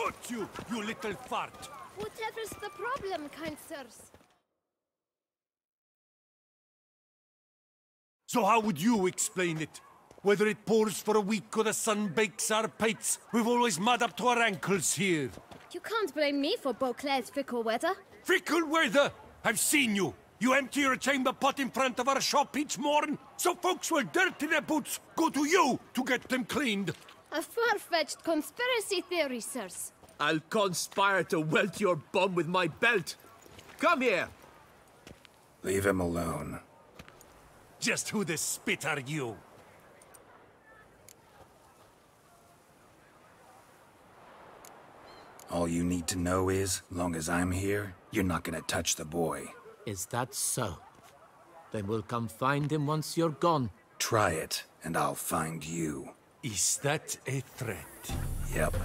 Cut you, you little fart! Whatever's the problem, kind sirs? So how would you explain it? Whether it pours for a week or the sun bakes our pates, we've always mud up to our ankles here. You can't blame me for Beauclair's fickle weather. Fickle weather? I've seen you. You empty your chamber pot in front of our shop each morn, so folks will dirty their boots, go to you to get them cleaned. A far-fetched conspiracy theory, sirs. I'll conspire to welt your bum with my belt. Come here. Leave him alone. Just who the spit are you? All you need to know is, long as I'm here, you're not gonna touch the boy. Is that so? Then we'll come find him once you're gone. Try it, and I'll find you. Is that a threat? Yep.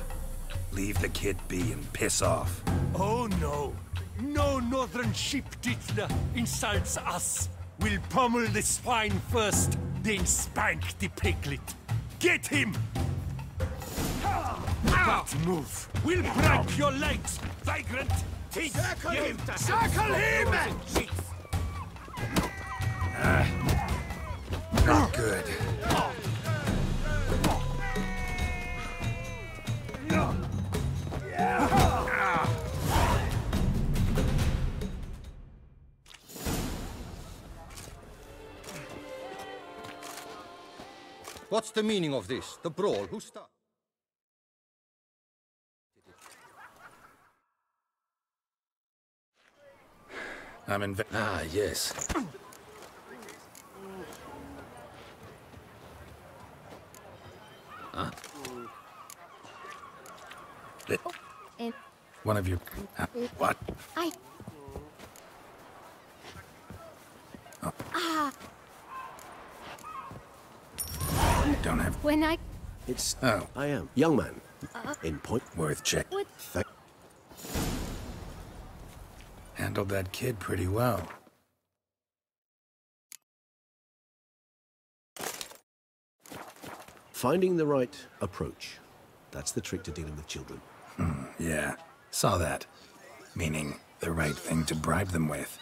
Leave the kid be and piss off. Oh no. No northern sheep titler insults us. We'll pummel the swine first, then spank the piglet. Get him! Don't move. We'll break your legs, vagrant! Circle him! Circle him! Not good. What's the meaning of this? The brawl? Who started? I'm in. Ah, yes. Huh? And One of your. What? I... Don't have. When I... It's... Oh, I am. Young man. In point... worth check. What? Handled that kid pretty well. Finding the right approach. That's the trick to dealing with children. Yeah, saw that. Meaning, the right thing to bribe them with.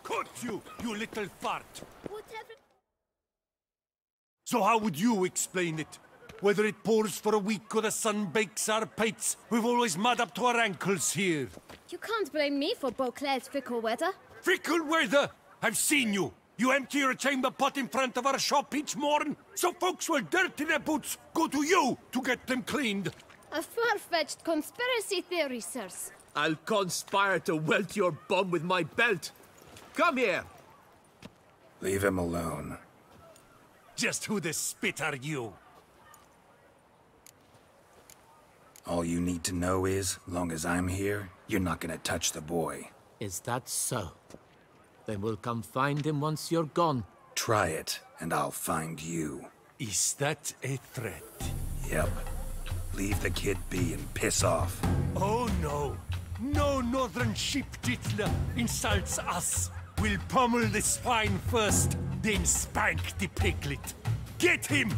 Cut you, you little fart! Whatever... So how would you explain it? Whether it pours for a week or the sun bakes our pates, we've always mud up to our ankles here. You can't blame me for Beauclair's fickle weather. Fickle weather? I've seen you. You empty your chamber pot in front of our shop each morn, so folks will dirty their boots, go to you to get them cleaned. A far-fetched conspiracy theory, sirs. I'll conspire to welt your bum with my belt. Come here. Leave him alone. Just who the spit are you? All you need to know is, long as I'm here, you're not gonna touch the boy. Is that so? Then we'll come find him once you're gone. Try it, and I'll find you. Is that a threat? Yep. Leave the kid be and piss off. Oh no. No northern sheep titler insults us. We'll pummel the swine first, then spank the piglet. Get him!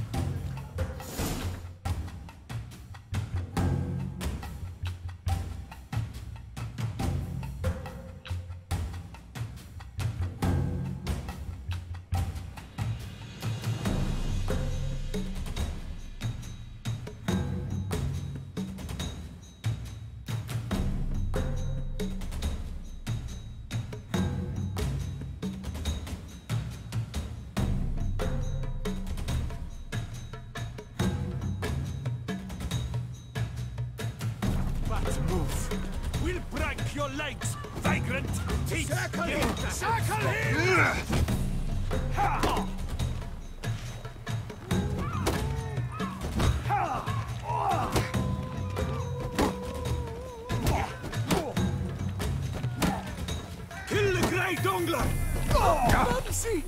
Move. We'll break your legs, vagrant! Circle him! Circle him! Ha! Kill the Grey Dongler! Bubsy!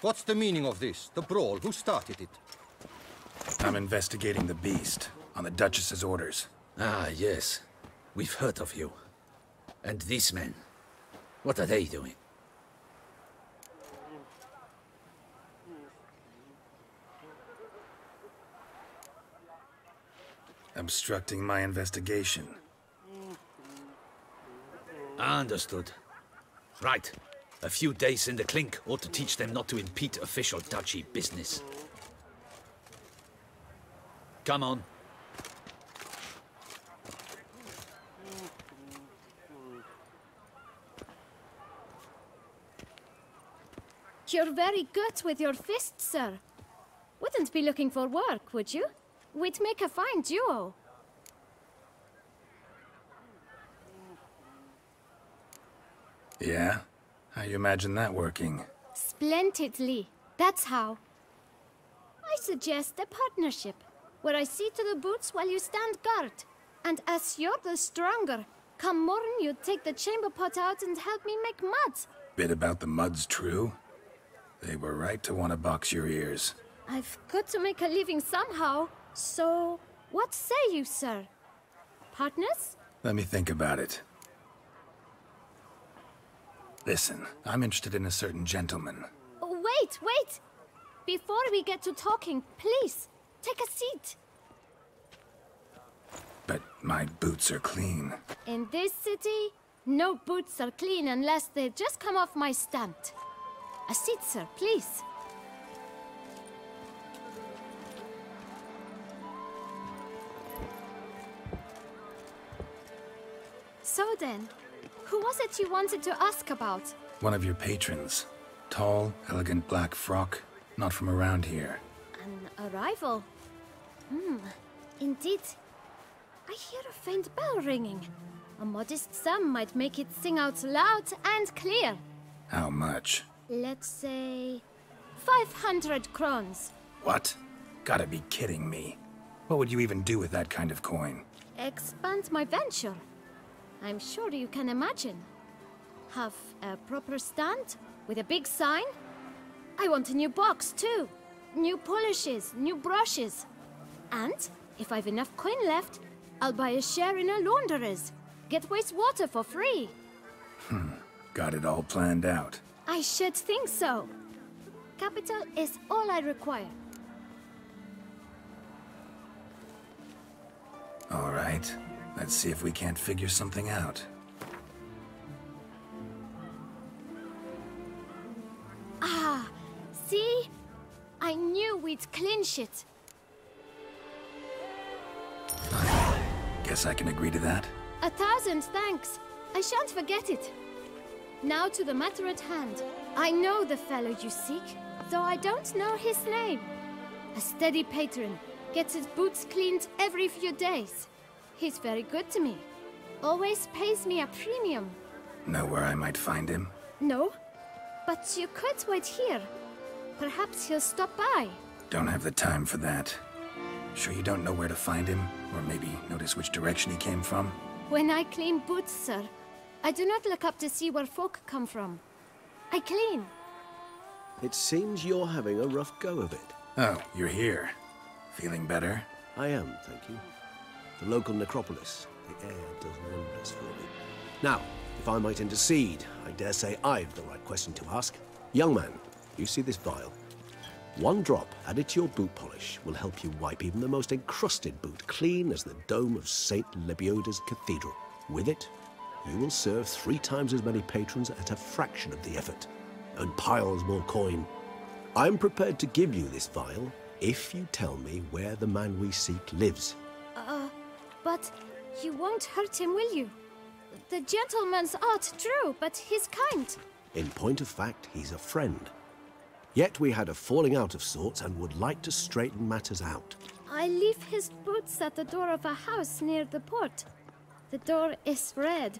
What's the meaning of this? The brawl? Who started it? I'm investigating the beast, on the Duchess's orders. Ah, yes. We've heard of you. And these men, what are they doing? Obstructing my investigation. Understood. Right. A few days in the clink ought to teach them not to impede official duchy business. Come on. You're very good with your fists, sir. Wouldn't be looking for work, would you? We'd make a fine duo. Yeah? How you imagine that working? Splendidly. That's how. I suggest a partnership, where I see to the boots while you stand guard. And as you're the stronger, come morn you take the chamber pot out and help me make mud. Bit about the mud's true? They were right to want to box your ears. I've got to make a living somehow, so what say you, sir? Partners? Let me think about it. Listen, I'm interested in a certain gentleman. Wait, wait! Before we get to talking, please, take a seat. But my boots are clean. In this city, no boots are clean unless they just come off my stand. A seat, sir, please. So then, who was it you wanted to ask about? One of your patrons. Tall, elegant black frock. Not from around here. An arrival? Indeed. I hear a faint bell ringing. A modest sum might make it sing out loud and clear. How much? Let's say 500 crowns. What? Gotta be kidding me. What would you even do with that kind of coin? Expand my venture. I'm sure you can imagine. Have a proper stand with a big sign. I want a new box too. New polishes, new brushes. And if I've enough coin left, I'll buy a share in a launderer's. Get wastewater for free. Got it all planned out. I should think so. Capital is all I require. right. Let's see if we can't figure something out. Ah, see? I knew we'd clinch it. Guess I can agree to that. 1,000 thanks. I shan't forget it. Now to the matter at hand. I know the fellow you seek, though I don't know his name. A steady patron, gets his boots cleaned every few days. He's very good to me. Always pays me a premium. Know where I might find him? No, but you could wait here. Perhaps he'll stop by. Don't have the time for that. Sure you don't know where to find him? Or maybe notice which direction he came from? When I clean boots, sir, I do not look up to see where folk come from. I clean. It seems you're having a rough go of it. Oh, you're here. Feeling better? I am, thank you. The local necropolis. The air does wonders for me. Now, if I might intercede, I dare say I've the right question to ask. Young man, you see this vial? One drop added to your boot polish will help you wipe even the most encrusted boot clean as the dome of St. Lebioda's Cathedral. With it, you will serve 3 times as many patrons at a fraction of the effort, and piles more coin. I'm prepared to give you this vial if you tell me where the man we seek lives. But you won't hurt him, will you? The gentleman's art, true, but he's kind. In point of fact, he's a friend. Yet we had a falling out of sorts and would like to straighten matters out. I leave his boots at the door of a house near the port. The door is red,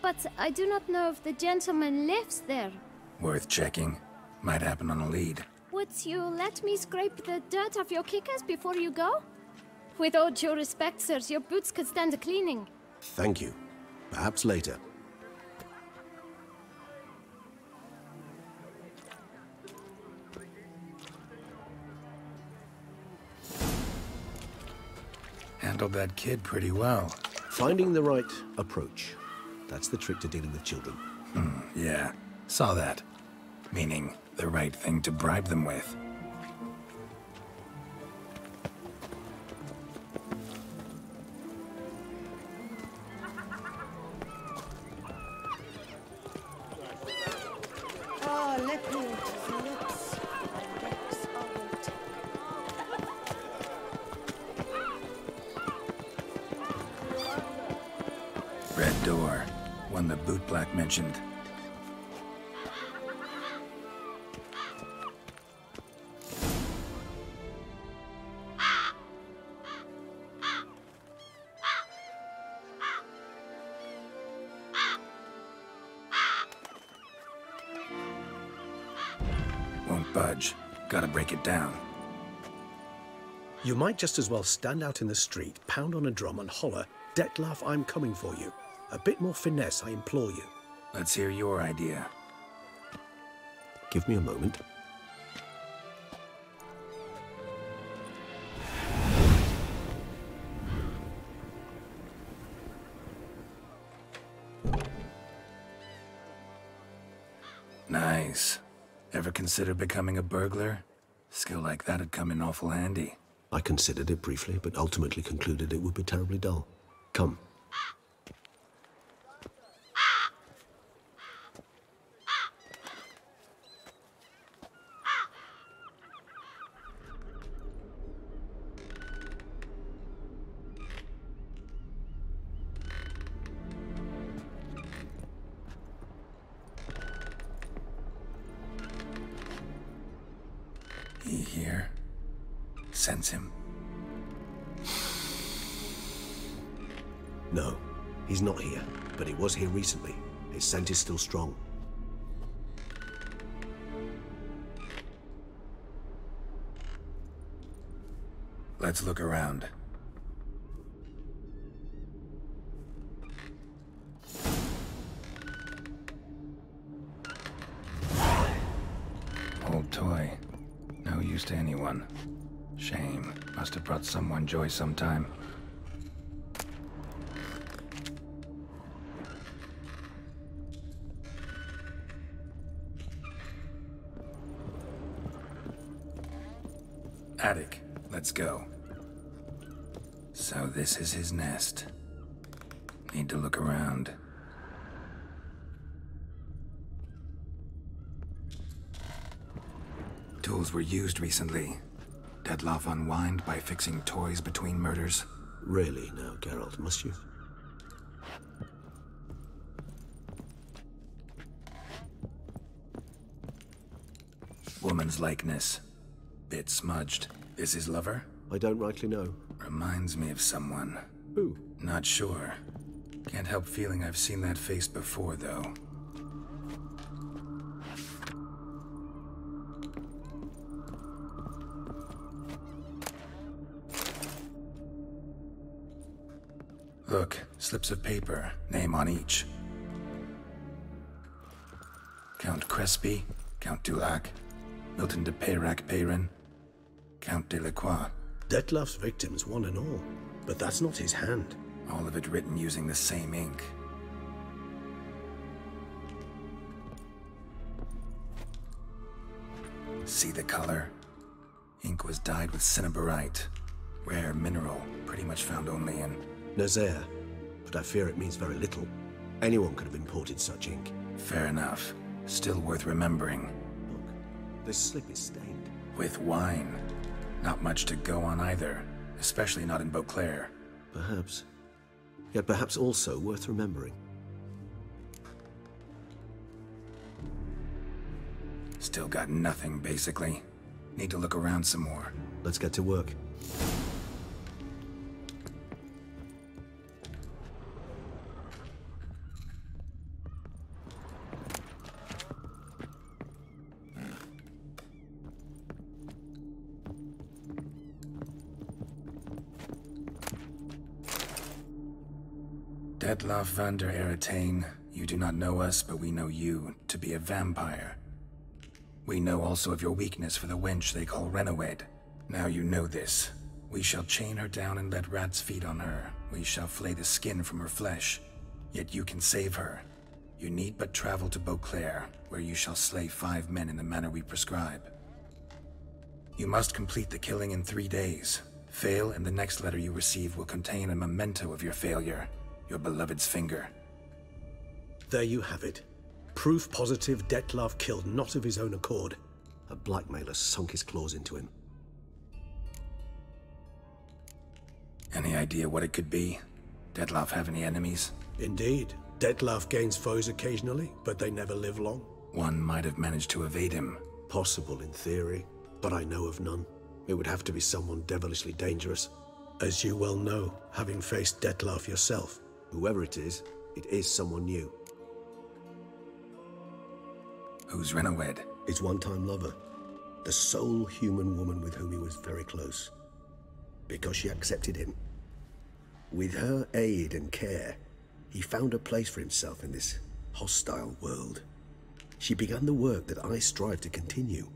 but I do not know if the gentleman lives there. Worth checking. Might happen on a lead. Would you let me scrape the dirt off your kickers before you go? With all due respect, sirs, your boots could stand a cleaning. Thank you. Perhaps later. Handled that kid pretty well. Finding the right approach. That's the trick to dealing with children. Yeah, saw that. Meaning, the right thing to bribe them with. Oh, let me looks and decks old. Red door. One the boot black mentioned. Won't budge. Gotta break it down. You might just as well stand out in the street, pound on a drum and holler, "Detlef, I'm coming for you." A bit more finesse, I implore you. Let's hear your idea. Give me a moment. Nice. Ever consider becoming a burglar? Skill like that'd come in awful handy. I considered it briefly, but ultimately concluded it would be terribly dull. Come. He here? Sense him. No, he's not here, but he was here recently. His scent is still strong. Let's look around. Old toy. No use to anyone. Shame. Must have brought someone joy sometime. Attic. Let's go. So this is his nest. Need to look around. Tools were used recently. Dettlaff unwind by fixing toys between murders. Really now, Geralt, must you? Woman's likeness. Bit smudged. Is his lover? I don't rightly know. Reminds me of someone. Who? Not sure. Can't help feeling I've seen that face before, though. Look, slips of paper, name on each. Count Crespi, Count Dulac, Milton de Peyrac-Peyrin, Count Delacroix. Dettlaff's victims, one and all. But that's not his hand. All of it written using the same ink. See the color? Ink was dyed with cinnabarite. Rare mineral, pretty much found only in... Nazaire, but I fear it means very little. Anyone could have imported such ink. Fair enough. Still worth remembering. Look, this slip is stained. With wine. Not much to go on either, especially not in Beauclair. Perhaps. Yet perhaps also worth remembering. Still got nothing, basically. Need to look around some more. Let's get to work. Dettlaff van der Eretain, you do not know us, but we know you to be a vampire. We know also of your weakness for the wench they call Renawed. Now you know this. We shall chain her down and let rats feed on her. We shall flay the skin from her flesh. Yet you can save her. You need but travel to Beauclair, where you shall slay 5 men in the manner we prescribe. You must complete the killing in 3 days. Fail, and the next letter you receive will contain a memento of your failure. Your beloved's finger. There you have it. Proof positive Dettlaff killed not of his own accord. A blackmailer sunk his claws into him. Any idea what it could be? Dettlaff have any enemies? Indeed. Dettlaff gains foes occasionally, but they never live long. One might have managed to evade him. Possible in theory, but I know of none. It would have to be someone devilishly dangerous. As you well know, having faced Dettlaff yourself. Whoever it is someone new. Who's Renawed? His one-time lover. The sole human woman with whom he was very close. Because she accepted him. With her aid and care, he found a place for himself in this hostile world. She began the work that I strive to continue.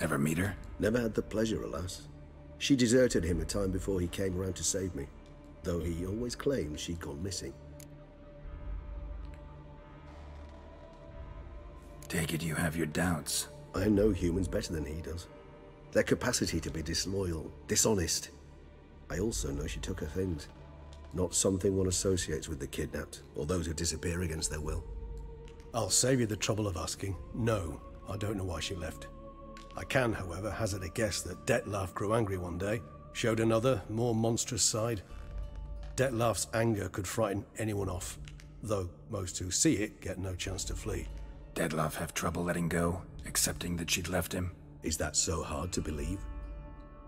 Ever meet her? Never had the pleasure, alas. She deserted him a time before he came around to save me, though he always claimed she'd gone missing. Take it you have your doubts. I know humans better than he does. Their capacity to be disloyal, dishonest. I also know she took her things. Not something one associates with the kidnapped, or those who disappear against their will. I'll save you the trouble of asking. No, I don't know why she left. I can, however, hazard a guess that Dettlaff grew angry one day, showed another, more monstrous side. Dettlaff's anger could frighten anyone off, though most who see it get no chance to flee. Dettlaff have trouble letting go, accepting that she'd left him? Is that so hard to believe?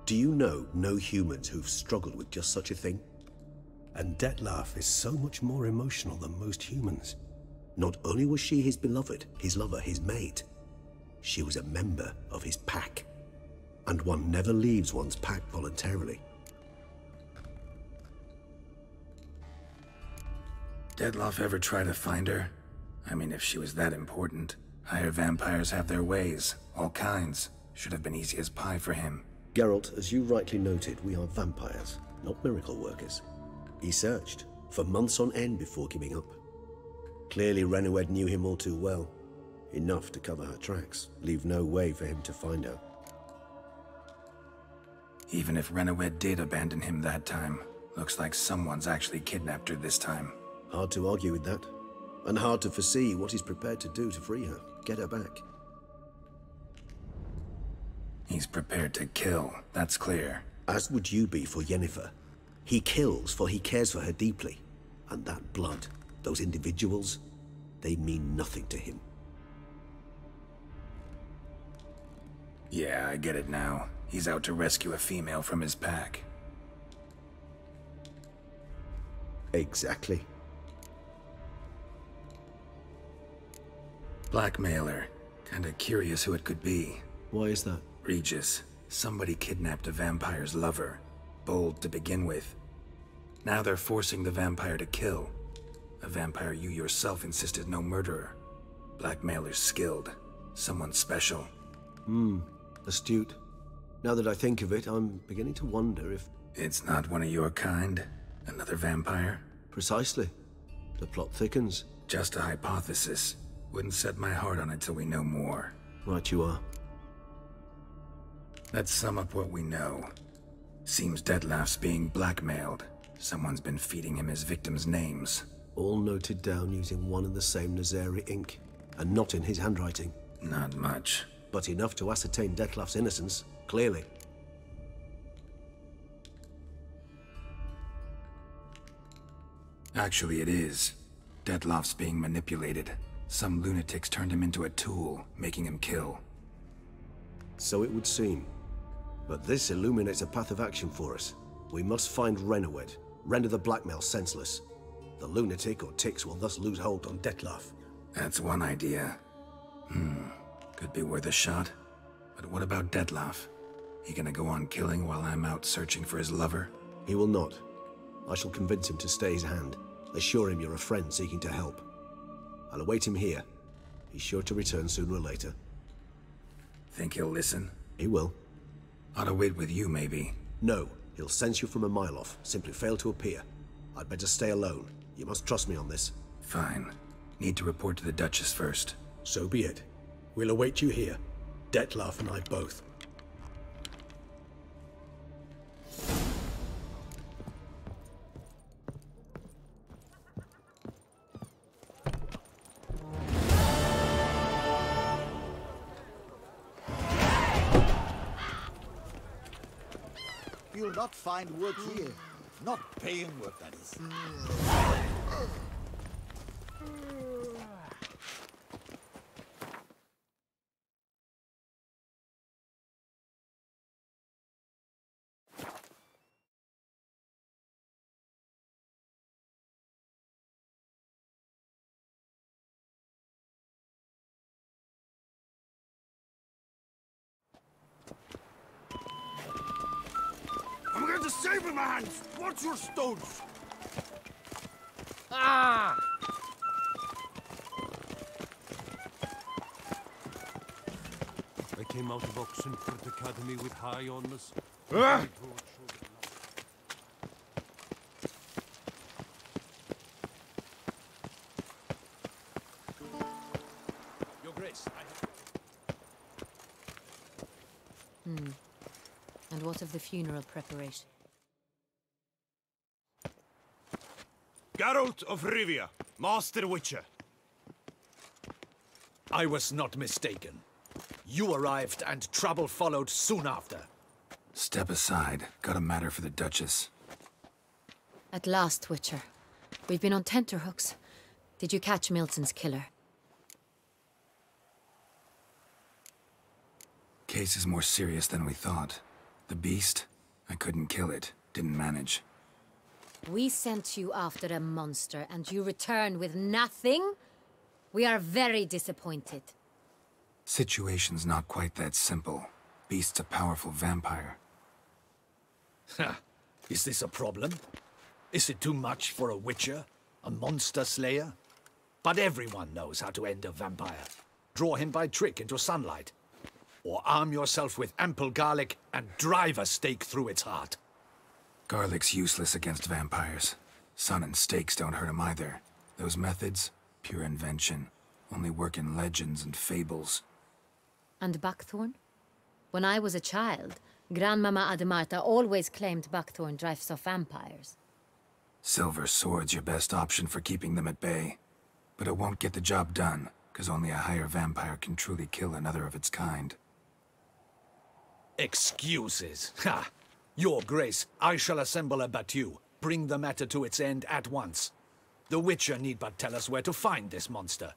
Do you know no humans who've struggled with just such a thing? And Dettlaff is so much more emotional than most humans. Not only was she his beloved, his lover, his mate, she was a member of his pack. And one never leaves one's pack voluntarily. Dettlaff ever try to find her? I mean, if she was that important. Higher vampires have their ways, all kinds. Should have been easy as pie for him. Geralt, as you rightly noted, we are vampires, not miracle workers. He searched, for months on end before giving up. Clearly Renawed knew him all too well. Enough to cover her tracks, leave no way for him to find her. Even if Renowed did abandon him that time, looks like someone's actually kidnapped her this time. Hard to argue with that. And hard to foresee what he's prepared to do to free her, get her back. He's prepared to kill, that's clear. As would you be for Yennefer. He kills for he cares for her deeply. And that blood, those individuals, they mean nothing to him. Yeah, I get it now. He's out to rescue a female from his pack. Exactly. Blackmailer. Kinda curious who it could be. Why is that? Regis. Somebody kidnapped a vampire's lover. Bold to begin with. Now they're forcing the vampire to kill. A vampire you yourself insisted no murderer. Blackmailer's skilled. Someone special. Astute. Now that I think of it, I'm beginning to wonder if... It's not one of your kind? Another vampire? Precisely. The plot thickens. Just a hypothesis. Wouldn't set my heart on it till we know more. Right you are. Let's sum up what we know. Seems Detlef's being blackmailed. Someone's been feeding him his victims' names. All noted down using one and the same Nazari ink, and not in his handwriting. Not much. But enough to ascertain Detlef's innocence, clearly. Actually, it is. Detlef's being manipulated. Some lunatics turned him into a tool, making him kill. So it would seem. But this illuminates a path of action for us. We must find Renowed, render the blackmail senseless. The lunatic or ticks will thus lose hold on Detlef. That's one idea. Could be worth a shot. But what about Detlef? He gonna go on killing while I'm out searching for his lover? He will not. I shall convince him to stay his hand. Assure him you're a friend seeking to help. I'll await him here. He's sure to return sooner or later. Think he'll listen? He will. Ought to wait with you, maybe. No, he'll sense you from a mile off. Simply fail to appear. I'd better stay alone. You must trust me on this. Fine. Need to report to the Duchess first. So be it. We'll await you here. Detlef and I both. You'll not find work here. Not paying work, that is. I'm going to save with my hands! Watch your stones! Ah! I came out of Oxenford Academy with high honors. Your Grace, And what of the funeral preparation? Geralt of Rivia, Master Witcher. I was not mistaken. You arrived and trouble followed soon after. Step aside. Got a matter for the Duchess. At last, Witcher. We've been on tenterhooks. Did you catch Milton's killer? Case is more serious than we thought. The beast? I couldn't kill it. Didn't manage. We sent you after a monster, and you return with nothing? We are very disappointed. Situation's not quite that simple. Beast's a powerful vampire. Is this a problem? Is it too much for a witcher? A monster slayer? But everyone knows how to end a vampire. Draw him by trick into sunlight. Or arm yourself with ample garlic and drive a stake through its heart. Garlic's useless against vampires. Sun and stakes don't hurt him either. Those methods, pure invention. Only work in legends and fables. And buckthorn? When I was a child, Grandmama Adamarta always claimed buckthorn drives off vampires. Silver sword's your best option for keeping them at bay. But it won't get the job done, because only a higher vampire can truly kill another of its kind. Excuses. Ha! Your Grace, I shall assemble a battue. Bring the matter to its end at once. The Witcher need but tell us where to find this monster.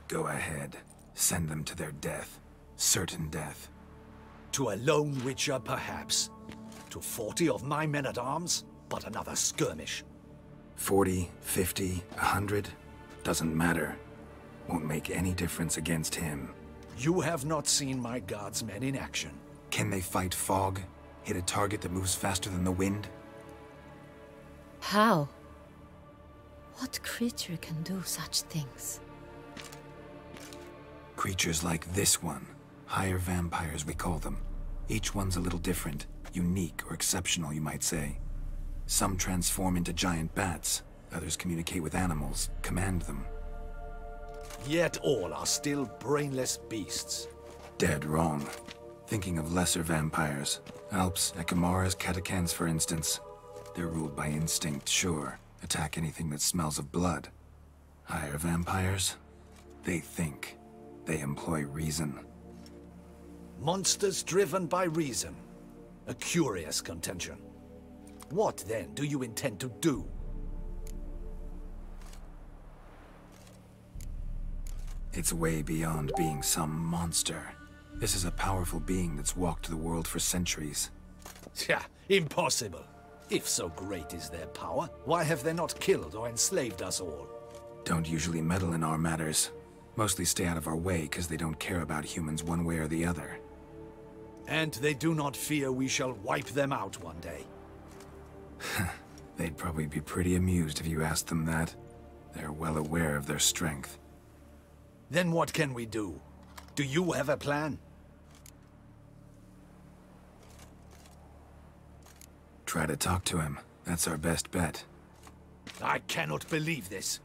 Go ahead. Send them to their death. Certain death. To a lone Witcher, perhaps. To 40 of my men-at-arms, but another skirmish. 40, 50, 100? Doesn't matter. Won't make any difference against him. You have not seen my guardsmen in action. Can they fight fog? Hit a target that moves faster than the wind? How? What creature can do such things? Creatures like this one. Higher vampires, we call them. Each one's a little different. Unique or exceptional, you might say. Some transform into giant bats. Others communicate with animals, command them. Yet all are still brainless beasts. Dead wrong. Thinking of lesser vampires. Alps, Ekamaras, Catacans, for instance. They're ruled by instinct, sure. Attack anything that smells of blood. Higher vampires? They think. They employ reason. Monsters driven by reason. A curious contention. What, then, do you intend to do? It's way beyond being some monster. This is a powerful being that's walked the world for centuries. Yeah, impossible. If so great is their power, why have they not killed or enslaved us all? Don't usually meddle in our matters. Mostly stay out of our way because they don't care about humans one way or the other. And they do not fear we shall wipe them out one day. They'd probably be pretty amused if you asked them that. They're well aware of their strength. Then what can we do? Do you have a plan? Try to talk to him. That's our best bet. I cannot believe this.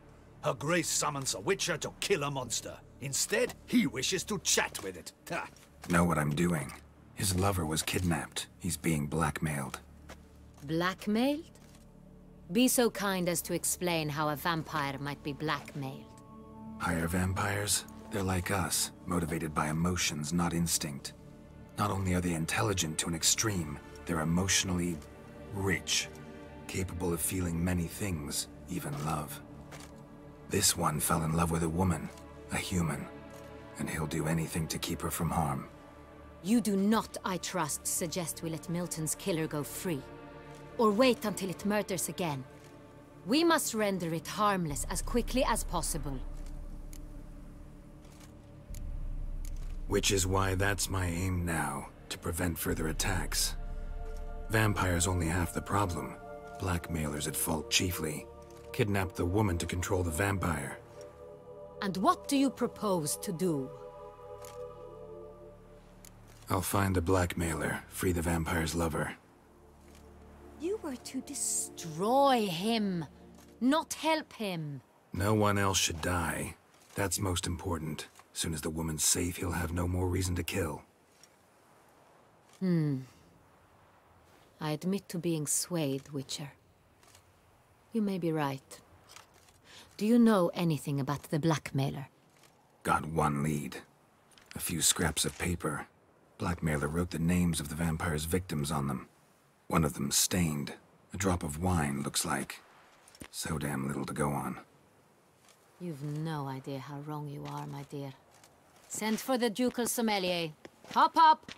Her Grace summons a Witcher to kill a monster. Instead, he wishes to chat with it. Ha. Know what I'm doing. His lover was kidnapped. He's being blackmailed. Blackmailed? Be so kind as to explain how a vampire might be blackmailed. Higher vampires? They're like us, motivated by emotions, not instinct. Not only are they intelligent to an extreme, they're emotionally rich, capable of feeling many things, even love. This one fell in love with a woman, a human, and he'll do anything to keep her from harm. You do not, I trust, suggest we let Milton's killer go free. Or wait until it murders again. We must render it harmless as quickly as possible. Which is why that's my aim now, to prevent further attacks. Vampires only half the problem. Blackmailers at fault chiefly. Kidnapped the woman to control the vampire. And what do you propose to do? I'll find the blackmailer, free the vampire's lover. You were to destroy him, not help him. No one else should die. That's most important. As soon as the woman's safe, he'll have no more reason to kill. I admit to being swayed, Witcher. You may be right. Do you know anything about the blackmailer? Got one lead. A few scraps of paper. Blackmailer wrote the names of the vampire's victims on them. One of them stained. A drop of wine, looks like. So damn little to go on. You've no idea how wrong you are, my dear. Send for the ducal sommelier. Hop, hop!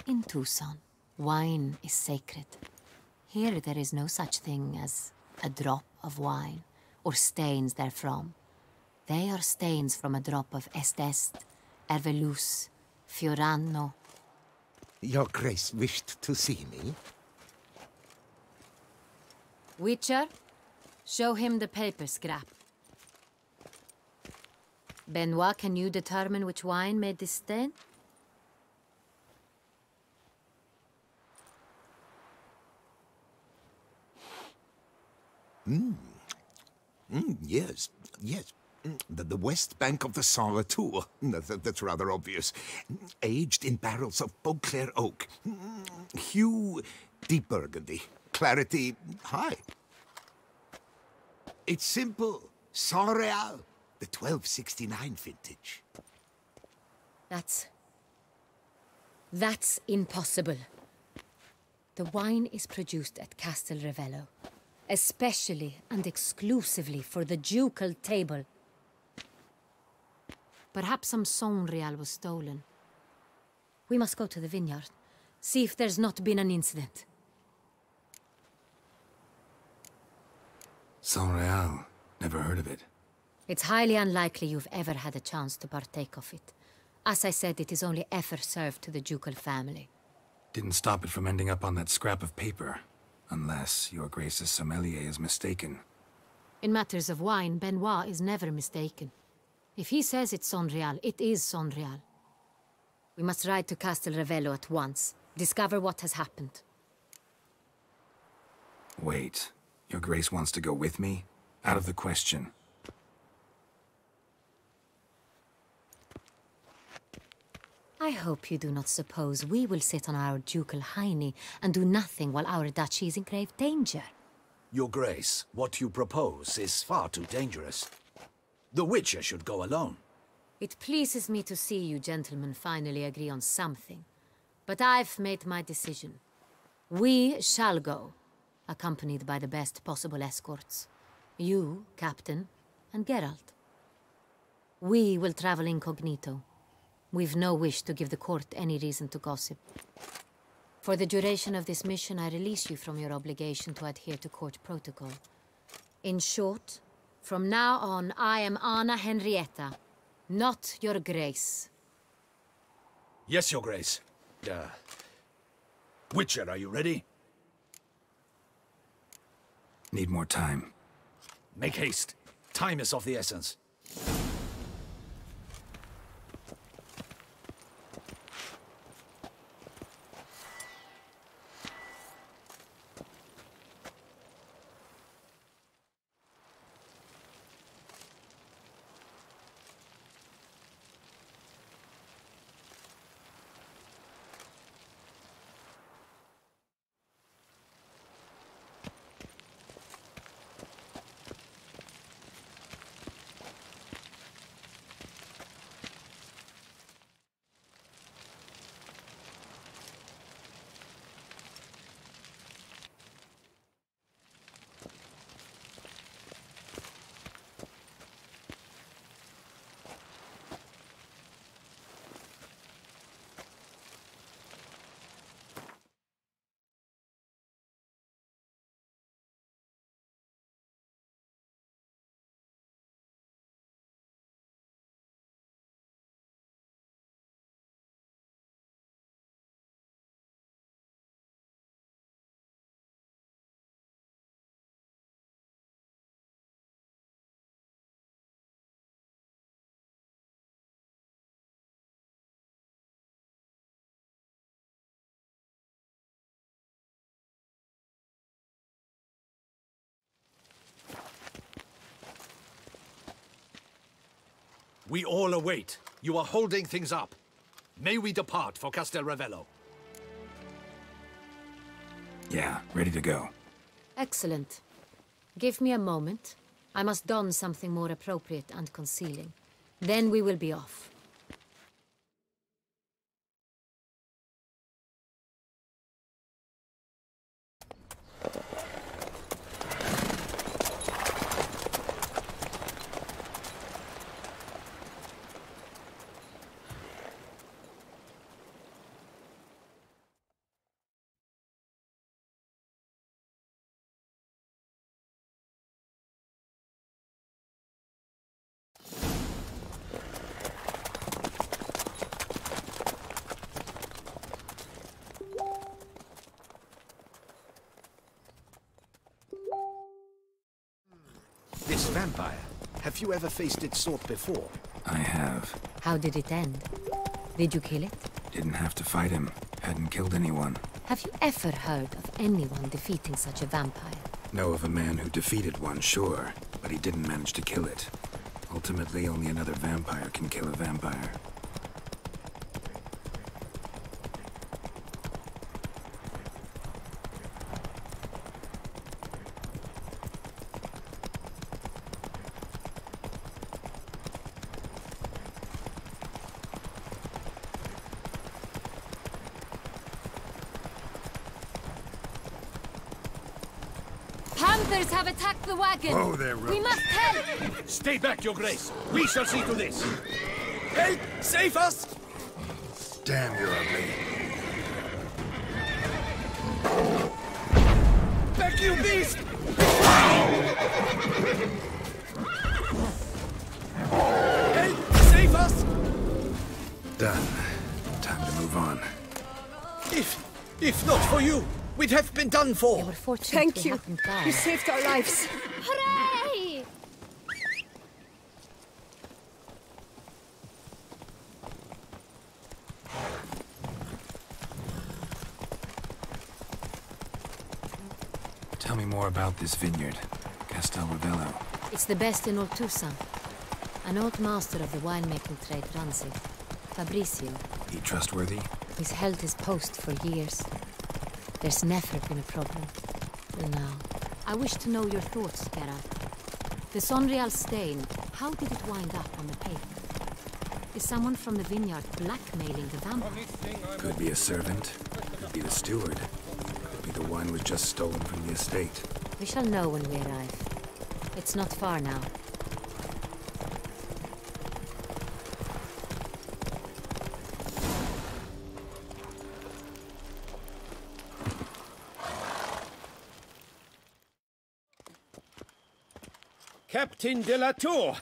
In Tucson, wine is sacred. Here there is no such thing as a drop of wine, or stains therefrom. They are stains from a drop of Est, Ervelus, Fiorano. Your Grace wished to see me? Witcher, show him the paper scrap. Benoit, can you determine which wine made this stain? Yes, yes. The west bank of the Sarre Tour. That's rather obvious. Aged in barrels of Beauclair oak. Hue, deep burgundy. Clarity, high. It's simple. Saint-Réal, the 1269 vintage. That's impossible. The wine is produced at Castel Ravello, especially and exclusively for the ducal table. Perhaps some Saint-Réal was stolen. We must go to the vineyard, see if there's not been an incident. Saint-Réal. Never heard of it. It's highly unlikely you've ever had a chance to partake of it. As I said, it is only ever served to the ducal family. Didn't stop it from ending up on that scrap of paper. Unless your Grace's sommelier is mistaken. In matters of wine, Benoit is never mistaken. If he says it's Saint-Réal, it is Saint-Réal. We must ride to Castel Ravello at once. Discover what has happened. Wait. Your Grace wants to go with me? Out of the question. I hope you do not suppose we will sit on our ducal hiney and do nothing while our duchy is in grave danger. Your Grace, what you propose is far too dangerous. The Witcher should go alone. It pleases me to see you gentlemen finally agree on something. But I've made my decision. We shall go, accompanied by the best possible escorts. You, Captain, and Geralt. We will travel incognito. We've no wish to give the court any reason to gossip. For the duration of this mission, I release you from your obligation to adhere to court protocol. In short, from now on, I am Anna Henrietta, not your Grace. Yes, Your Grace. Witcher, are you ready? Need more time. Make haste. Time is of the essence. We all await. You are holding things up. May we depart for Castel Ravello? Yeah, ready to go. Excellent. Give me a moment. I must don something more appropriate and concealing. Then we will be off. This vampire, have you ever faced its sort before? I have. How did it end? Did you kill it? Didn't have to fight him. Hadn't killed anyone. Have you ever heard of anyone defeating such a vampire? Know of a man who defeated one, sure. but he didn't manage to kill it. Ultimately, only another vampire can kill a vampire. Panthers have attacked the wagon! Oh, there, We must help! Stay back, Your Grace. We shall see to this. Help! Save us! Damn, you're ugly. Back, you beast! Help! Save us! Done. Time to move on. If not for you, we'd have been done for. They were fortunate Thank we you. happened by. You saved our lives. Hooray! Tell me more about this vineyard, Castel Ravello. It's the best in all Tucson. An old master of the winemaking trade runs it. Fabricio. He trustworthy? He's held his post for years. There's never been a problem. And now, I wish to know your thoughts, Geralt. The Sonreal stain, how did it wind up on the paper? Is someone from the vineyard blackmailing the vampire? Could be a servant, could be the steward, could be the wine was just stolen from the estate. We shall know when we arrive. It's not far now. Captain de la Tour,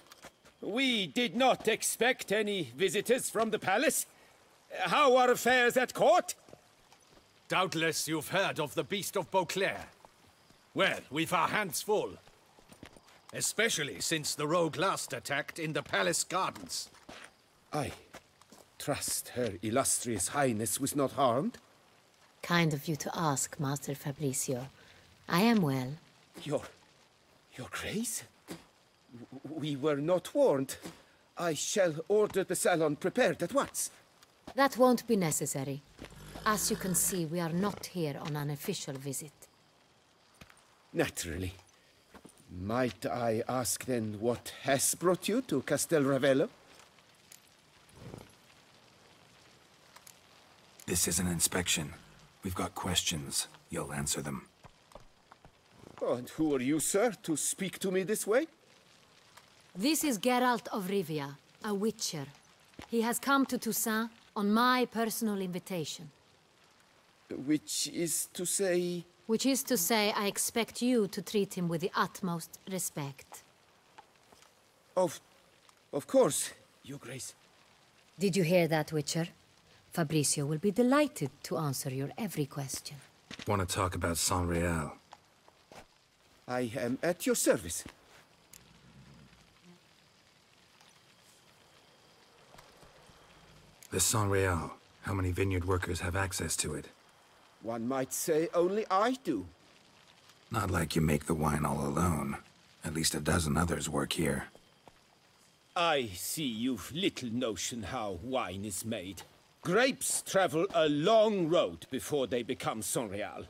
we did not expect any visitors from the palace. How are affairs at court? Doubtless you've heard of the Beast of Beauclair. Well, we've our hands full. Especially since the rogue last attacked in the palace gardens. I trust Her Illustrious Highness was not harmed. Kind of you to ask, Master Fabricio. I am well. Your Grace? We were not warned. I shall order the salon prepared at once. That won't be necessary. As you can see, we are not here on an official visit. Naturally. Might I ask then what has brought you to Castel Ravello? This is an inspection. We've got questions. You'll answer them. Oh, and who are you, sir, to speak to me this way? This is Geralt of Rivia, a witcher. He has come to Toussaint on my personal invitation. Which is to say... Which is to say, I expect you to treat him with the utmost respect. Of course, Your Grace. Did you hear that, Witcher? Fabricio will be delighted to answer your every question. Want to talk about Sonreal? I am at your service. The Sonreal. How many vineyard workers have access to it? One might say only I do. Not like you make the wine all alone. At least a dozen others work here. I see you've little notion how wine is made. Grapes travel a long road before they become Sonreal.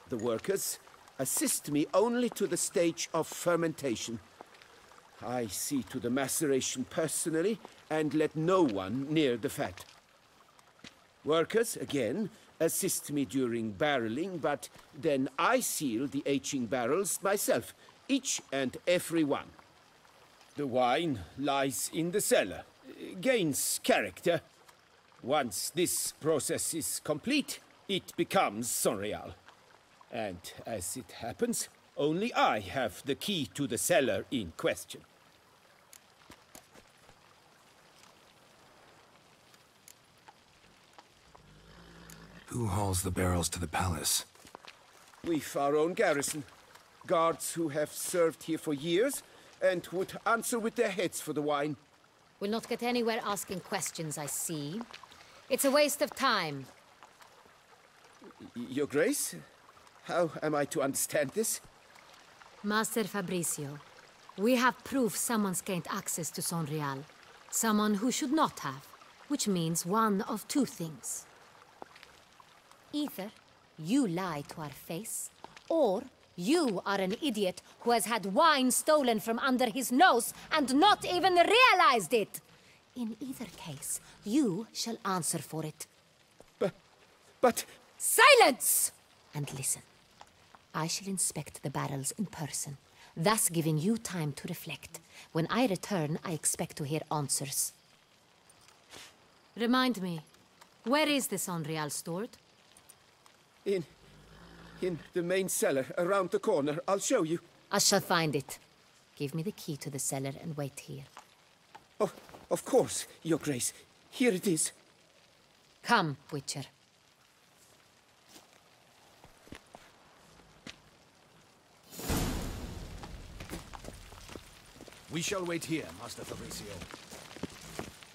The workers assist me only to the stage of fermentation. I see to the maceration personally and let no one near the fat. Workers, again, assist me during barreling, but then I seal the aging barrels myself, each and every one. The wine lies in the cellar, gains character. Once this process is complete, it becomes Sonreal. And as it happens, only I have the key to the cellar in question. Who hauls the barrels to the palace? We've our own garrison. Guards who have served here for years and would answer with their heads for the wine. We'll not get anywhere asking questions, I see. It's a waste of time. Your Grace? How am I to understand this? Master Fabricio, We have proof someone's gained access to Sonreal. Someone who should not have. Which means one of two things. Either you lie to our face, or you are an idiot who has had wine stolen from under his nose and not even realized it. In either case, you shall answer for it. But... Silence! And listen. I shall inspect the barrels in person, thus giving you time to reflect. When I return, I expect to hear answers. Remind me, where is the Sonreal stored? In the main cellar, around the corner. I'll show you. I shall find it. Give me the key to the cellar and wait here. Oh, of course, Your Grace. Here it is. Come, Witcher. We shall wait here, Master Fabricio.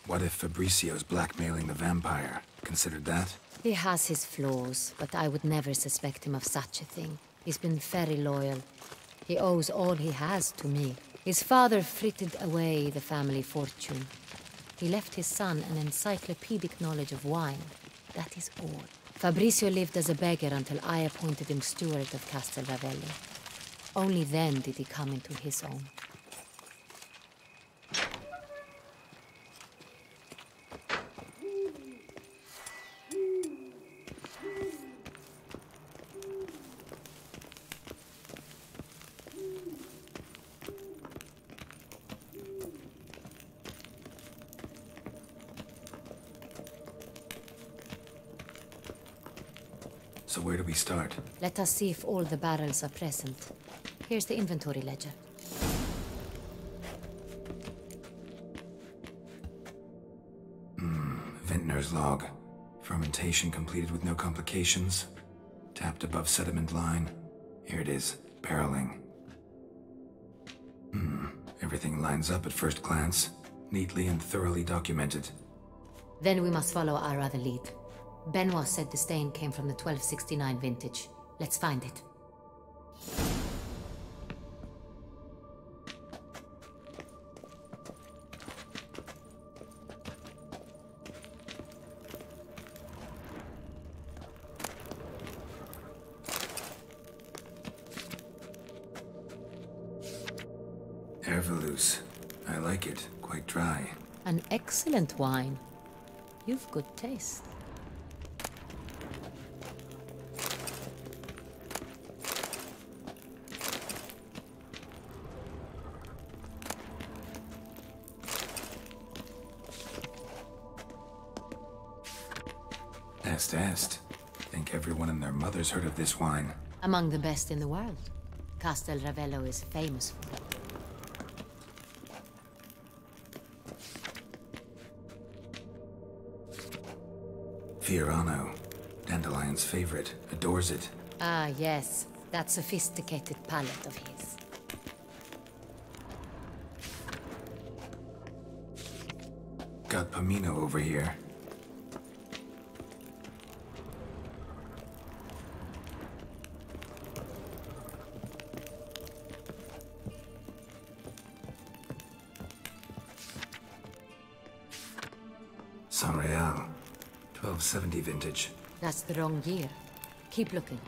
What if Fabricio's blackmailing the vampire? Considered that? He has his flaws, but I would never suspect him of such a thing. He's been very loyal. He owes all he has to me. His father frittered away the family fortune. He left his son an encyclopedic knowledge of wine. That is all. Fabricio lived as a beggar until I appointed him steward of Castel Ravello. Only then did he come into his own. So where do we start? Let us see if all the barrels are present. Here's the inventory ledger. Vintner's log. Fermentation completed with no complications. Tapped above sediment line. Here it is. Barreling. Everything lines up at first glance. Neatly and thoroughly documented. Then we must follow our other lead. Benoit said the stain came from the 1269 vintage. Let's find it. Ervelus. I like it. Quite dry. An excellent wine. You've good taste. Est. Think everyone and their mother's heard of this wine. Among the best in the world. Castel Ravello is famous for it. Fiorano. Dandelion's favorite. Adores it. Ah, yes. That sophisticated palate of his. Got Pomino over here. Sonreal. 1270 vintage. That's the wrong year. Keep looking.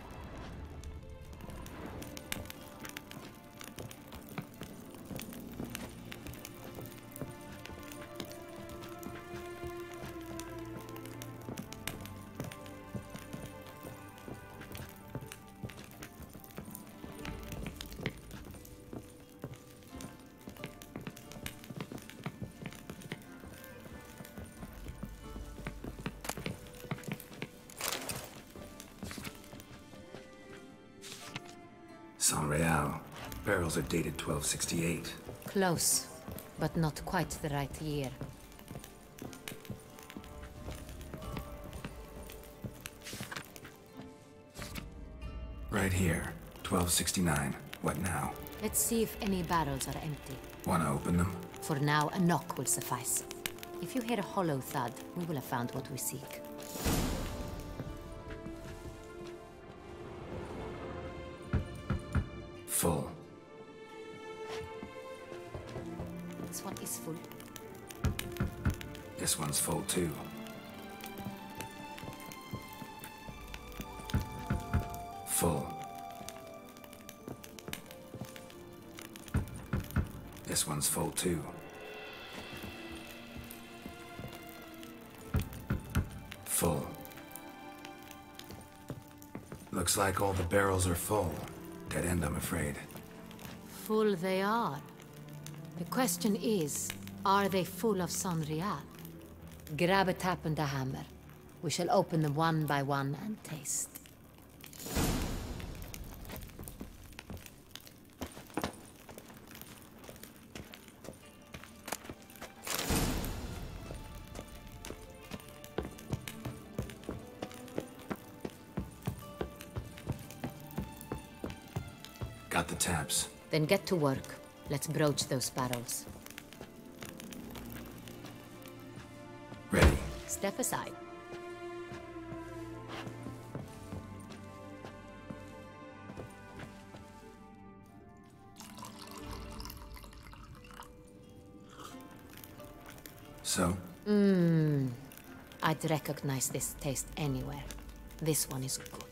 Sonreal. Barrels are dated 1268. Close, but not quite the right year. Right here. 1269. What now? Let's see if any barrels are empty. Wanna open them? For now, a knock will suffice. If you hear a hollow thud, we will have found what we seek. Full. This one is full. This one's full too. Full. This one's full too. Full. Looks like all the barrels are full. Dead end, I'm afraid. Full they are. The question is, are they full of Sonreal? Grab a tap and a hammer. We shall open them one by one and taste. Got the taps. Then get to work. Let's broach those barrels. Ready. Step aside. So? I'd recognize this taste anywhere. This one is good.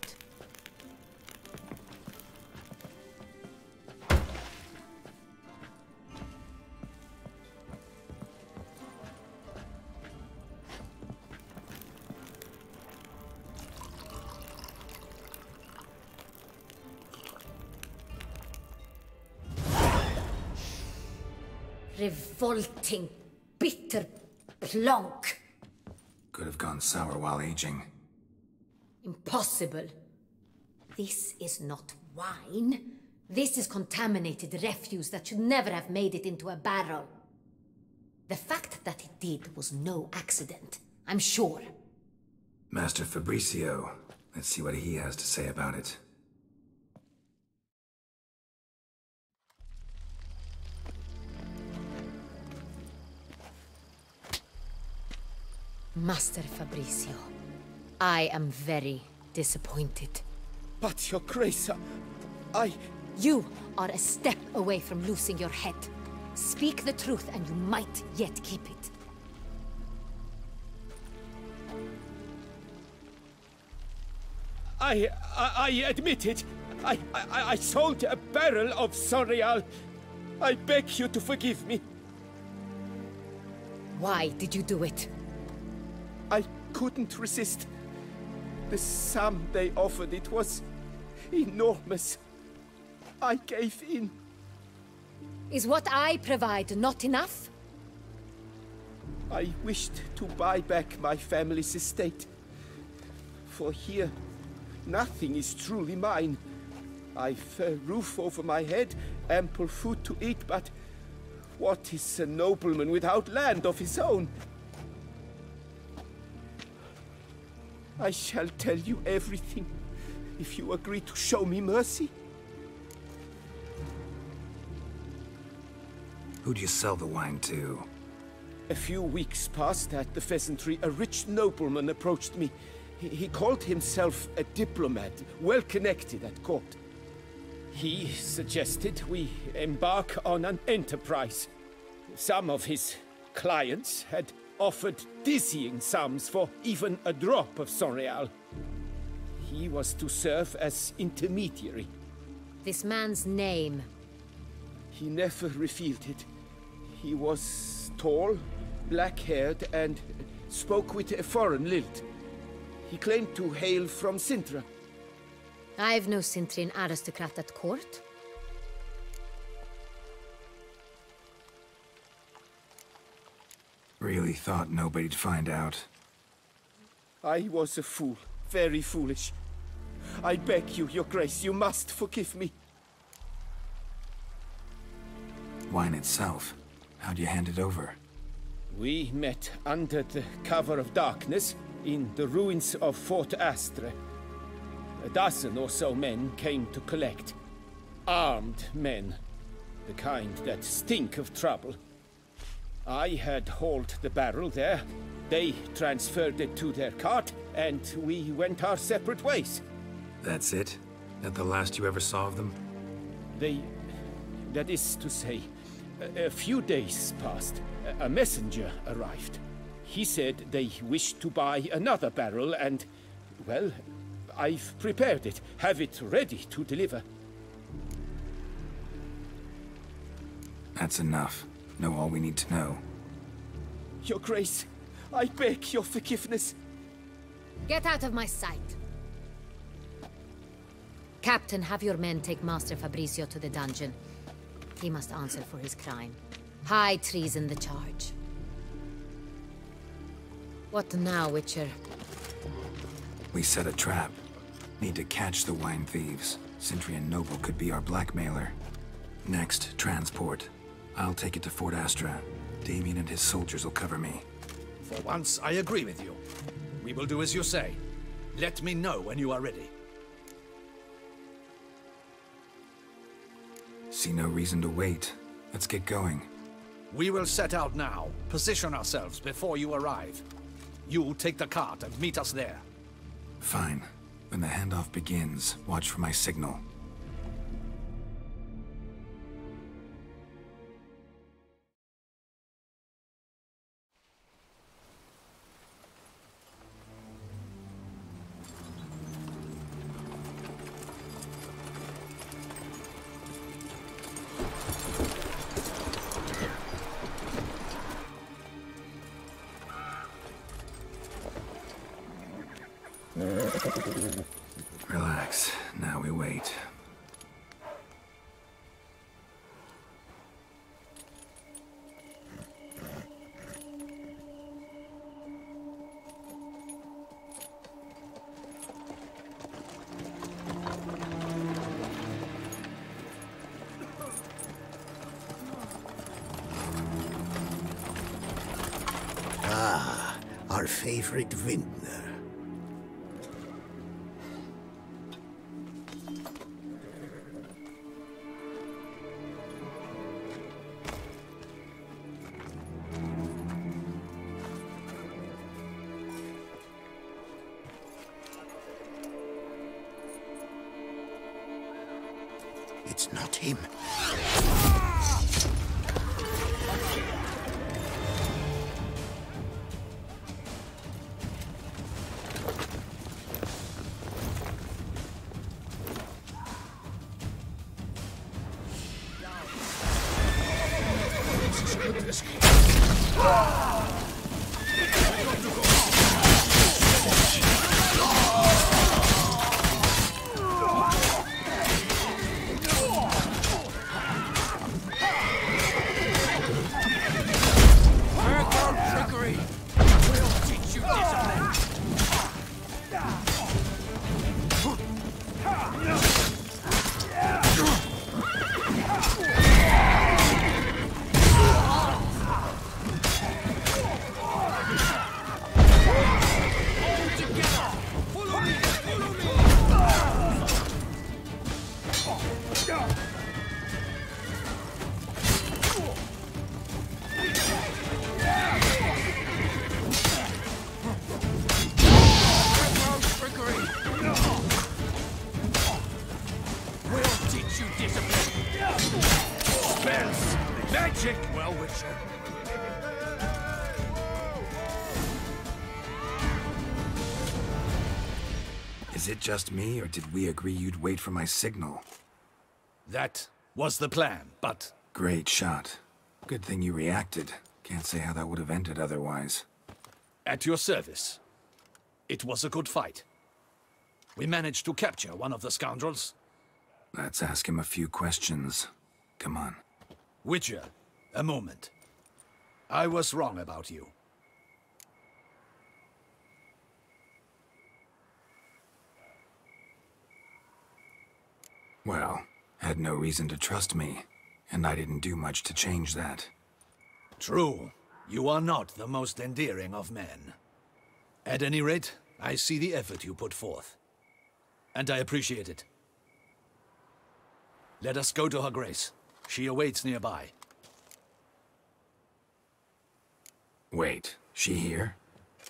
Revolting, bitter plonk. Could have gone sour while aging. Impossible. This is not wine. This is contaminated refuse that should never have made it into a barrel. The fact that it did was no accident, I'm sure. Master Fabricio. Let's see what he has to say about it. Master Fabricio, I am very disappointed. But, Your Grace, I... You are a step away from losing your head. Speak the truth and you might yet keep it. I admit it. I sold a barrel of Sonreal. I beg you to forgive me. Why did you do it? I couldn't resist. The sum they offered, it was enormous. I gave in. Is what I provide not enough? I wished to buy back my family's estate. For here, nothing is truly mine. I've a roof over my head, ample food to eat, but what is a nobleman without land of his own? I shall tell you everything, if you agree to show me mercy. Who'd you sell the wine to? A few weeks past at the pheasantry, a rich nobleman approached me. He called himself a diplomat, well connected at court. He suggested we embark on an enterprise. Some of his clients had offered dizzying sums for even a drop of Sonreal. He was to serve as intermediary. This man's name? He never revealed it. He was tall, black-haired, and spoke with a foreign lilt. He claimed to hail from Sintra. I've no Sintrian aristocrat at court. Really thought nobody'd find out. I was a fool. Very foolish. I beg you, Your Grace, you must forgive me. Wine itself. How'd you hand it over? We met under the cover of darkness in the ruins of Fort Astre. A dozen or so men came to collect. Armed men. The kind that stink of trouble. I had hauled the barrel there. They transferred it to their cart, and we went our separate ways. That's it? That the last you ever saw of them? That is to say, A few days passed. A messenger arrived. He said they wished to buy another barrel and, well, I've prepared it. Have it ready to deliver. That's enough. Know all we need to know. Your Grace, I beg your forgiveness. Get out of my sight. Captain, have your men take Master Fabrizio to the dungeon. He must answer for his crime. High treason the charge. What now, Witcher? We set a trap. Need to catch the wine thieves. Sentry and Noble could be our blackmailer. Next, transport. I'll take it to Fort Astra. Damien and his soldiers will cover me. For once, I agree with you. We will do as you say. Let me know when you are ready. See no reason to wait. Let's get going. We will set out now. Position ourselves before you arrive. You take the cart and meet us there. Fine. When the handoff begins, watch for my signal. Relax. Now we wait. Ah, our favorite vintner. It's not him. Is it just me, or did we agree you'd wait for my signal? That was the plan, but... Great shot. Good thing you reacted. Can't say how that would have ended otherwise. At your service. It was a good fight. We managed to capture one of the scoundrels. Let's ask him a few questions. Come on. Witcher, a moment. I was wrong about you. Well, had no reason to trust me, and I didn't do much to change that. True. You are not the most endearing of men. At any rate, I see the effort you put forth. And I appreciate it. Let us go to her grace. She awaits nearby. Wait, she here?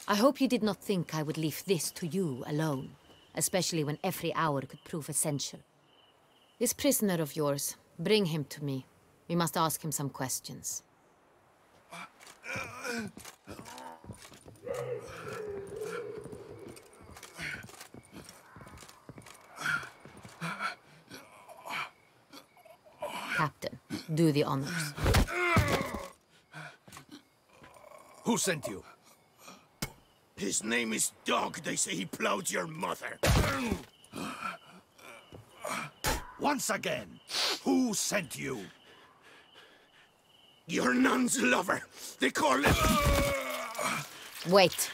I hope you did not think I would leave this to you alone, especially when every hour could prove essential. This prisoner of yours, bring him to me. We must ask him some questions. Captain, do the honors. Who sent you? His name is Dog. They say he plowed your mother. Once again, who sent you? Your nun's lover. They call him... Wait.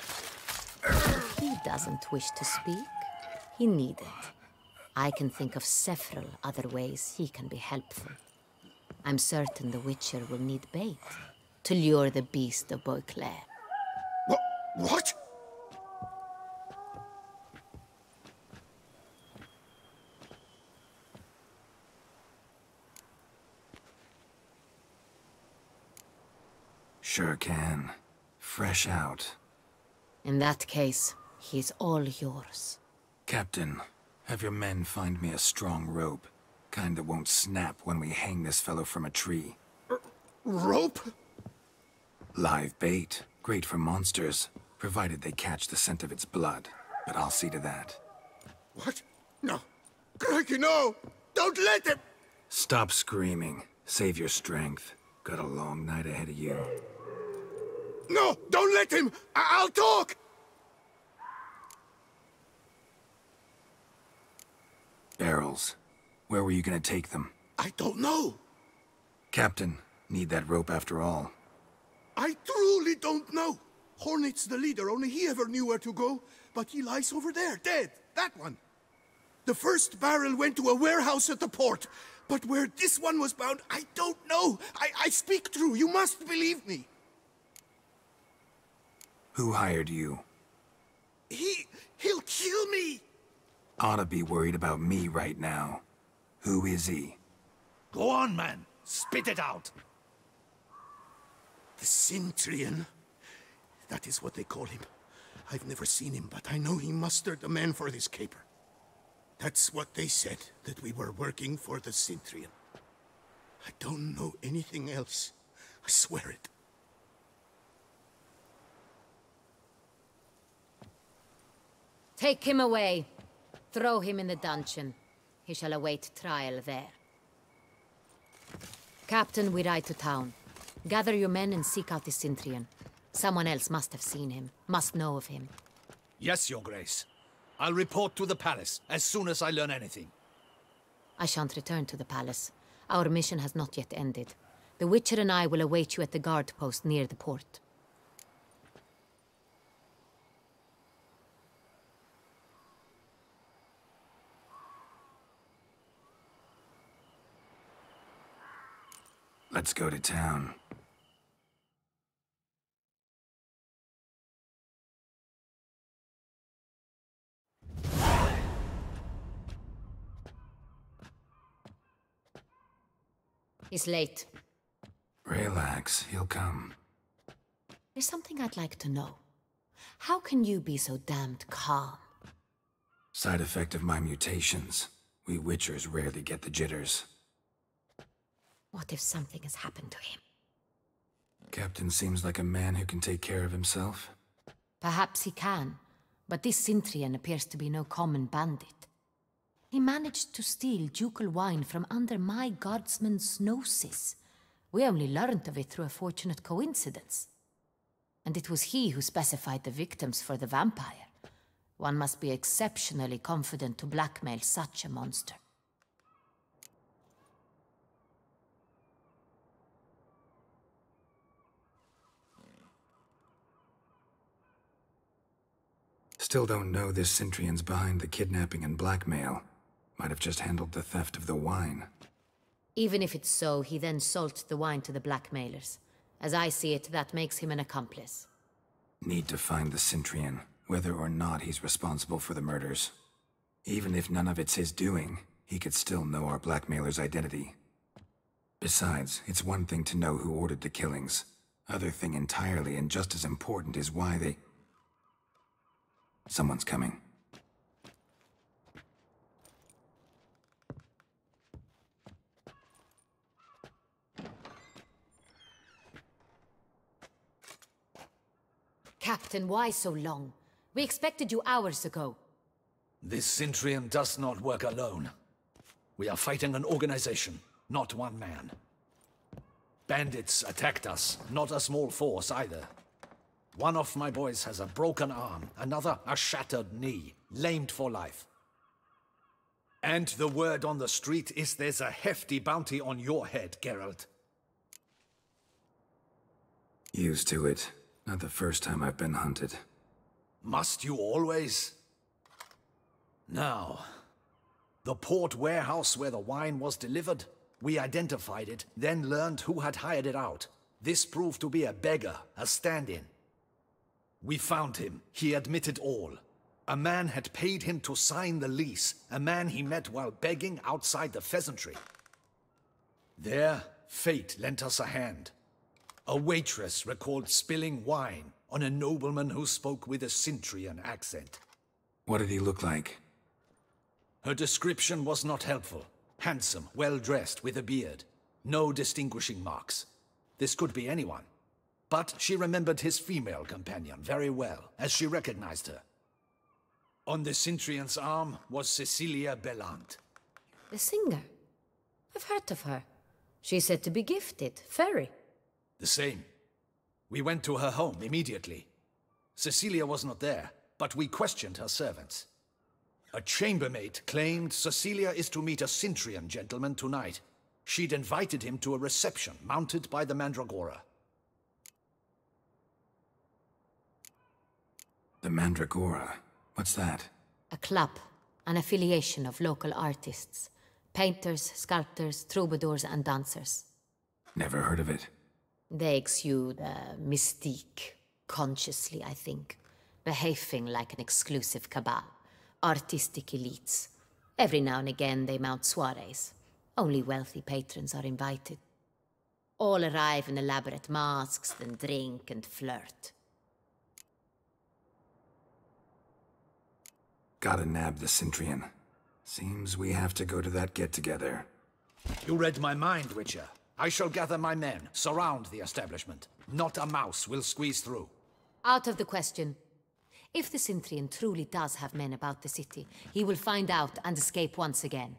If he doesn't wish to speak, he needn't. I can think of several other ways he can be helpful. I'm certain the Witcher will need bait to lure the beast of Beauclair. What? Sure can. Fresh out. In that case, he's all yours. Captain, have your men find me a strong rope. Kind that won't snap when we hang this fellow from a tree. Rope? Live bait. Great for monsters, provided they catch the scent of its blood. But I'll see to that. What? No. Crikey, no! Don't let him! Stop screaming. Save your strength. Got a long night ahead of you. No! Don't let him! I'll talk! Barrels. Where were you gonna take them? I don't know. Captain, need that rope after all. I truly don't know. Hornet's the leader, only he ever knew where to go. But he lies over there, dead. That one. The first barrel went to a warehouse at the port. But where this one was bound, I don't know. I speak true. You must believe me. Who hired you? He'll kill me. Ought to be worried about me right now. Who is he? Go on, man. Spit it out. The Cintrian. That is what they call him. I've never seen him, but I know he mustered the men for this caper. That's what they said, that we were working for the Cintrian. I don't know anything else. I swear it. Take him away. Throw him in the dungeon. He shall await trial there. Captain, we ride to town. Gather your men and seek out the Cintrian. Someone else must have seen him, must know of him. Yes, Your Grace. I'll report to the palace as soon as I learn anything. I shan't return to the palace. Our mission has not yet ended. The Witcher and I will await you at the guard post near the port. Let's go to town. He's late. Relax, he'll come. There's something I'd like to know. How can you be so damned calm? Side effect of my mutations. We Witchers rarely get the jitters. What if something has happened to him? Captain seems like a man who can take care of himself. Perhaps he can, but this Cintrian appears to be no common bandit. He managed to steal ducal wine from under my guardsman's noses. We only learned of it through a fortunate coincidence. And it was he who specified the victims for the vampire. One must be exceptionally confident to blackmail such a monster. Still don't know this Cintrian's behind the kidnapping and blackmail. Might have just handled the theft of the wine. Even if it's so, he then sold the wine to the blackmailers. As I see it, that makes him an accomplice. Need to find the Cintrian, whether or not he's responsible for the murders. Even if none of it's his doing, he could still know our blackmailer's identity. Besides, it's one thing to know who ordered the killings. Other thing entirely, and just as important, is why they... Someone's coming. Captain, why so long? We expected you hours ago. This Centurion does not work alone. We are fighting an organization, not one man. Bandits attacked us, not a small force either. One of my boys has a broken arm, another a shattered knee, lamed for life. And the word on the street is there's a hefty bounty on your head, Geralt. Used to it. Not the first time I've been hunted. Must you always? Now, the port warehouse where the wine was delivered, we identified it, then learned who had hired it out. This proved to be a beggar, a stand-in. We found him. He admitted all. A man had paid him to sign the lease, a man he met while begging outside the pheasantry. There, fate lent us a hand. A waitress recalled spilling wine on a nobleman who spoke with a Cintrian accent. What did he look like? Her description was not helpful. Handsome, well-dressed, with a beard. No distinguishing marks. This could be anyone. But she remembered his female companion very well, as she recognized her. On the Cintrian's arm was Cecilia Bellant. The singer? I've heard of her. She's said to be gifted, fairy. The same. We went to her home immediately. Cecilia was not there, but we questioned her servants. A chambermaid claimed Cecilia is to meet a Cintrian gentleman tonight. She'd invited him to a reception mounted by the Mandragora. The Mandragora? What's that? A club, an affiliation of local artists. Painters, sculptors, troubadours and dancers. Never heard of it. They exude a mystique, consciously, I think. Behaving like an exclusive cabal. Artistic elites. Every now and again they mount soirees. Only wealthy patrons are invited. All arrive in elaborate masks, then drink and flirt. Gotta nab the Cintrian. Seems we have to go to that get-together. You read my mind, Witcher. I shall gather my men, surround the establishment. Not a mouse will squeeze through. Out of the question. If the Cintrian truly does have men about the city, he will find out and escape once again.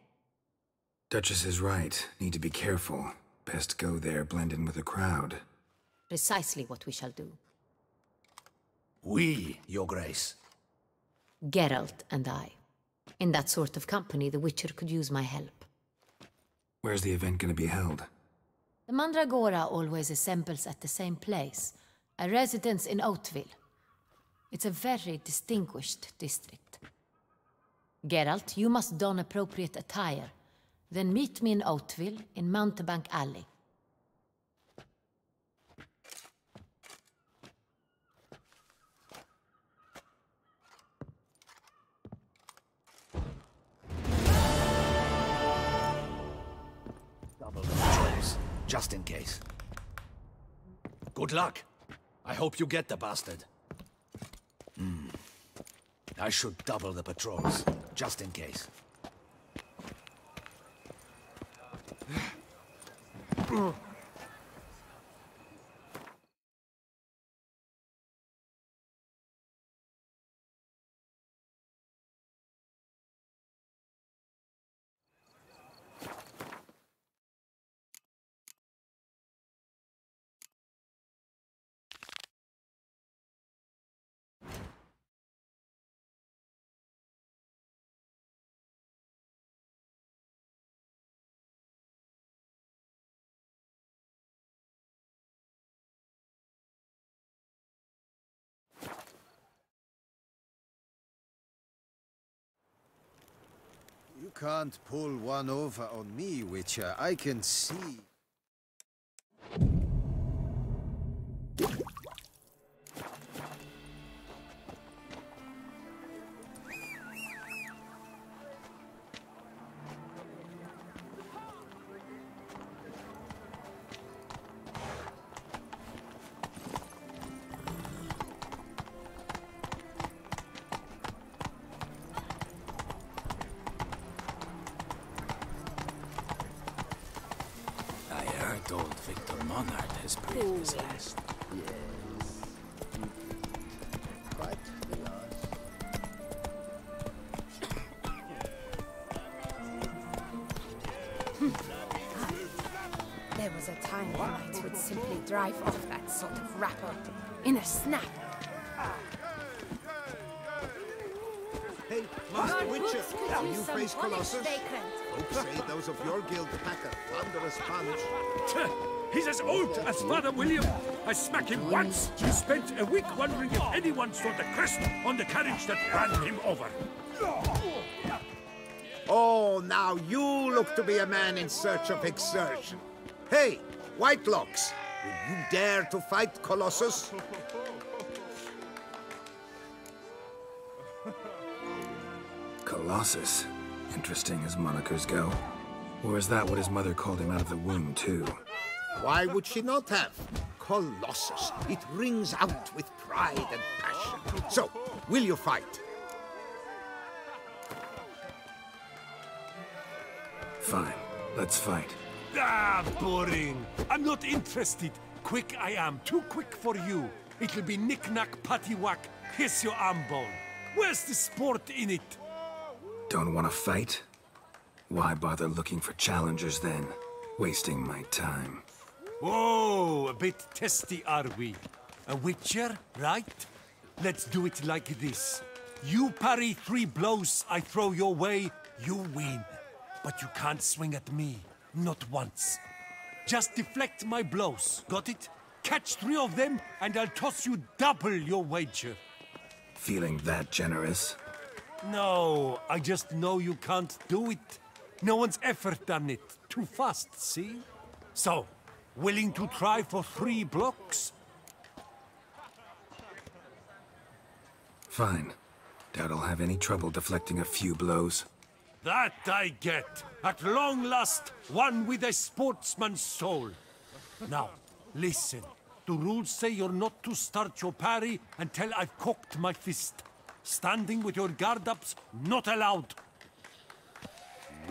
Duchess is right. Need to be careful. Best go there, blend in with the crowd. Precisely what we shall do. We, Your Grace. Geralt and I. In that sort of company, the Witcher could use my help. Where's the event gonna be held? The Mandragora always assembles at the same place, a residence in Oatville. It's a very distinguished district. Geralt, you must don appropriate attire. Then meet me in Oatville in Mountebank Alley. Double the patrols, just in case. Good luck. I hope you get the bastard. I should double the patrols, just in case. You can't pull one over on me, Witcher. I can see. Old Victor Monard has breathed his last. Yes. drive off that sort of rabble in a snap. Hey, Master Witcher, will you face Colossus? Folks say those of your guild pack a thunderous punch. He's as old as Father William. I smack him once. He spent a week wondering if anyone saw the crest on the carriage that ran him over. Oh, now you look to be a man in search of exertion. Hey, Whitelocks, will you dare to fight Colossus? Colossus. Interesting as monikers go. Or is that what his mother called him out of the womb, too? Why would she not have? Colossus. It rings out with pride and passion. So, will you fight? Fine. Let's fight. Ah, boring. I'm not interested. Quick I am. Too quick for you. It'll be knick-knack, paddywhack. Here's your arm bone. Where's the sport in it? Don't want to fight? Why bother looking for challengers then? Wasting my time. Whoa, a bit testy are we? A witcher, right? Let's do it like this. You parry 3 blows I throw your way, you win. But you can't swing at me, not once. Just deflect my blows, got it? Catch 3 of them and I'll toss you double your wager. Feeling that generous? No, I just know you can't do it. No one's ever done it. Too fast, see? So, willing to try for 3 blocks? Fine. Doubt I'll have any trouble deflecting a few blows. That I get. At long last, one with a sportsman's soul. Now, listen. The rules say you're not to start your parry until I've cocked my fist. Standing with your guard-ups, not allowed.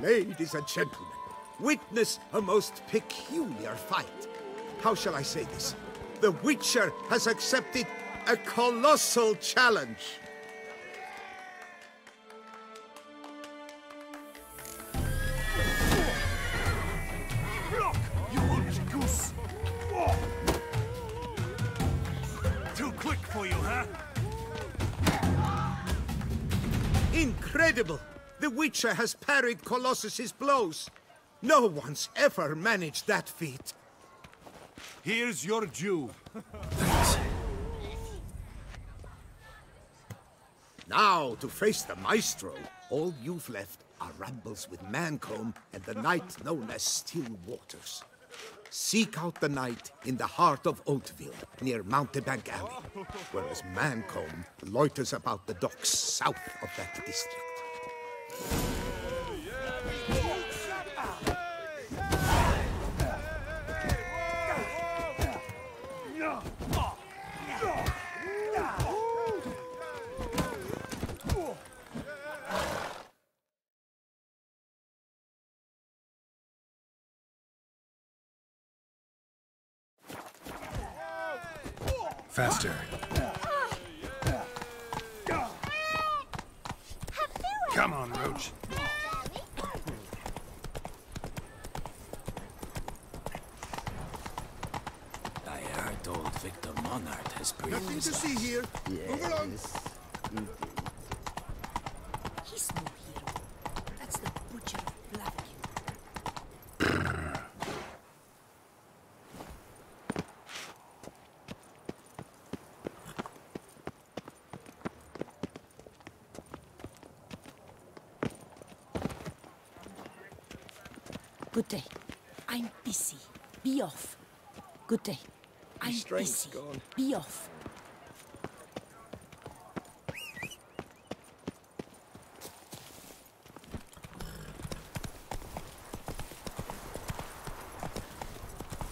Ladies and gentlemen, witness a most peculiar fight. How shall I say this? The Witcher has accepted a colossal challenge. Block, you old goose! Too quick for you, huh? Incredible! The Witcher has parried Colossus's blows. No one's ever managed that feat. Here's your due. Thanks. Now, to face the Maestro, all you've left are rambles with Mancomb and the night known as Still Waters. Seek out the night in the heart of Oatville, near Mountebank Alley, whereas Mancomb loiters about the docks south of that district. Faster. Come on, Roach. I heard old Victor Monard has breathed. Nothing to see here. Move along. He's no hero. That's the Butcher of Black. Good day. I'm busy. Be off. Good day. I'm busy. Be off.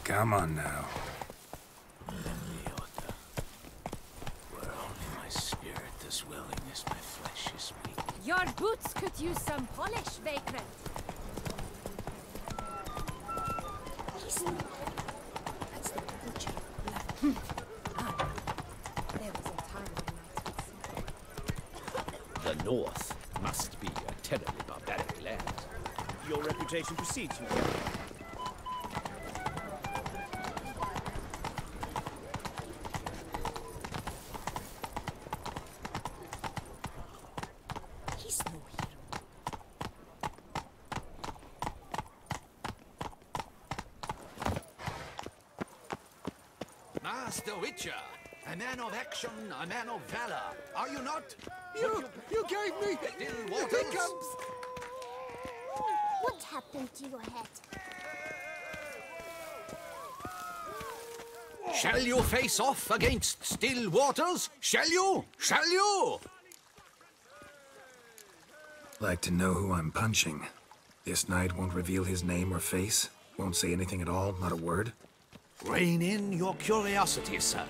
Come on now. Were only my spirit as willing as my flesh is weak. Your boots could use some polish, Vagrant. That's the Butcher of Black. There was a time The North must be a terribly barbaric land. Your reputation precedes you, Captain. Master Witcher, a man of action, a man of valor, are you not? You gave me Still waters. hiccups! What happened to your head? Shall you face off against still waters? Shall you? Shall you? Like to know who I'm punching. This knight won't reveal his name or face? Won't say anything at all? Not a word? Rein in your curiosity, sir.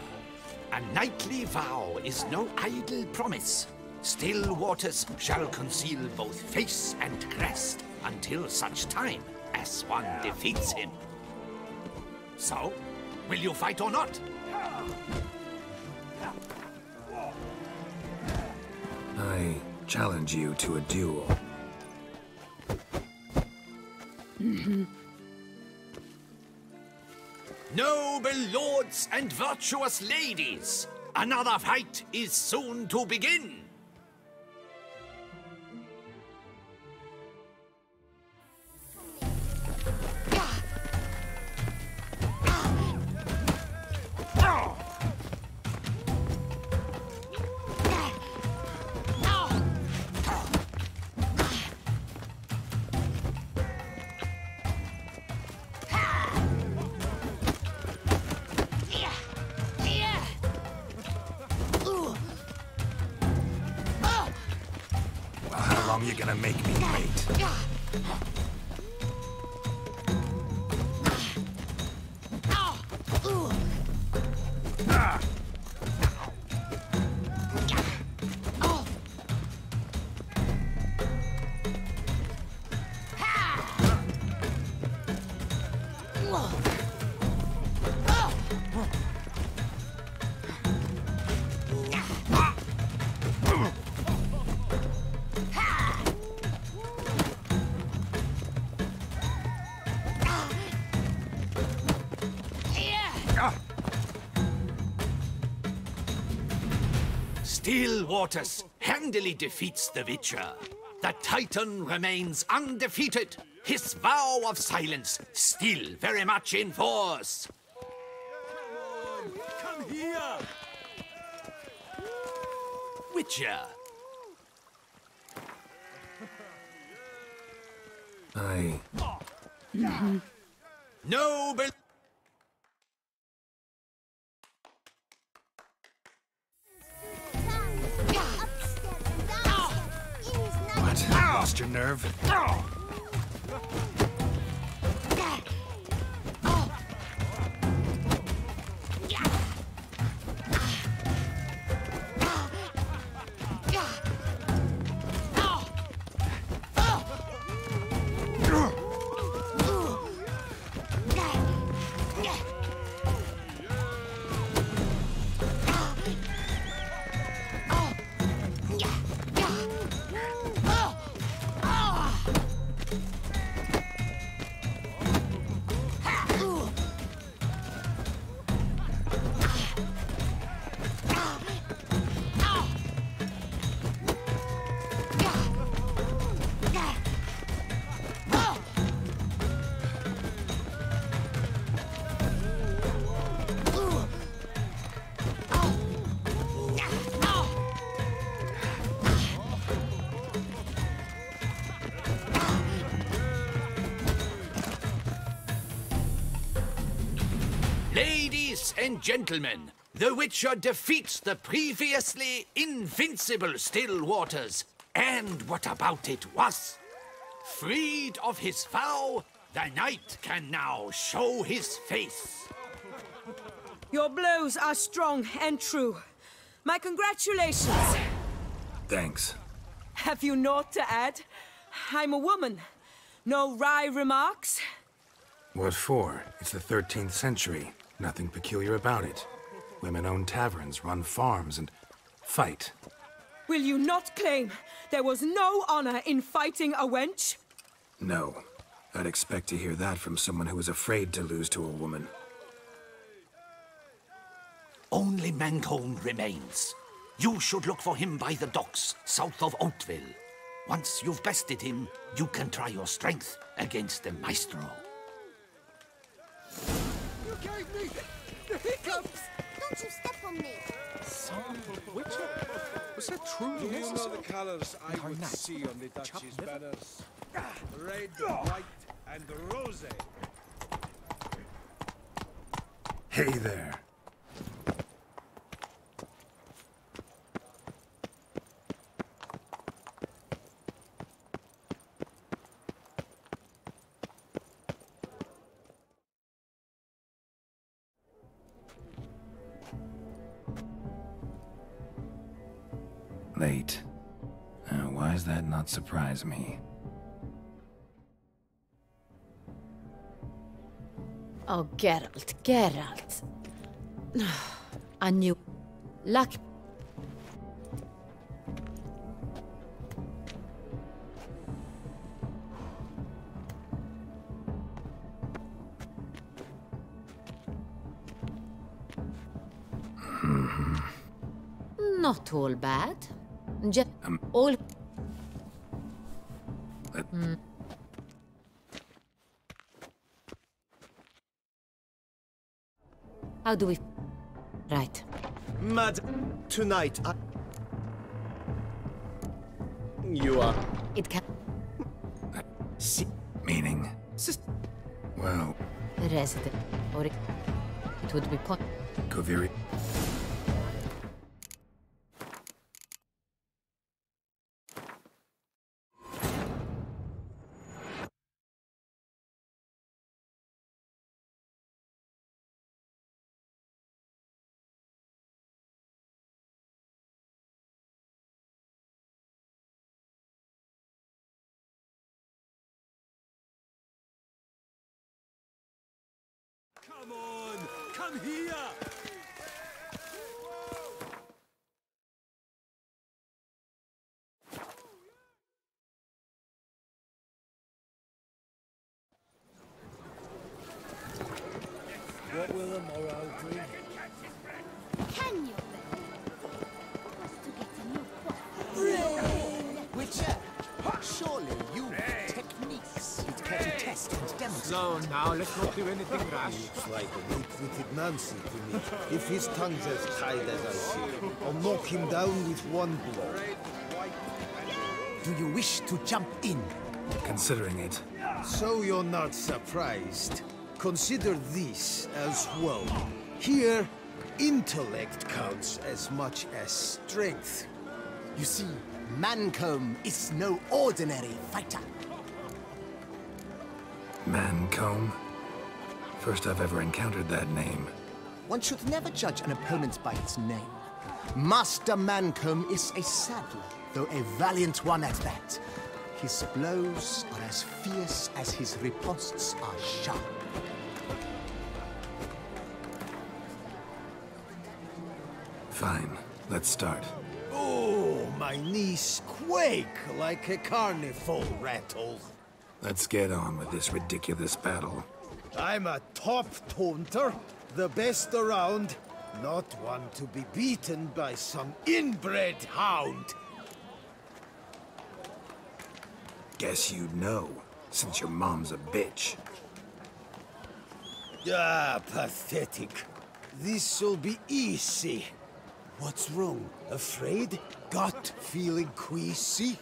A knightly vow is no idle promise. Still waters shall conceal both face and crest until such time as one defeats him. So, will you fight or not? I challenge you to a duel. Noble lords and virtuous ladies, another fight is soon to begin. How long you gonna make me wait? Still waters handily defeats the Witcher. The Titan remains undefeated. His vow of silence still very much in force. Come here! Witcher. Noble. What? Lost your nerve? Ladies and gentlemen, the Witcher defeats the previously invincible Still Waters. And what about it was? Freed of his vow, the knight can now show his face. Your blows are strong and true. My congratulations. Thanks. Have you naught to add? I'm a woman. No wry remarks? What for? It's the 13th century. Nothing peculiar about it. Women own taverns, run farms, and fight. Will you not claim there was no honor in fighting a wench? No. I'd expect to hear that from someone who was afraid to lose to a woman. Only Mancone remains. You should look for him by the docks, south of Oatville. Once you've bested him, you can try your strength against the Maestro. You gave me the hiccups! Don't you step on me! Son, Witcher? Was that truly Do you know necessary? the colours I Behind would that see on the Duchy's chop liver? banners? Red, white, and rose. Hey there. Late. Why does that not surprise me? Oh, Geralt, Geralt. I knew. Luck. Not all bad. Just all. How do we? Right. Madam, tonight you are. It can. See. Meaning? Well, Resident. Or it would be point. Koviri. Come on! Come here! What will the morrow bring? Can you? To get a new book. Witcher, surely you techniques you'd care to test and demonstrate. Slow now, let's not do anything rash. Looks like a weak-witted Nancy to me. If his tongue's as tight as I see, I'll knock him down with one blow. Do you wish to jump in? Considering it. So you're not surprised. Consider this as well. Here, intellect counts as much as strength. You see, Mancomb is no ordinary fighter. Mancomb? First I've ever encountered that name. One should never judge an opponent by its name. Master Mancomb is a saddler, though a valiant one at that. His blows are as fierce as his riposts are sharp. Fine, let's start. Oh, my knees quake like a carnival rattle. Let's get on with this ridiculous battle. I'm a top taunter, the best around, not one to be beaten by some inbred hound. Guess you'd know, since your mom's a bitch. Ah, pathetic. This'll be easy. What's wrong? Afraid? Gut feeling queasy?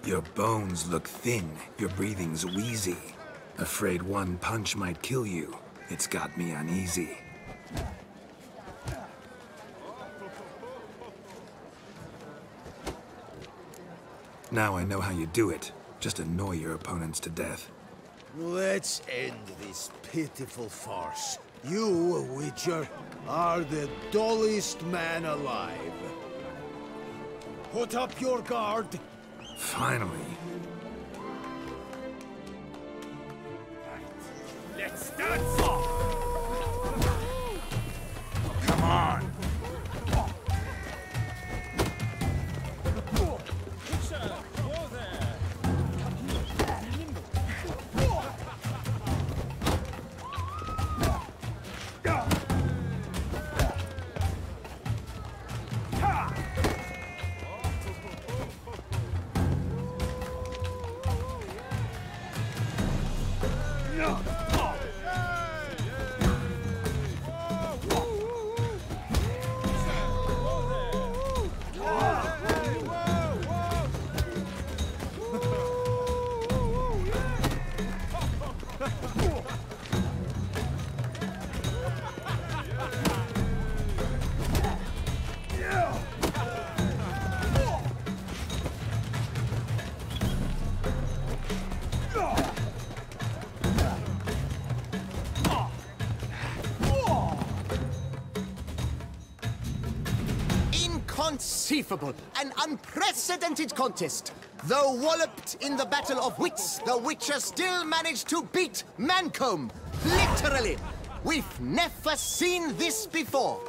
Your bones look thin, your breathing's wheezy. Afraid one punch might kill you. It's got me uneasy. Now I know how you do it. Just annoy your opponents to death. Let's end this pitiful farce. You, Witcher, are the dullest man alive. Put up your guard. Finally. Let's dance! Come on! Inconceivable! An unprecedented contest! Though walloped in the battle of wits, the Witcher still managed to beat Mancomb! Literally! We've never seen this before!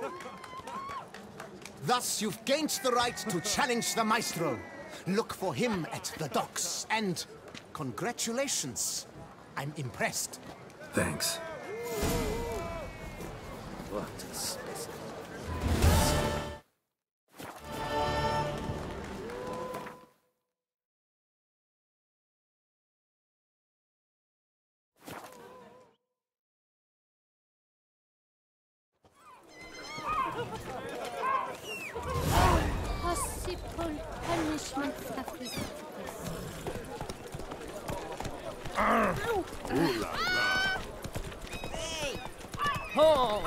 Thus, you've gained the right to challenge the Maestro. Look for him at the docks, and congratulations. I'm impressed. Thanks. What a specimen. Possible punishments of this. Ooh la la. Hey! Oh!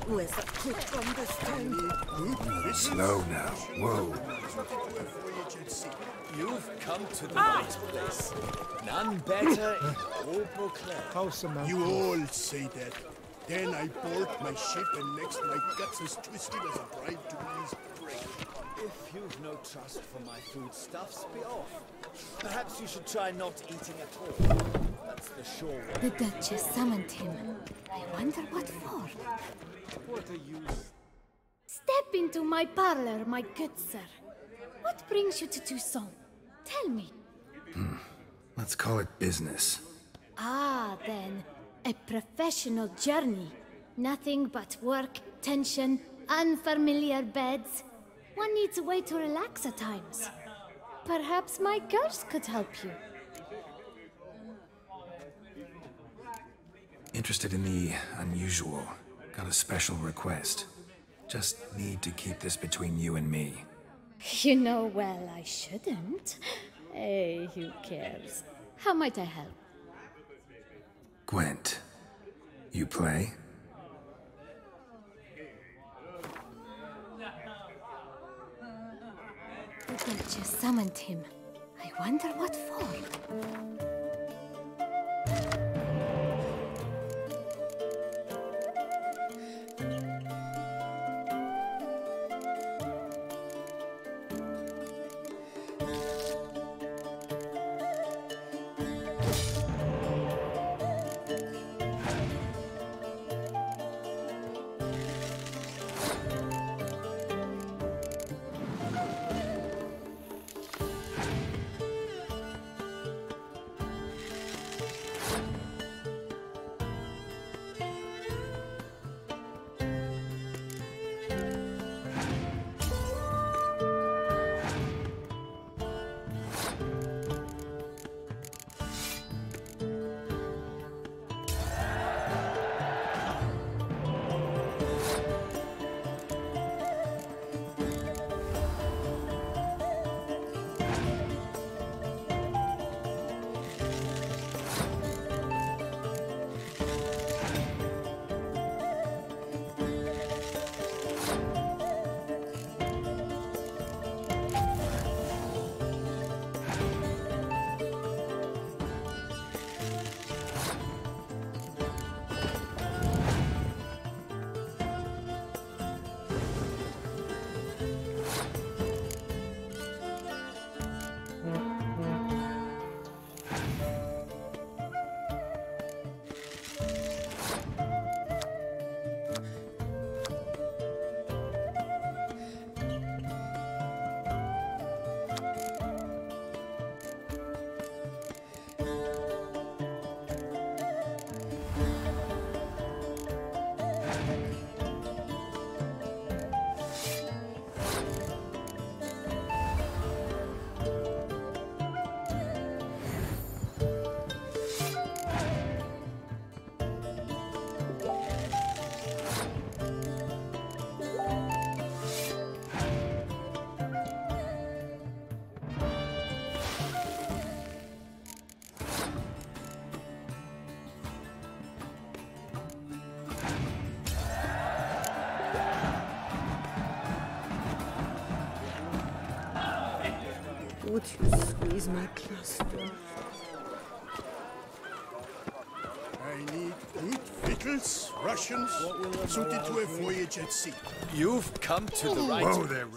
Where's that quick from this time? Slow now. Whoa. You've come to the right place. None better in all Beauclair. You all say that. Then I board my ship and next my guts as twisted as a bride to Lee's brain. If you've no trust for my foodstuffs, be off. Perhaps you should try not eating at all. That's the sure way. The Duchess summoned him. I wonder what for. What are you? Step into my parlor, my good sir. What brings you to Toussaint? Tell me. Let's call it business. Ah, then. A professional journey. Nothing but work, tension, unfamiliar beds. One needs a way to relax at times. Perhaps my girls could help you. Interested in the unusual. Got a special request. Just need to keep this between you and me. You know well I shouldn't. Hey, who cares? How might I help? Gwent, you play? The Duchess summoned him. I wonder what for. would you squeeze my cluster? I need good victuals, rations, suited to a voyage at sea. You've come to the right... Whoa there,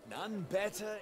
None better.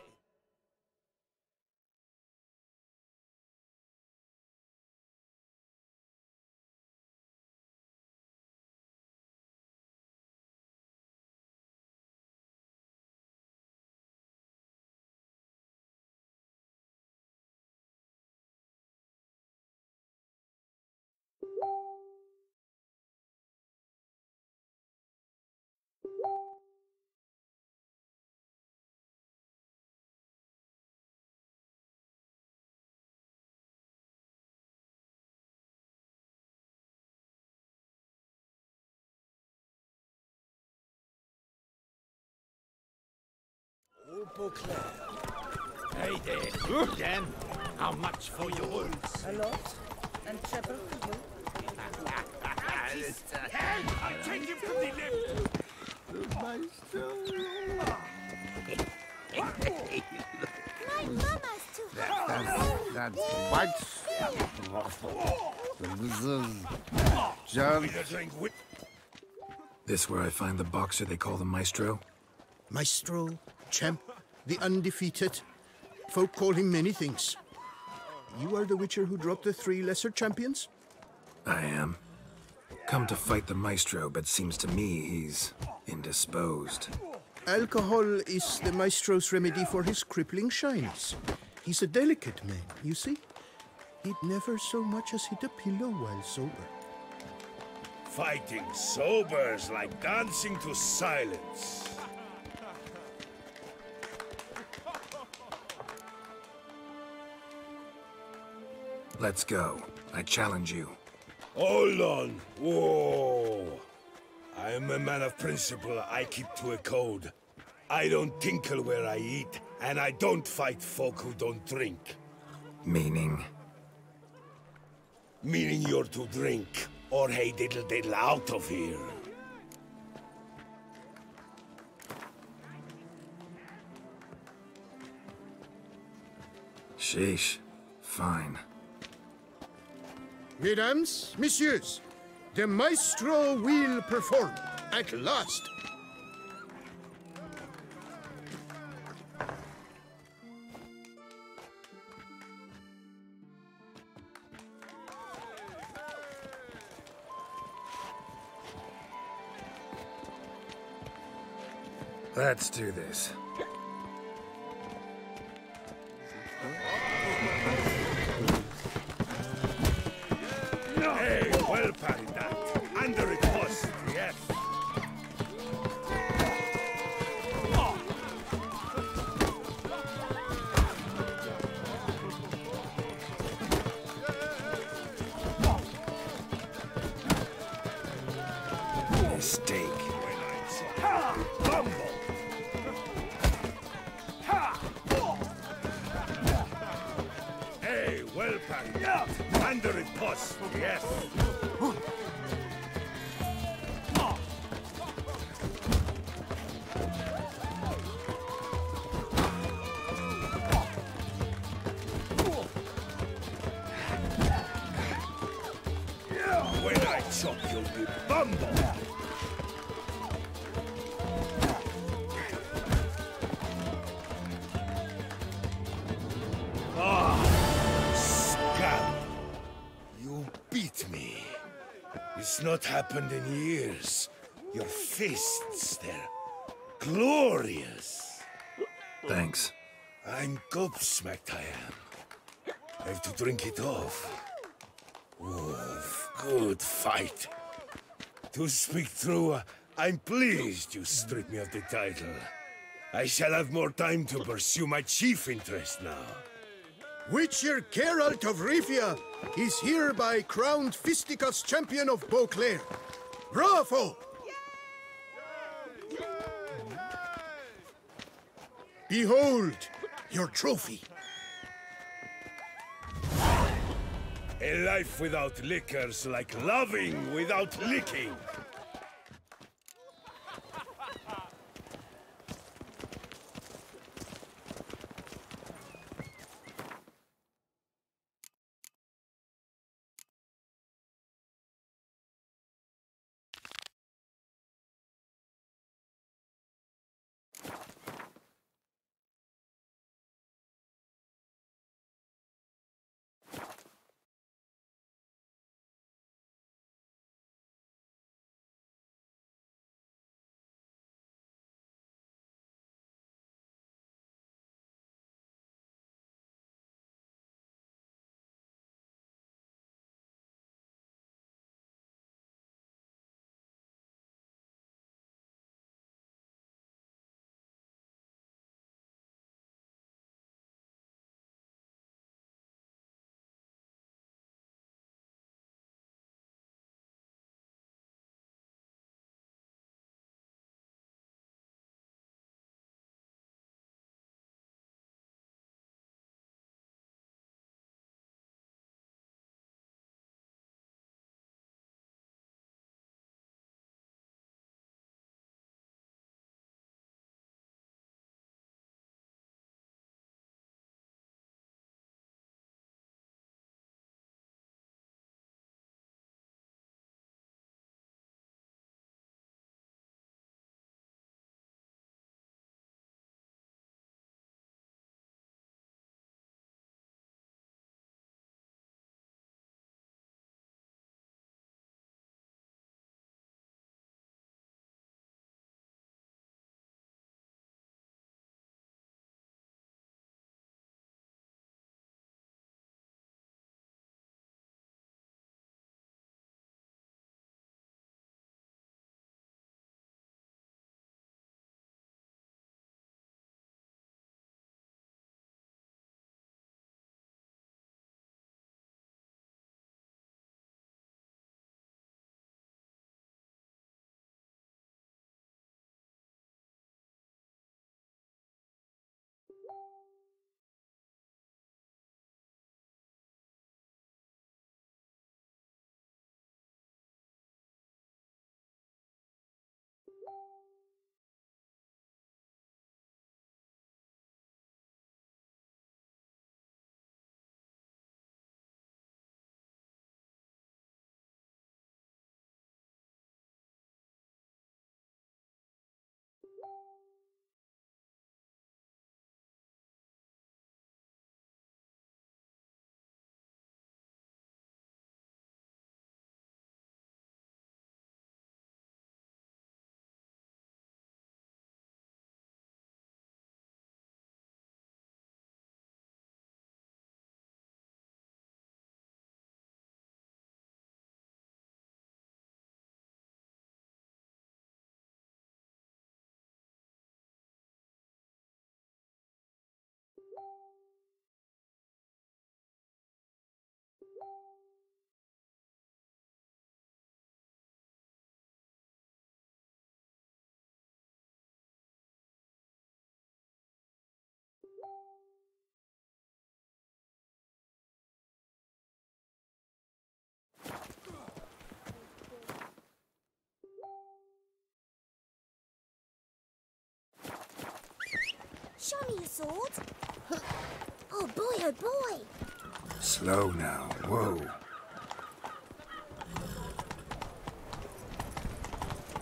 Old Beauclair. Hey there. Again. How much for your wolves? A lot. And chapel for you. I'll take him from the left. My mama's too That's what? This where I find the boxer they call the Maestro? Maestro, champ, the undefeated. Folk call him many things. You are the Witcher who dropped the 3 lesser champions? I am. Come to fight the Maestro, but seems to me he's indisposed. Alcohol is the Maestro's remedy for his crippling shyness. He's a delicate man, you see? He'd never so much as hit a pillow while sober. Fighting sober's like dancing to silence. Let's go. I challenge you. Hold on. Whoa. I am a man of principle. I keep to a code. I don't tinkle where I eat, and I don't fight folk who don't drink. Meaning? Meaning you're to drink, or hey diddle diddle out of here. Sheesh. Fine. Mesdames, messieurs, the Maestro will perform at last. Let's do this. Hey, well parried that. Under it was, yes. Mistake. Bumble. Hey, well parried that. Under it was, yes. When I chop, you'll be bumble. Scum! You beat me. It's not happened in years. Your fists, they're glorious. Thanks. I'm gobsmacked, I am. I have to drink it off. Good fight. To speak true, I'm pleased you stripped me of the title. I shall have more time to pursue my chief interest now. Witcher Geralt of Rivia is hereby crowned fisticuffs champion of Beauclair. Bravo! Behold your trophy. A life without liquor's like loving without licking. Show me your sword. Oh boy, oh boy. Slow now. Whoa.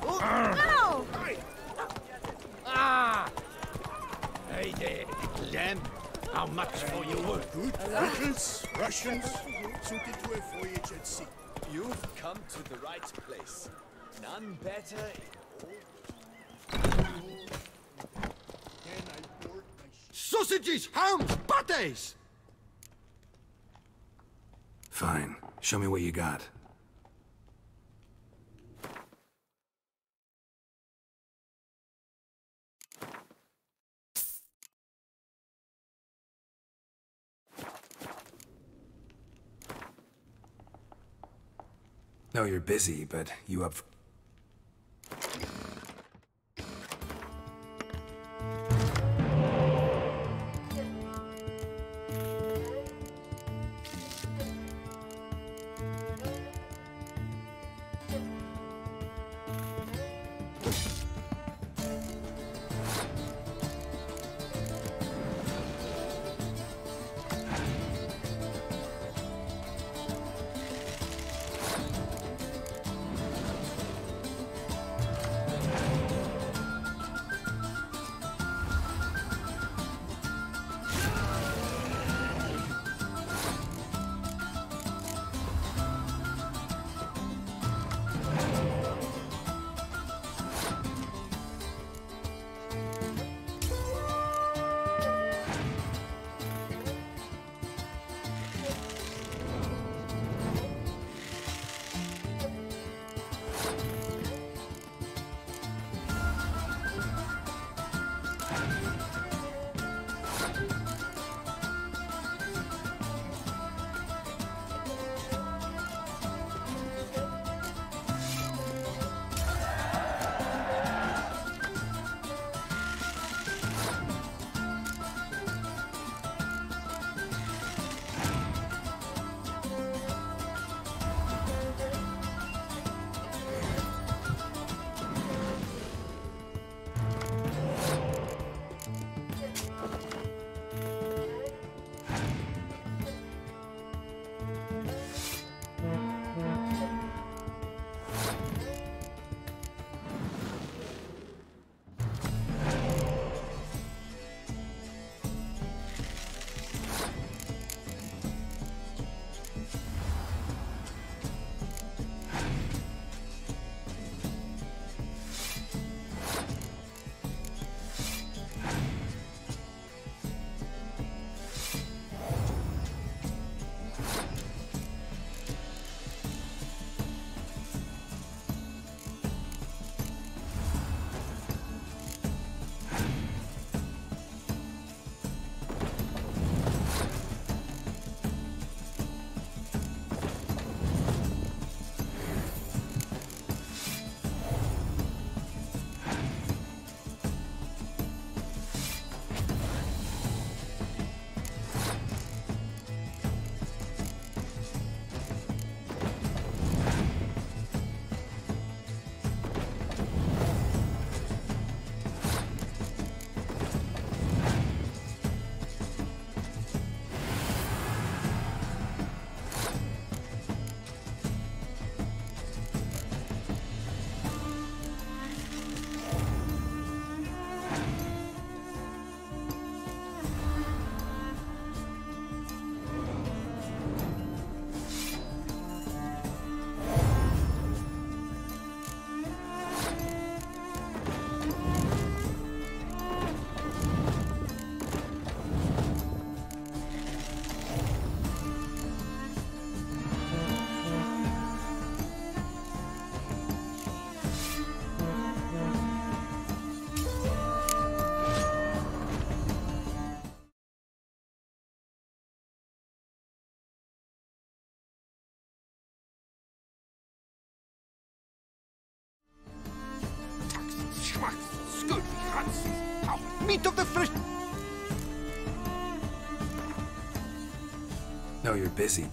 No! Ah! Hey there, little lamb. How much for your work? Good pickles, Russians, suited to a voyage at sea. You've come to the right place. None better in all. Sausages, hams, pates! Fine. Show me what you got. No, you're busy, but you up for... Meat of the fresh... No, you're busy.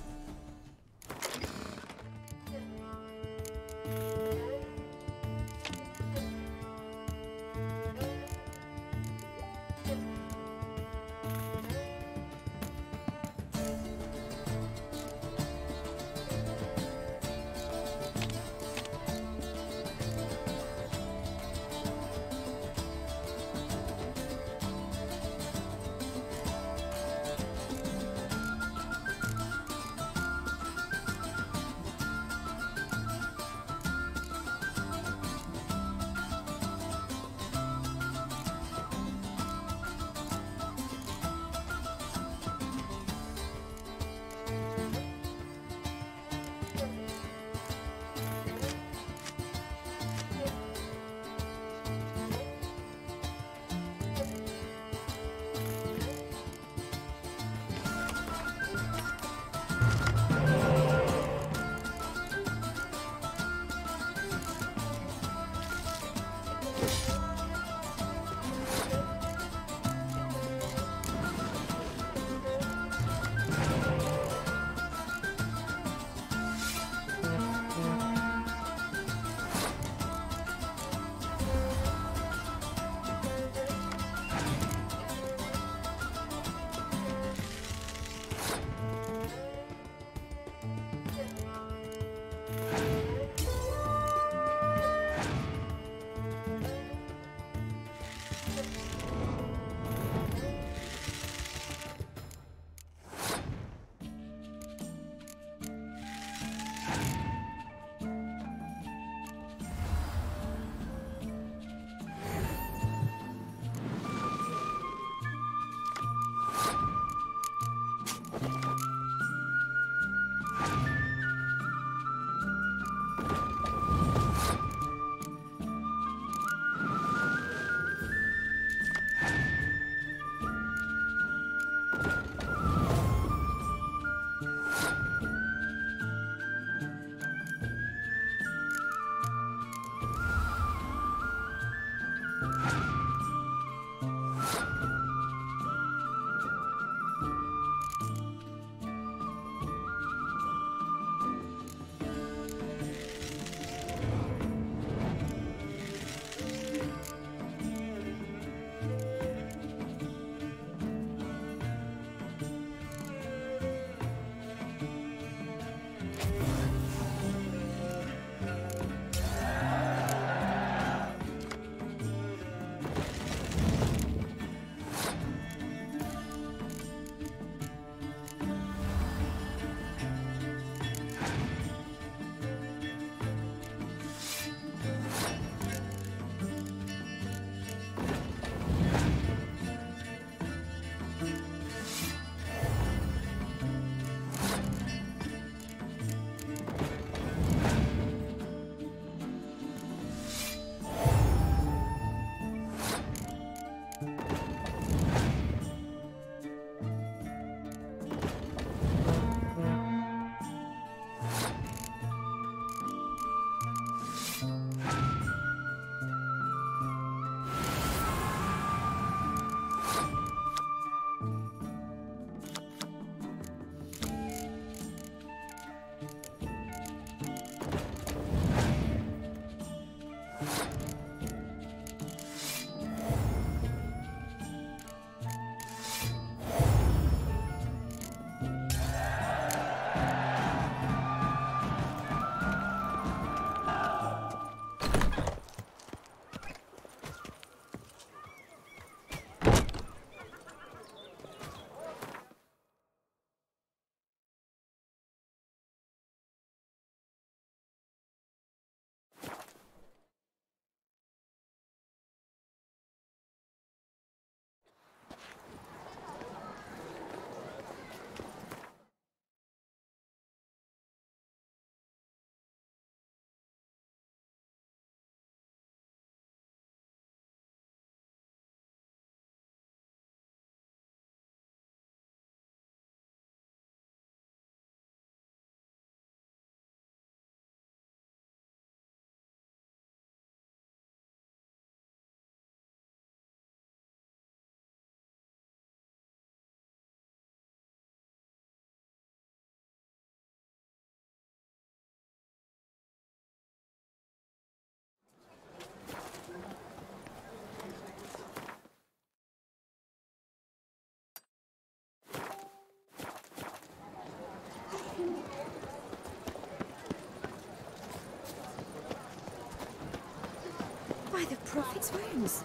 By the prophet's wounds.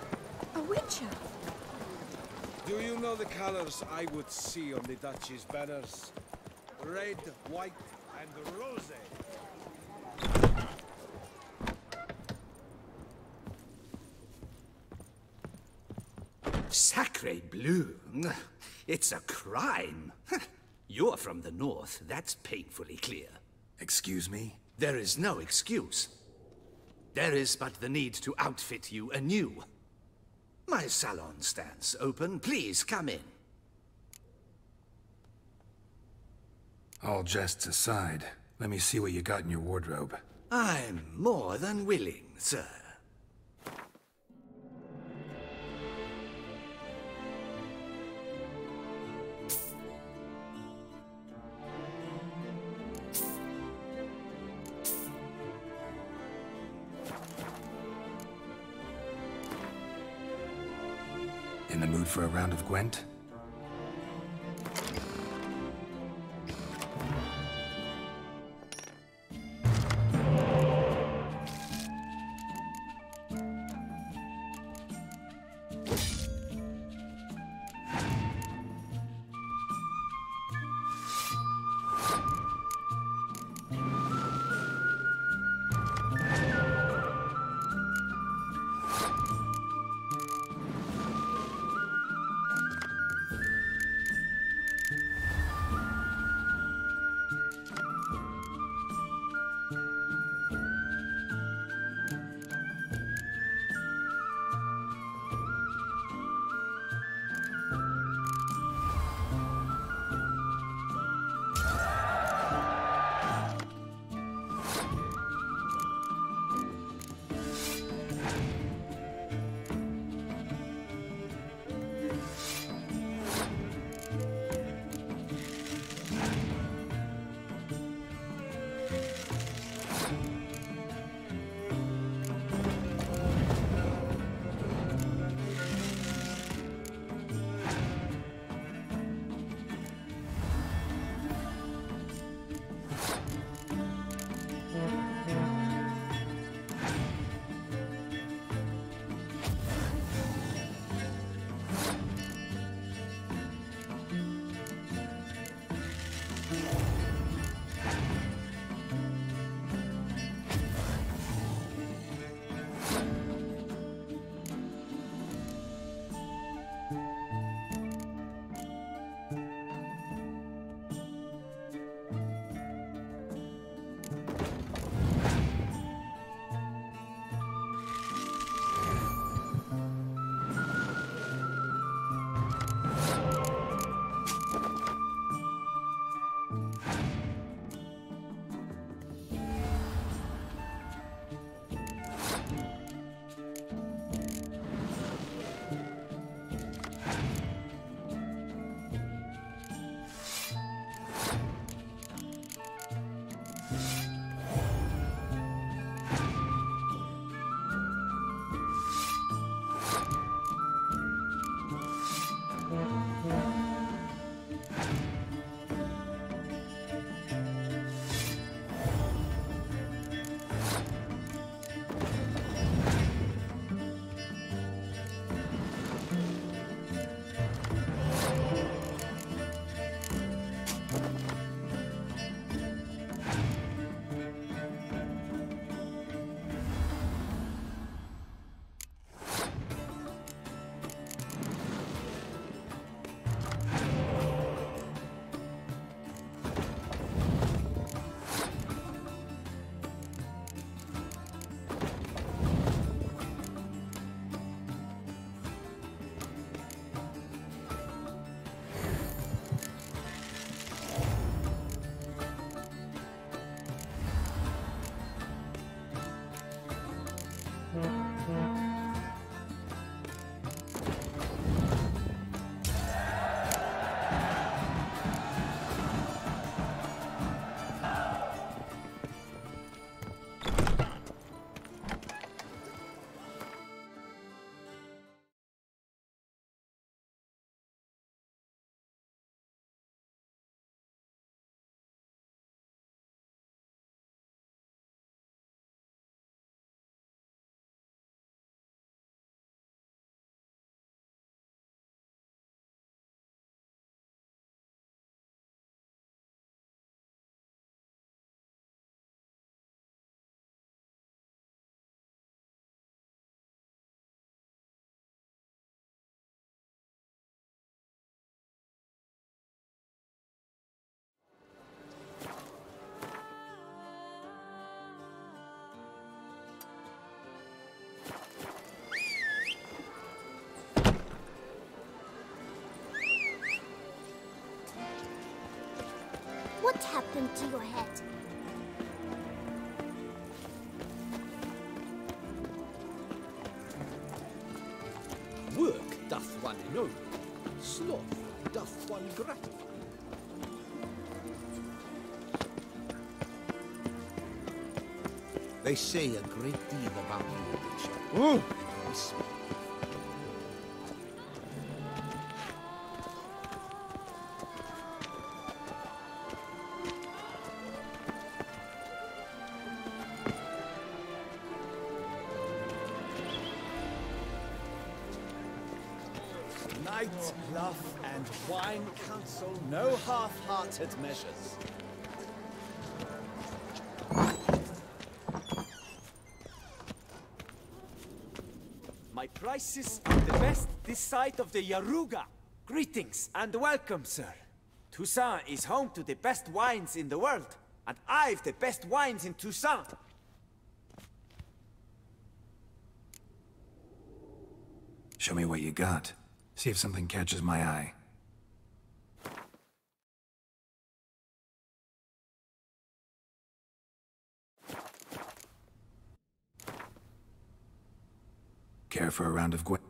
A witcher. Do you know the colors I would see on the Duchy's banners? Red, white, and rose. Sacre bleu! It's a crime. You're from the north, that's painfully clear. Excuse me? There is no excuse. There is but the need to outfit you anew. My salon stands open. Please come in. All jests aside, let me see what you got in your wardrobe. I'm more than willing, sir. In the mood for a round of Gwent? happened to your head? Work doth one ennoble, sloth doth one gratify. They say a great deal about you, Witcher. Oh! Night, bluff, and wine counsel no half-hearted measures. My prices are the best this side of the Yaruga. Greetings and welcome, sir. Toussaint is home to the best wines in the world, and I've the best wines in Toussaint. Show me what you got. See if something catches my eye. Care for a round of Gwen?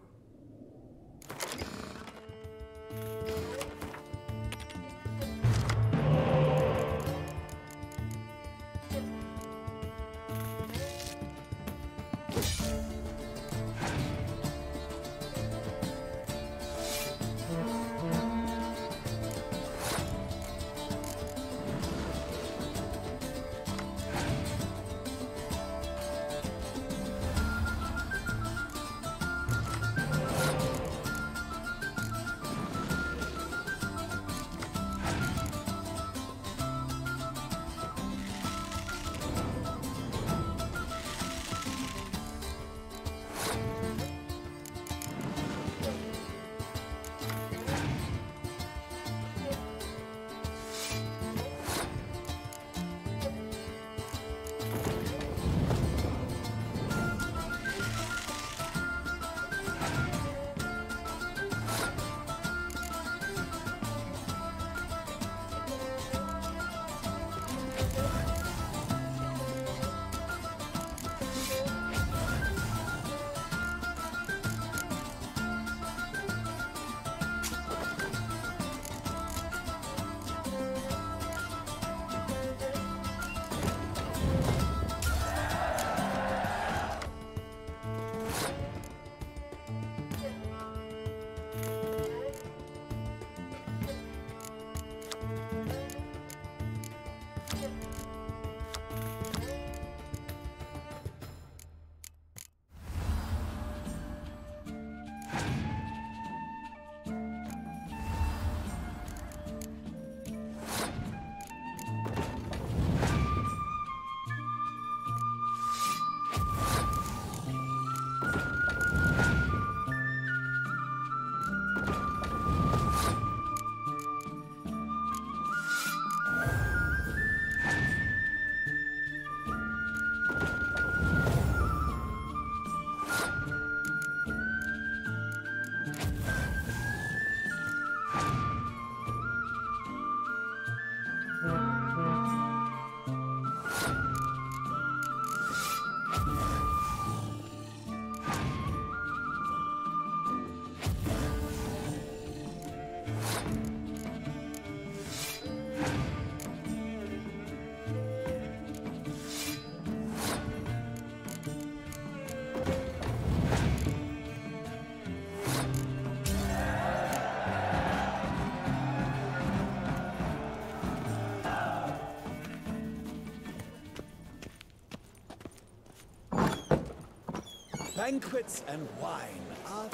Banquets and wine are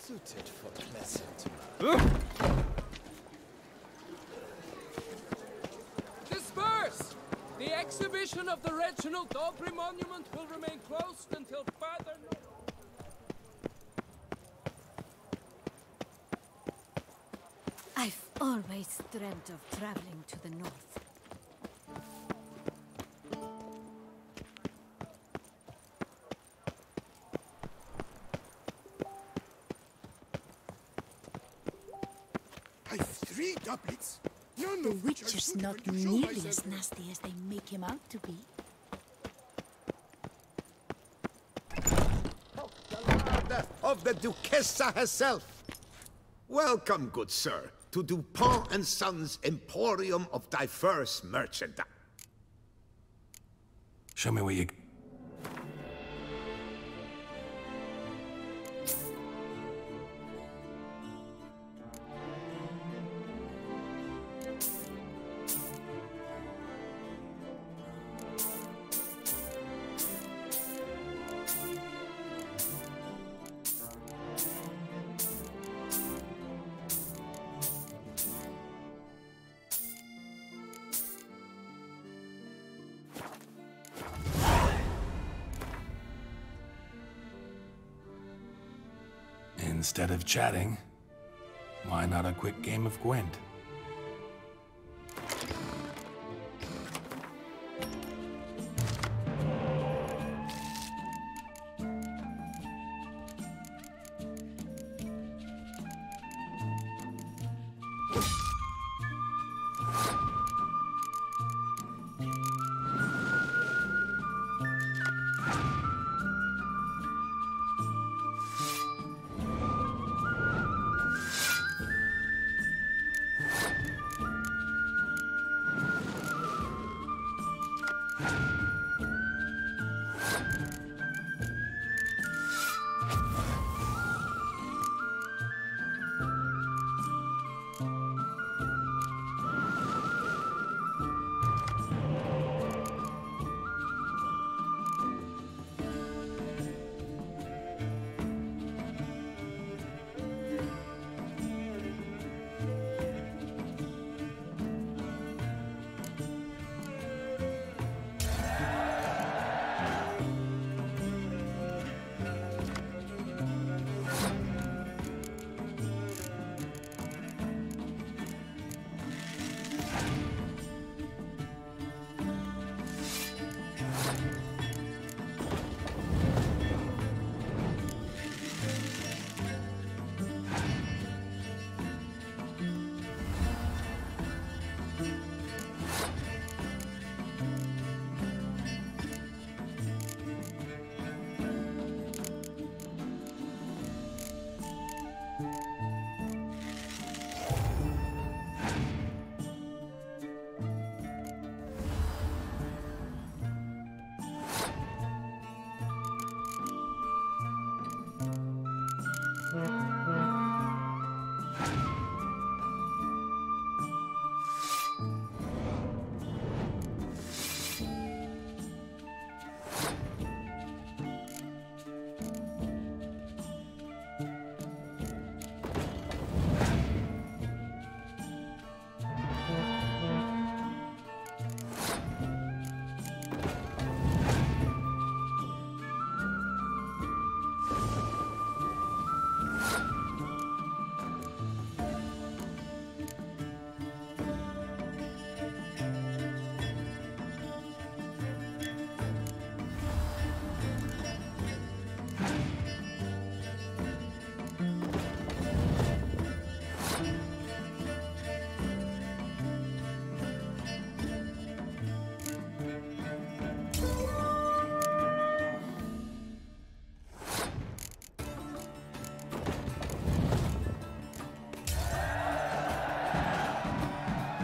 suited for pleasant mirth. Disperse! The exhibition of the Reginald Daubrey Monument will remain closed until further notice. I've always dreamt of traveling to the north. I've 3 doublets. None The of which I've Witcher's suited not to show nearly myself. as nasty as they make him out to be. Of the Duchessa herself. Welcome, good sir, to Dupont and Sons' Emporium of Diverse Merchandise. Show me where you... Instead of chatting, why not a quick game of Gwent?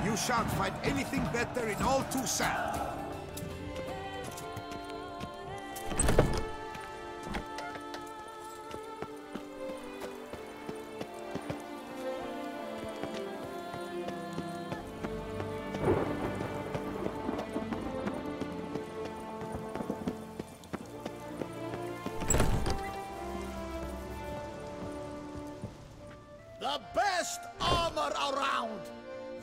You shan't find anything better in all Toussaint. The best armor around!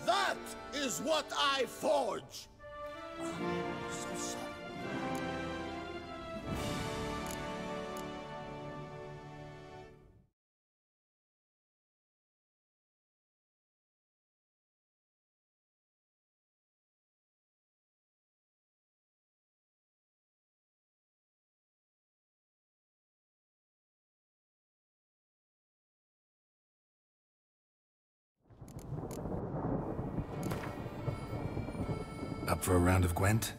That is what I forge! So sorry. Up for a round of Gwent?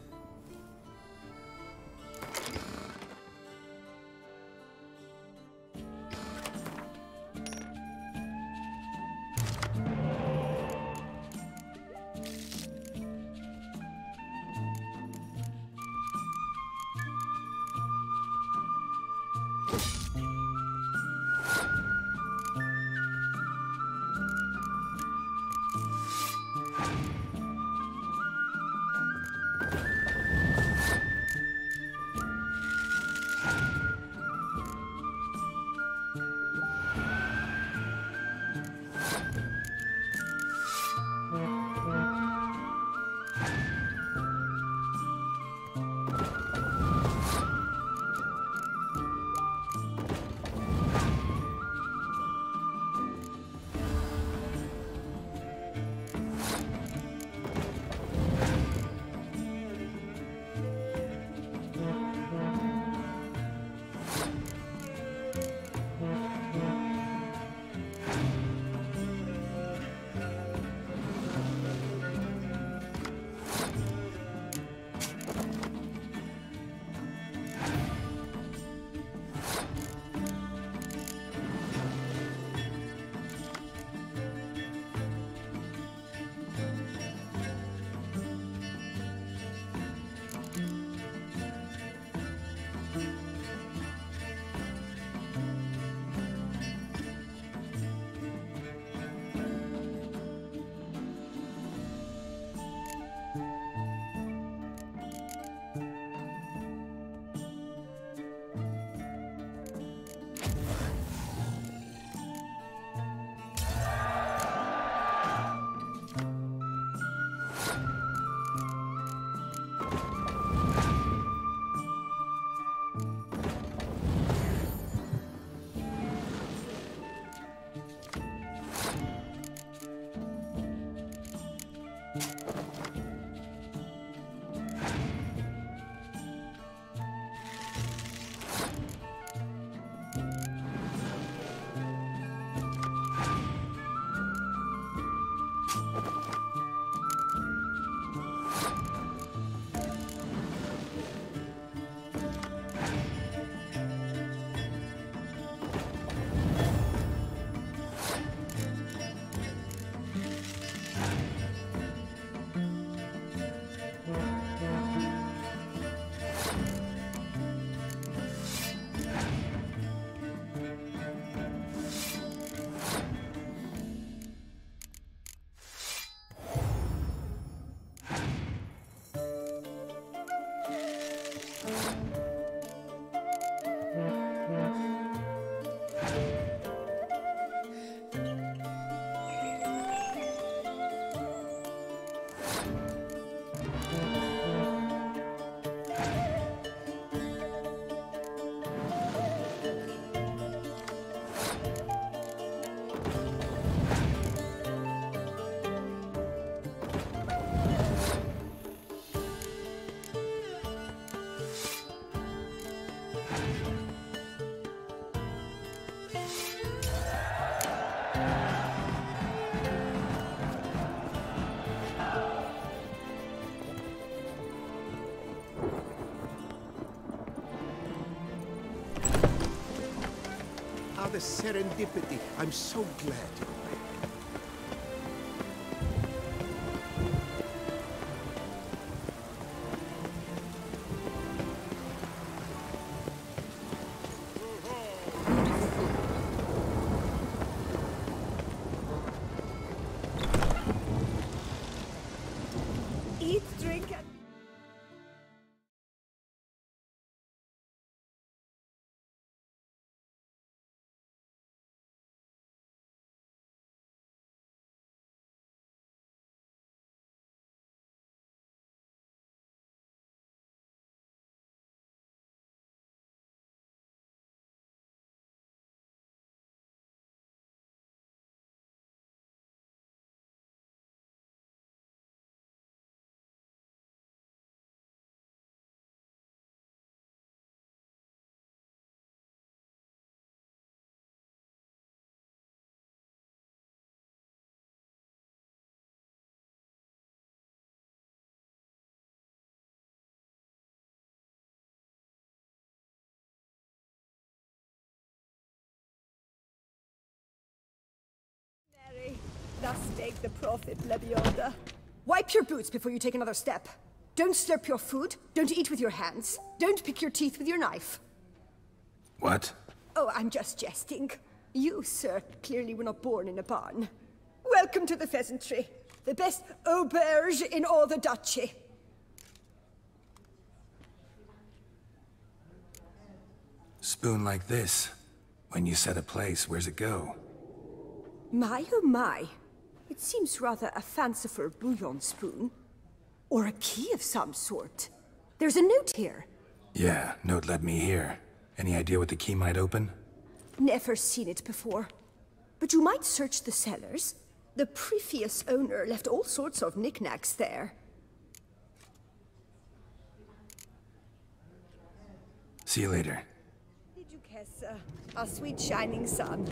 The serendipity. I'm so glad. Make the profit, Lebioda. Wipe your boots before you take another step. Don't slurp your food. Don't eat with your hands. Don't pick your teeth with your knife. What? Oh, I'm just jesting. You, sir, clearly were not born in a barn. Welcome to the pheasantry. The best auberge in all the duchy. Spoon like this. When you set a place, where's it go? My, oh my. It seems rather a fanciful bouillon spoon. Or a key of some sort. There's a note here. Yeah, note led me here. Any idea what the key might open? Never seen it before. But you might search the cellars. The previous owner left all sorts of knickknacks there. See you later. Did you kiss our sweet shining sun?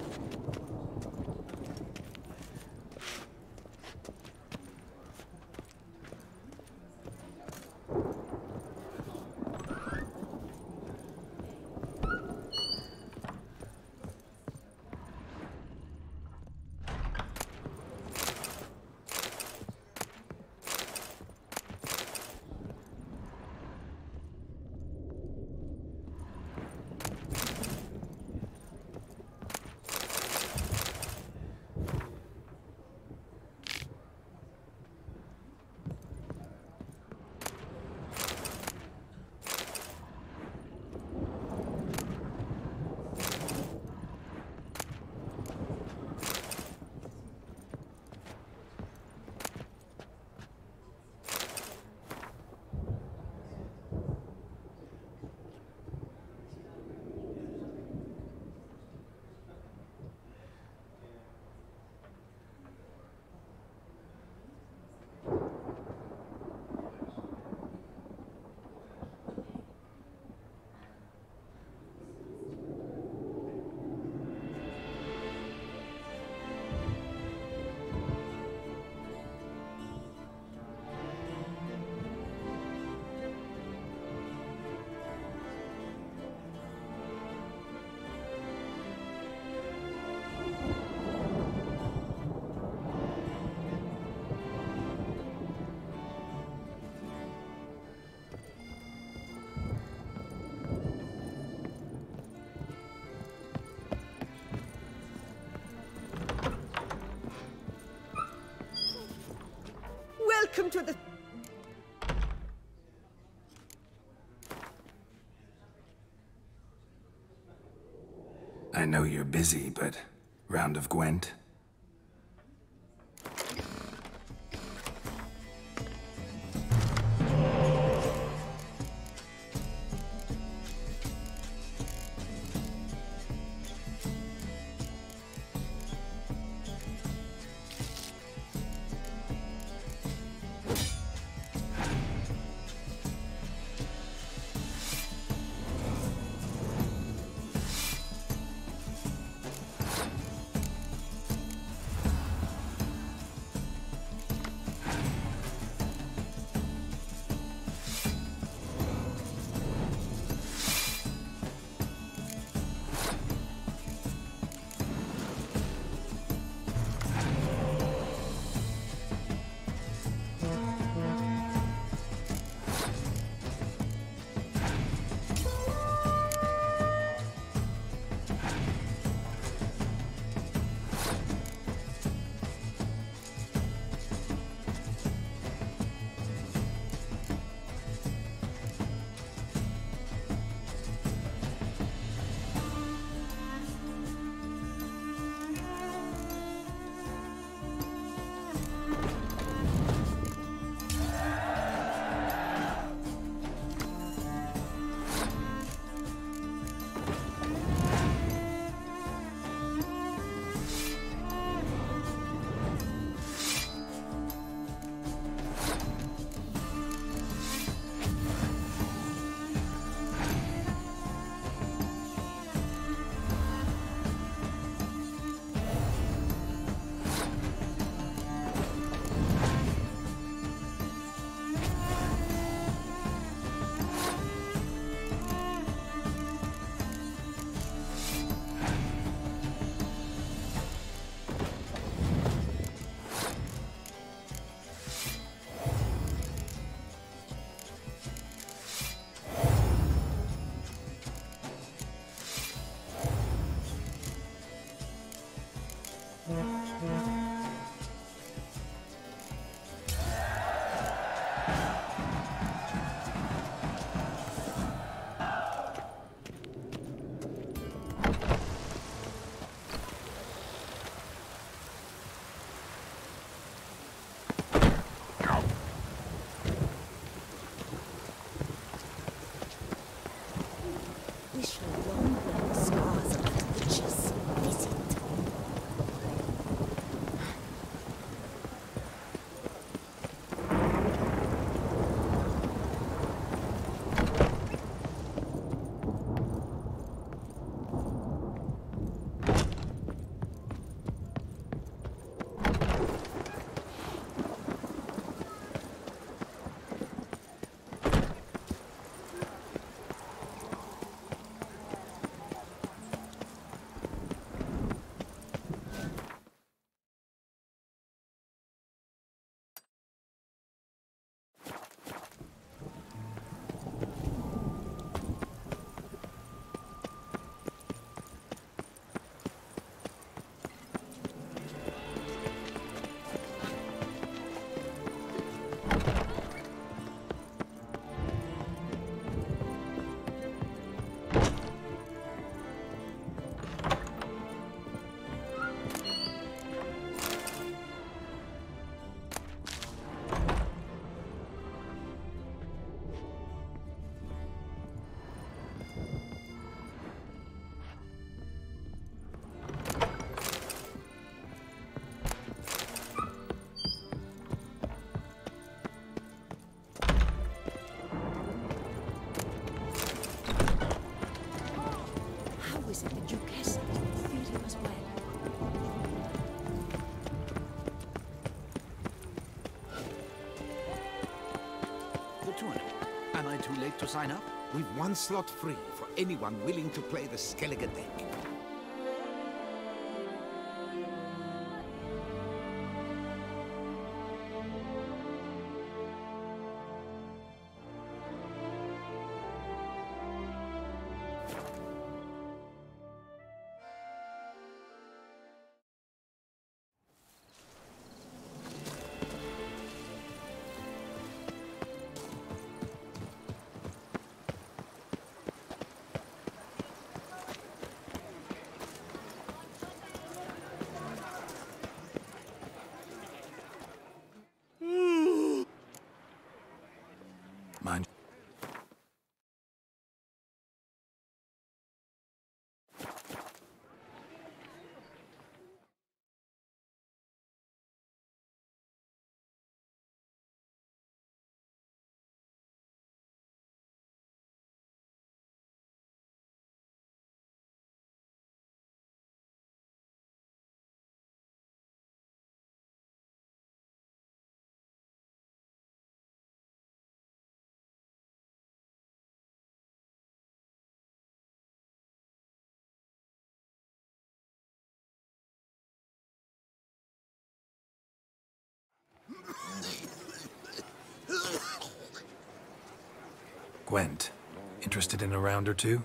Welcome to the... I know you're busy, but round of Gwent? statuette. Am I too late to sign up? We've one slot free for anyone willing to play the Skellige deck. Mind. Gwent, interested in a round or two?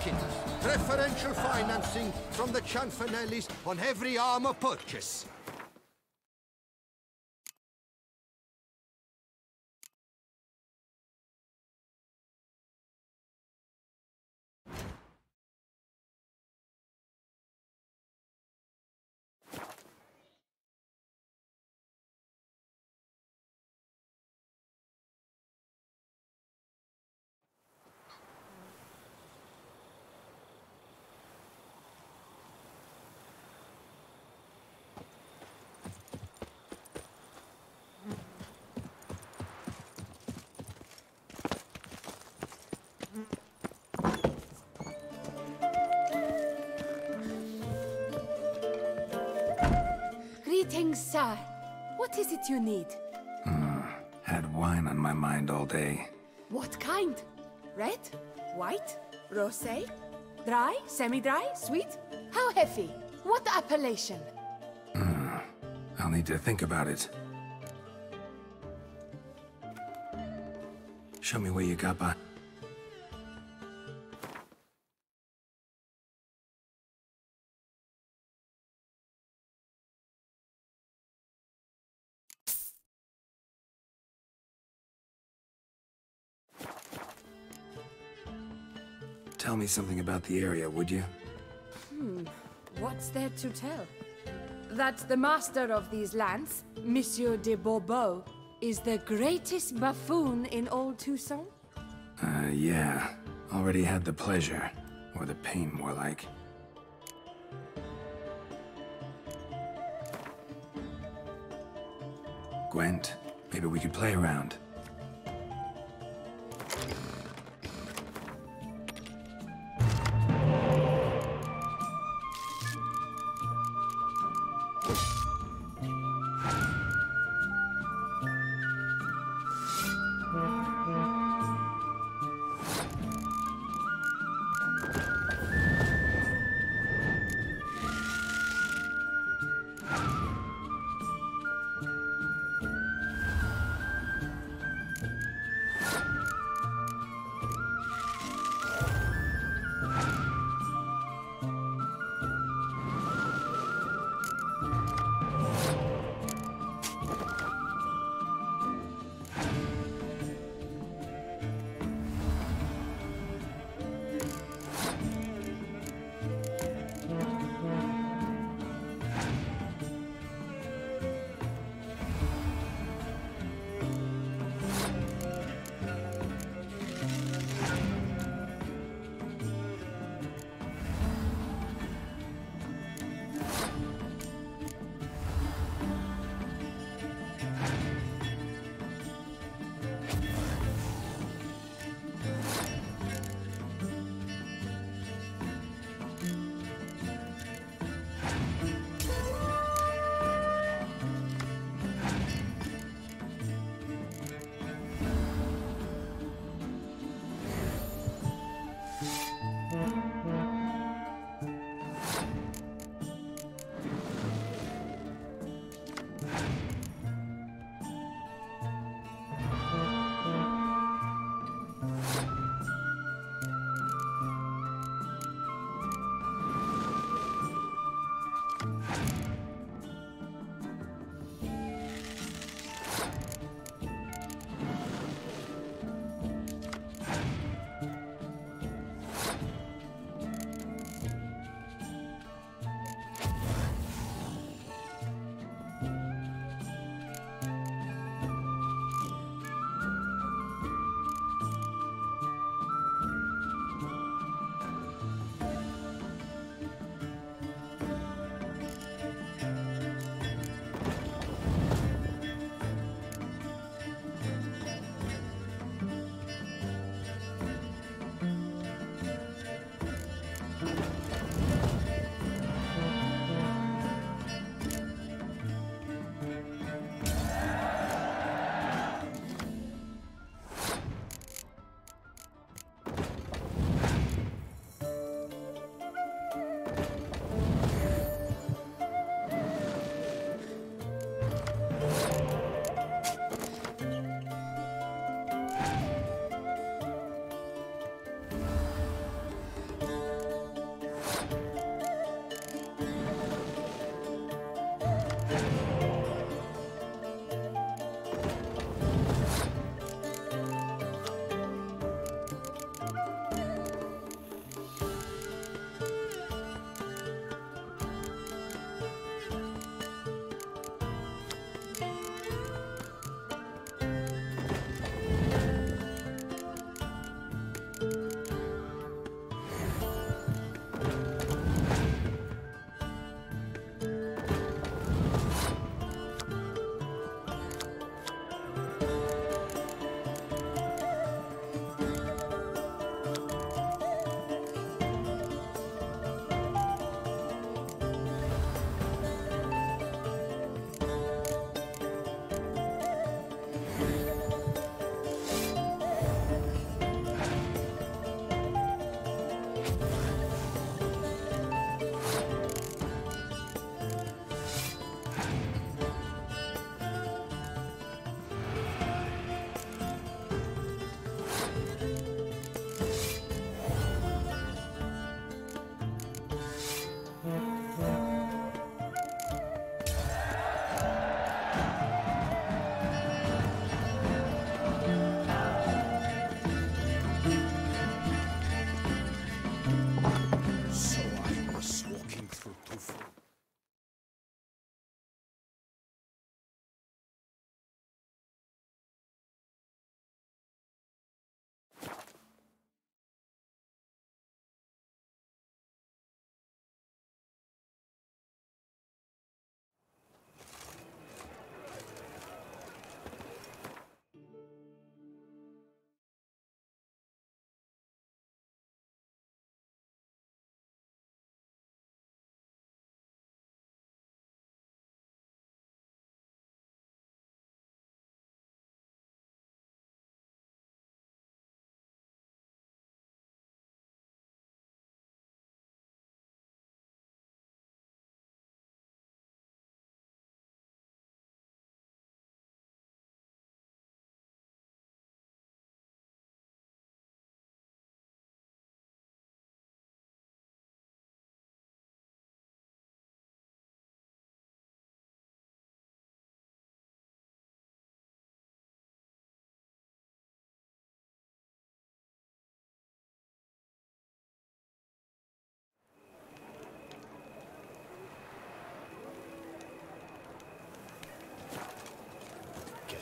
it. Preferential financing from the Cianfanellis on every armor purchase. Greetings, sir. What is it you need? Had wine on my mind all day. What kind? Red? White? Rosé? Dry? Semi-dry? Sweet? How heavy? What appellation? I'll need to think about it. Show me where you got by. Tell me something about the area, would you? What's there to tell? That the master of these lands, Monsieur de Bourbeau, is the greatest buffoon in old Toussaint? Yeah. Already had the pleasure. Or the pain, more like. Gwent, maybe we could play around.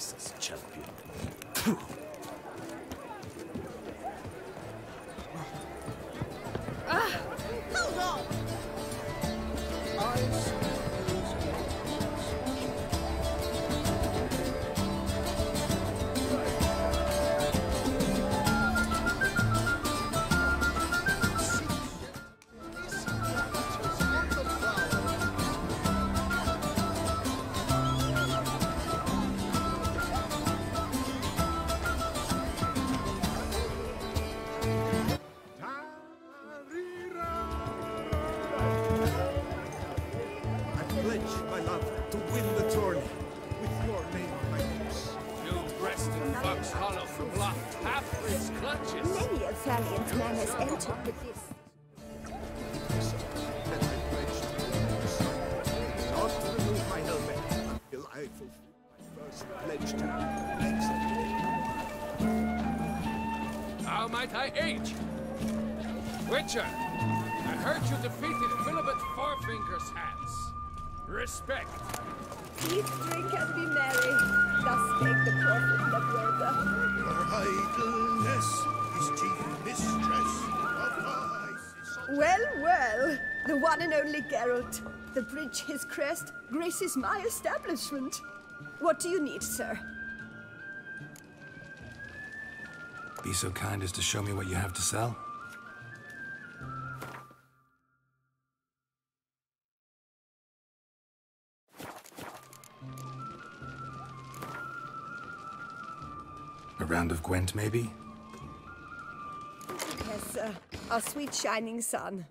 Texas champion. Hold on! My love, to win the tourney with your name on my lips. You breasted fox hollow from bluff half-breed's clutches. Many a valiant man has entered with this. And I pledge not to remove my helmet until I fulfill my first pledge to you. How might I aid you? Witcher, I heard you defeated Philibert Fourfinger's hands. Respect. Eat, drink, and be merry. Thus spake the prophet Labroga. Your idleness is chief mistress of vice. Well, well, the one and only Geralt. The bridge his crest graces my establishment. What do you need, sir? Be so kind as to show me what you have to sell? A round of Gwent, maybe? Yes, sir. Our sweet shining sun.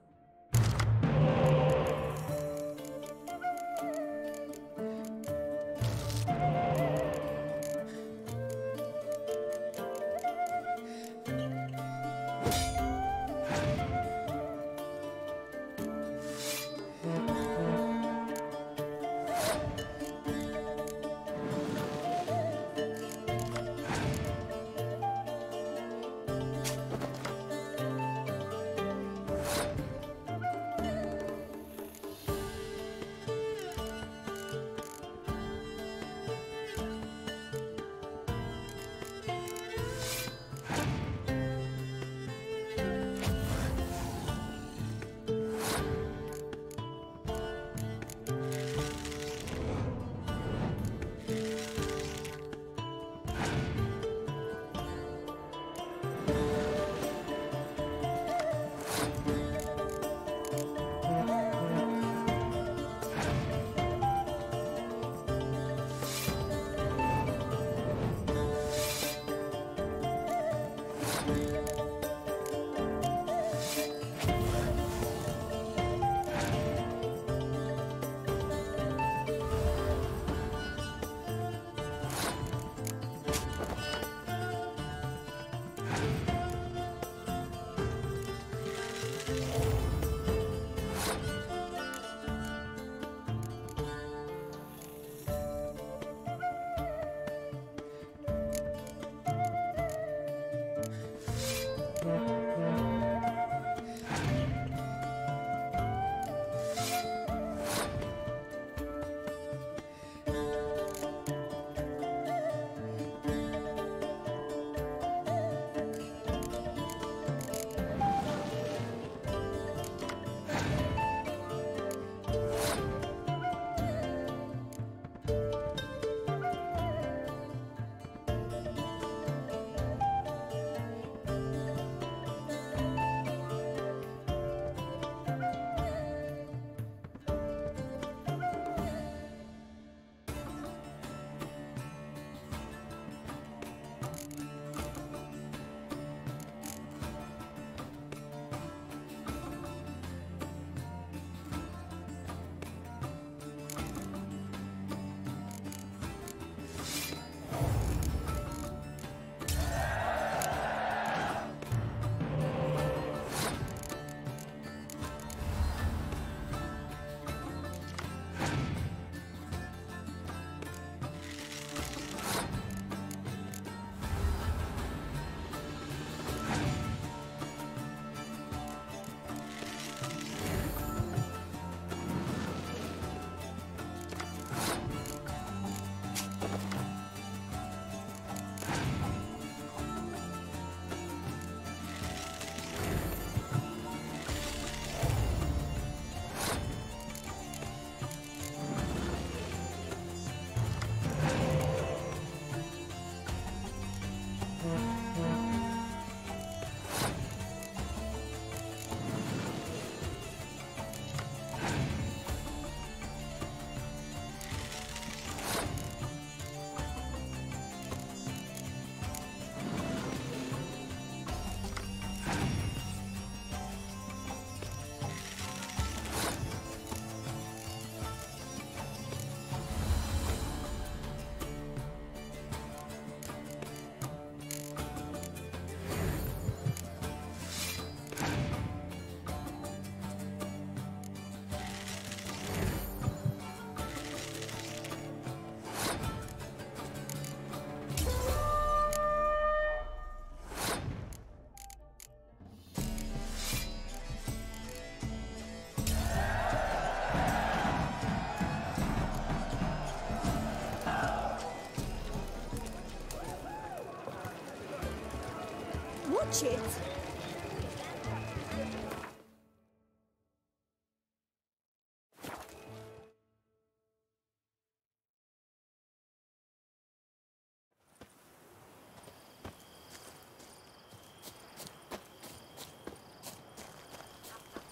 touch it!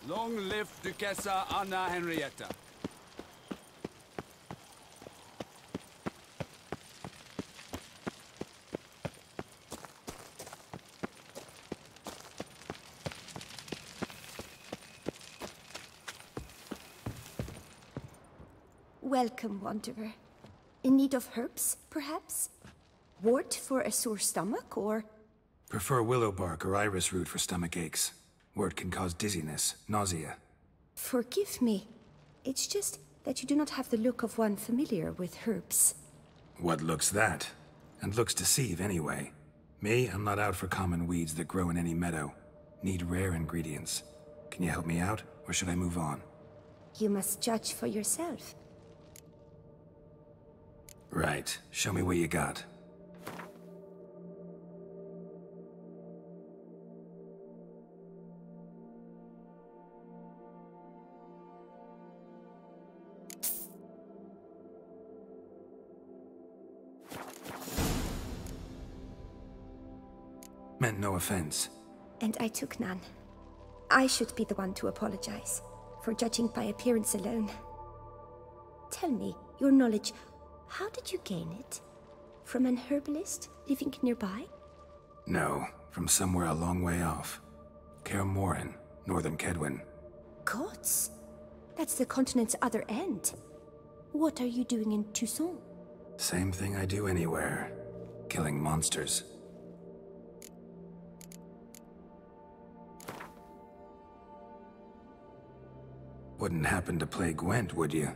Long live Duchessa Anna Henrietta. Welcome, Wanderer. In need of herbs, perhaps? Wort for a sore stomach, or...? Prefer willow bark or iris root for stomach aches. Wort can cause dizziness, nausea. Forgive me. It's just that you do not have the look of one familiar with herbs. What looks that? And looks deceive anyway. Me, I'm not out for common weeds that grow in any meadow. Need rare ingredients. Can you help me out, or should I move on? You must judge for yourself. Right. Show me what you got. Meant no offense. And I took none. I should be the one to apologize, for judging by appearance alone. Tell me, your knowledge, how did you gain it? From an herbalist living nearby? No, from somewhere a long way off. Kaer Morhen, northern Kedwin. Gods! That's the continent's other end. What are you doing in Toussaint? Same thing I do anywhere. Killing monsters. Wouldn't happen to play Gwent, would you?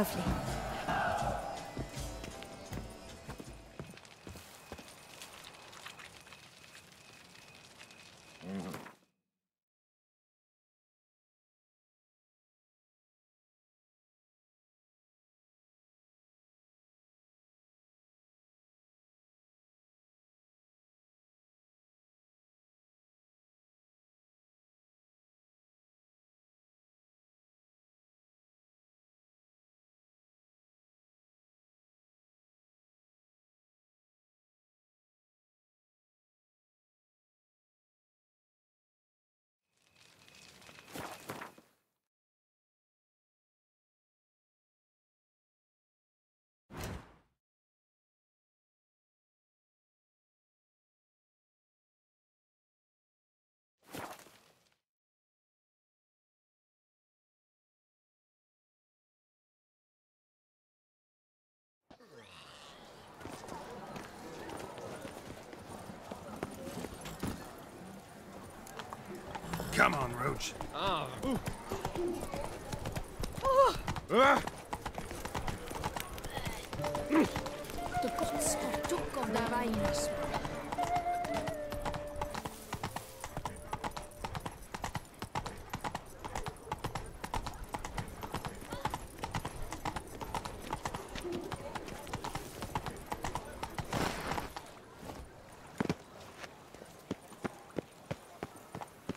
Lovely. Come on, Roach. Ah. Du godskap tok av det regnet.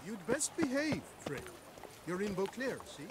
You'd best behave, Fred. You're in Beauclair, see?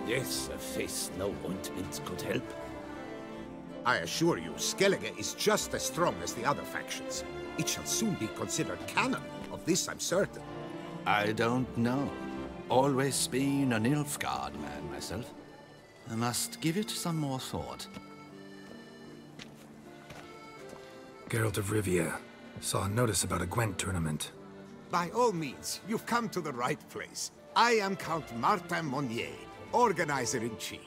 Yes, a face no ointment could help. I assure you, Skellige is just as strong as the other factions. It shall soon be considered canon. Of this I'm certain. I don't know. Always been a Nilfgaard man myself. I must give it some more thought. Geralt of Rivia. Saw a notice about a Gwent tournament. By all means, you've come to the right place. I am Count Martin Monnier, Organizer-in-Chief.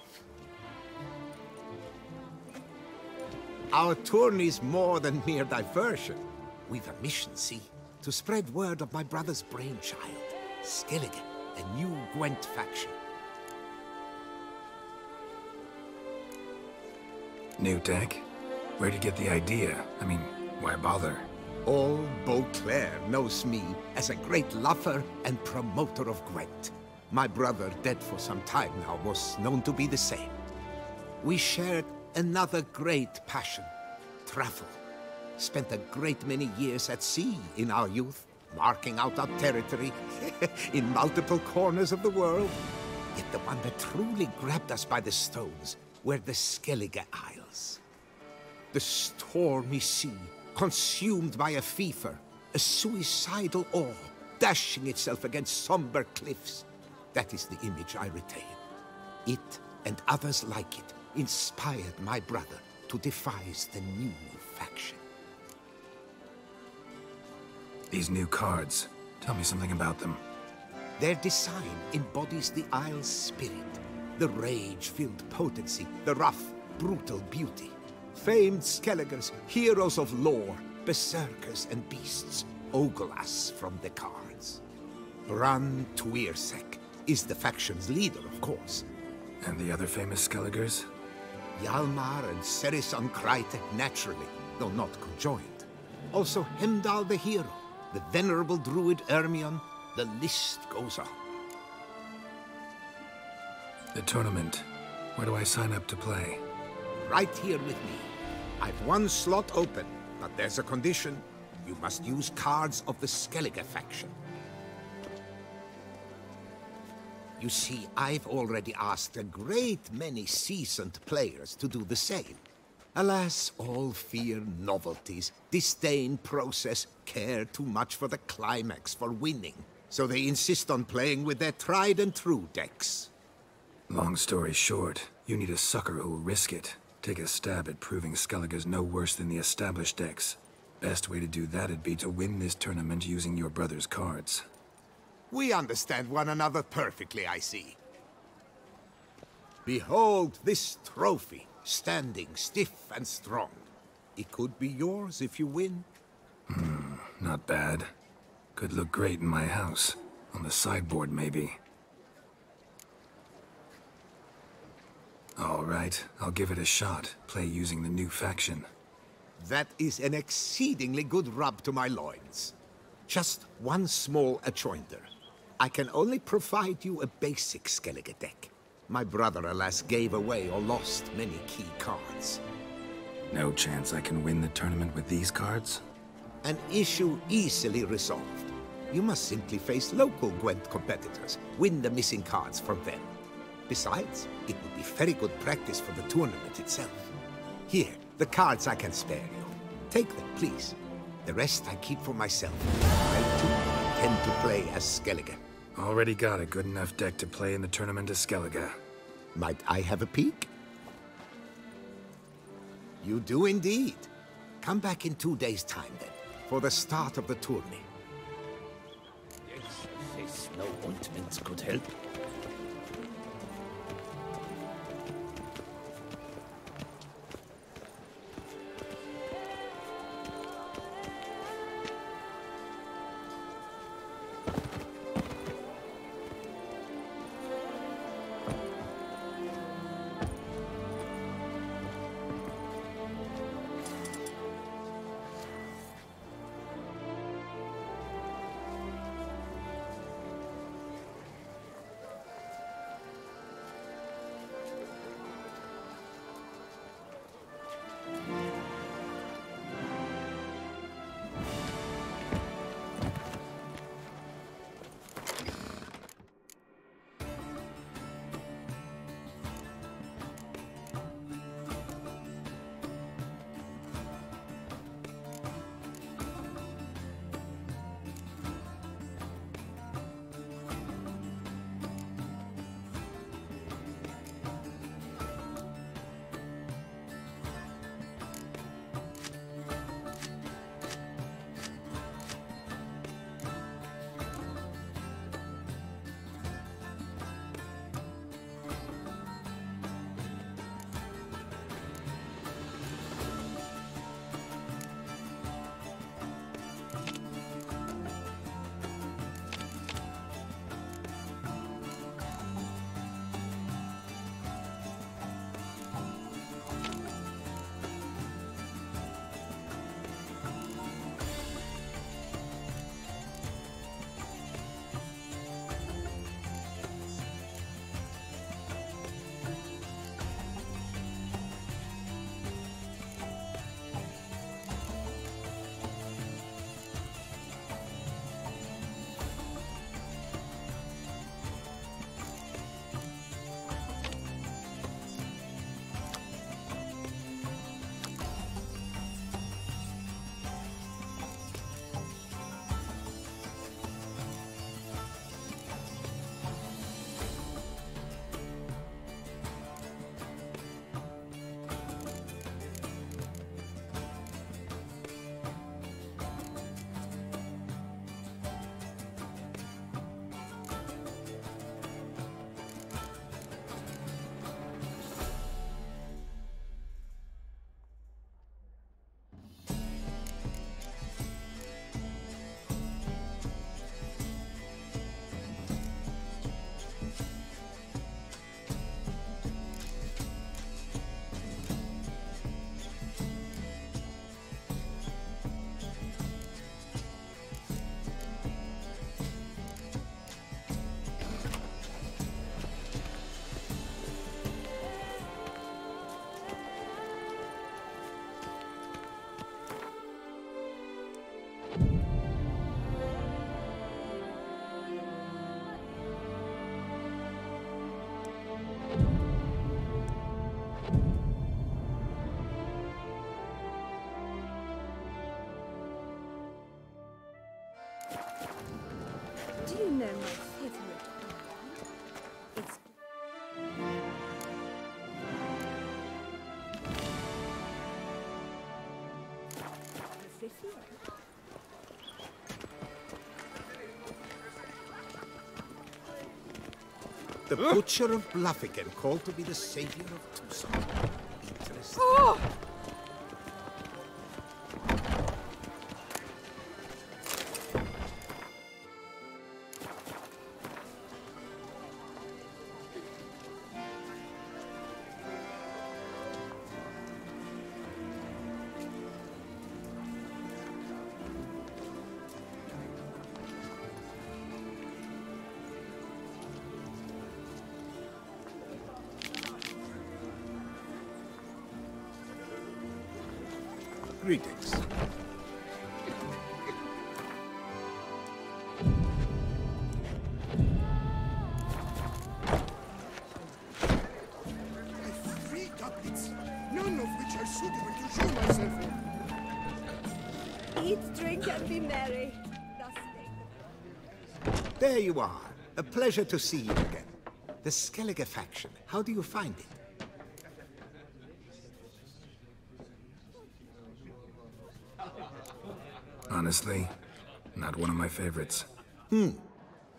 Our tourney's more than mere diversion. We've a mission, see? To spread word of my brother's brainchild, Skellige, a new Gwent faction. New deck? Where'd you get the idea? I mean, why bother? All Beauclair knows me as a great lover and promoter of Gwent. My brother, dead for some time now, was known to be the same. We shared another great passion, travel. Spent a great many years at sea in our youth, marking out our territory in multiple corners of the world. Yet the one that truly grabbed us by the stones were the Skellige Isles. The stormy sea, consumed by a fever, a suicidal awe, dashing itself against somber cliffs. That is the image I retain. It, and others like it, inspired my brother to devise the new faction. These new cards, tell me something about them. Their design embodies the Isle's spirit, the rage-filled potency, the rough, brutal beauty. Famed Skelligers, heroes of lore, berserkers and beasts, ogle us from the cards. Bran Tuirsek is the faction's leader, of course. And the other famous Skelligers? Hjalmar and Serisan Kreite, naturally, though not conjoined. Also Hemdall the hero, the venerable druid Ermion, the list goes on. The tournament. Where do I sign up to play? Right here with me. I've one slot open, but there's a condition. You must use cards of the Skellige faction. You see, I've already asked a great many seasoned players to do the same. Alas, all fear novelties, disdain process, care too much for the climax, for winning. So they insist on playing with their tried and true decks. Long story short, you need a sucker who'll risk it. Take a stab at proving Skellige's no worse than the established decks. Best way to do that'd be to win this tournament using your brother's cards. We understand one another perfectly, I see. Behold this trophy, standing stiff and strong. It could be yours if you win. Not bad. Could look great in my house. On the sideboard, maybe. All right, I'll give it a shot. Play using the new faction. That is an exceedingly good rub to my loins. Just one small adjoinder. I can only provide you a basic Skellige deck. My brother, alas, gave away or lost many key cards. No chance I can win the tournament with these cards? An issue easily resolved. You must simply face local Gwent competitors, win the missing cards from them. Besides, it would be very good practice for the tournament itself. Here, the cards I can spare you. Take them, please. The rest I keep for myself. I, too, tend to play as Skellige. Already got a good enough deck to play in the tournament as Skellige. Might I have a peek? You do indeed. Come back in 2 days' time, then, for the start of the tourney. Yes, a face no ointment could help. They're my favorite. It's The Butcher of Bluffican, called to be the savior of Tucson. Interesting. Oh! Greetings. Three doublets, none of which are suitable to show myself in. Eat, drink, and be merry. There you are. A pleasure to see you again. The Skellige faction, how do you find it? Honestly, not one of my favorites.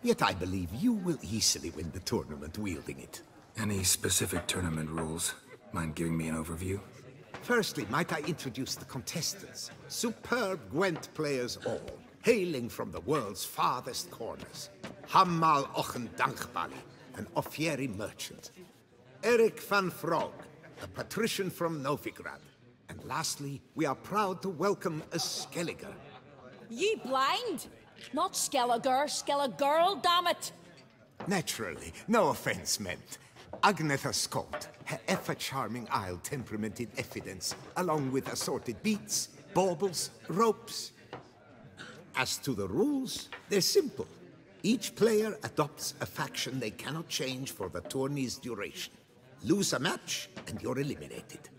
Yet I believe you will easily win the tournament wielding it. Any specific tournament rules? Mind giving me an overview? Firstly, might I introduce the contestants? Superb Gwent players all, hailing from the world's farthest corners. Hammal Ochen Dankbali, an Offieri merchant. Eric van Frog, a patrician from Novigrad. And lastly, we are proud to welcome a Skelliger. Ye blind? Not Skelliger, Skelligirl, damn it! Naturally, no offense meant. Agnetha Skolt, her ever-charming isle temperamented evidence, along with assorted beats, baubles, ropes. As to the rules, they're simple. Each player adopts a faction they cannot change for the tourney's duration. Lose a match, and you're eliminated.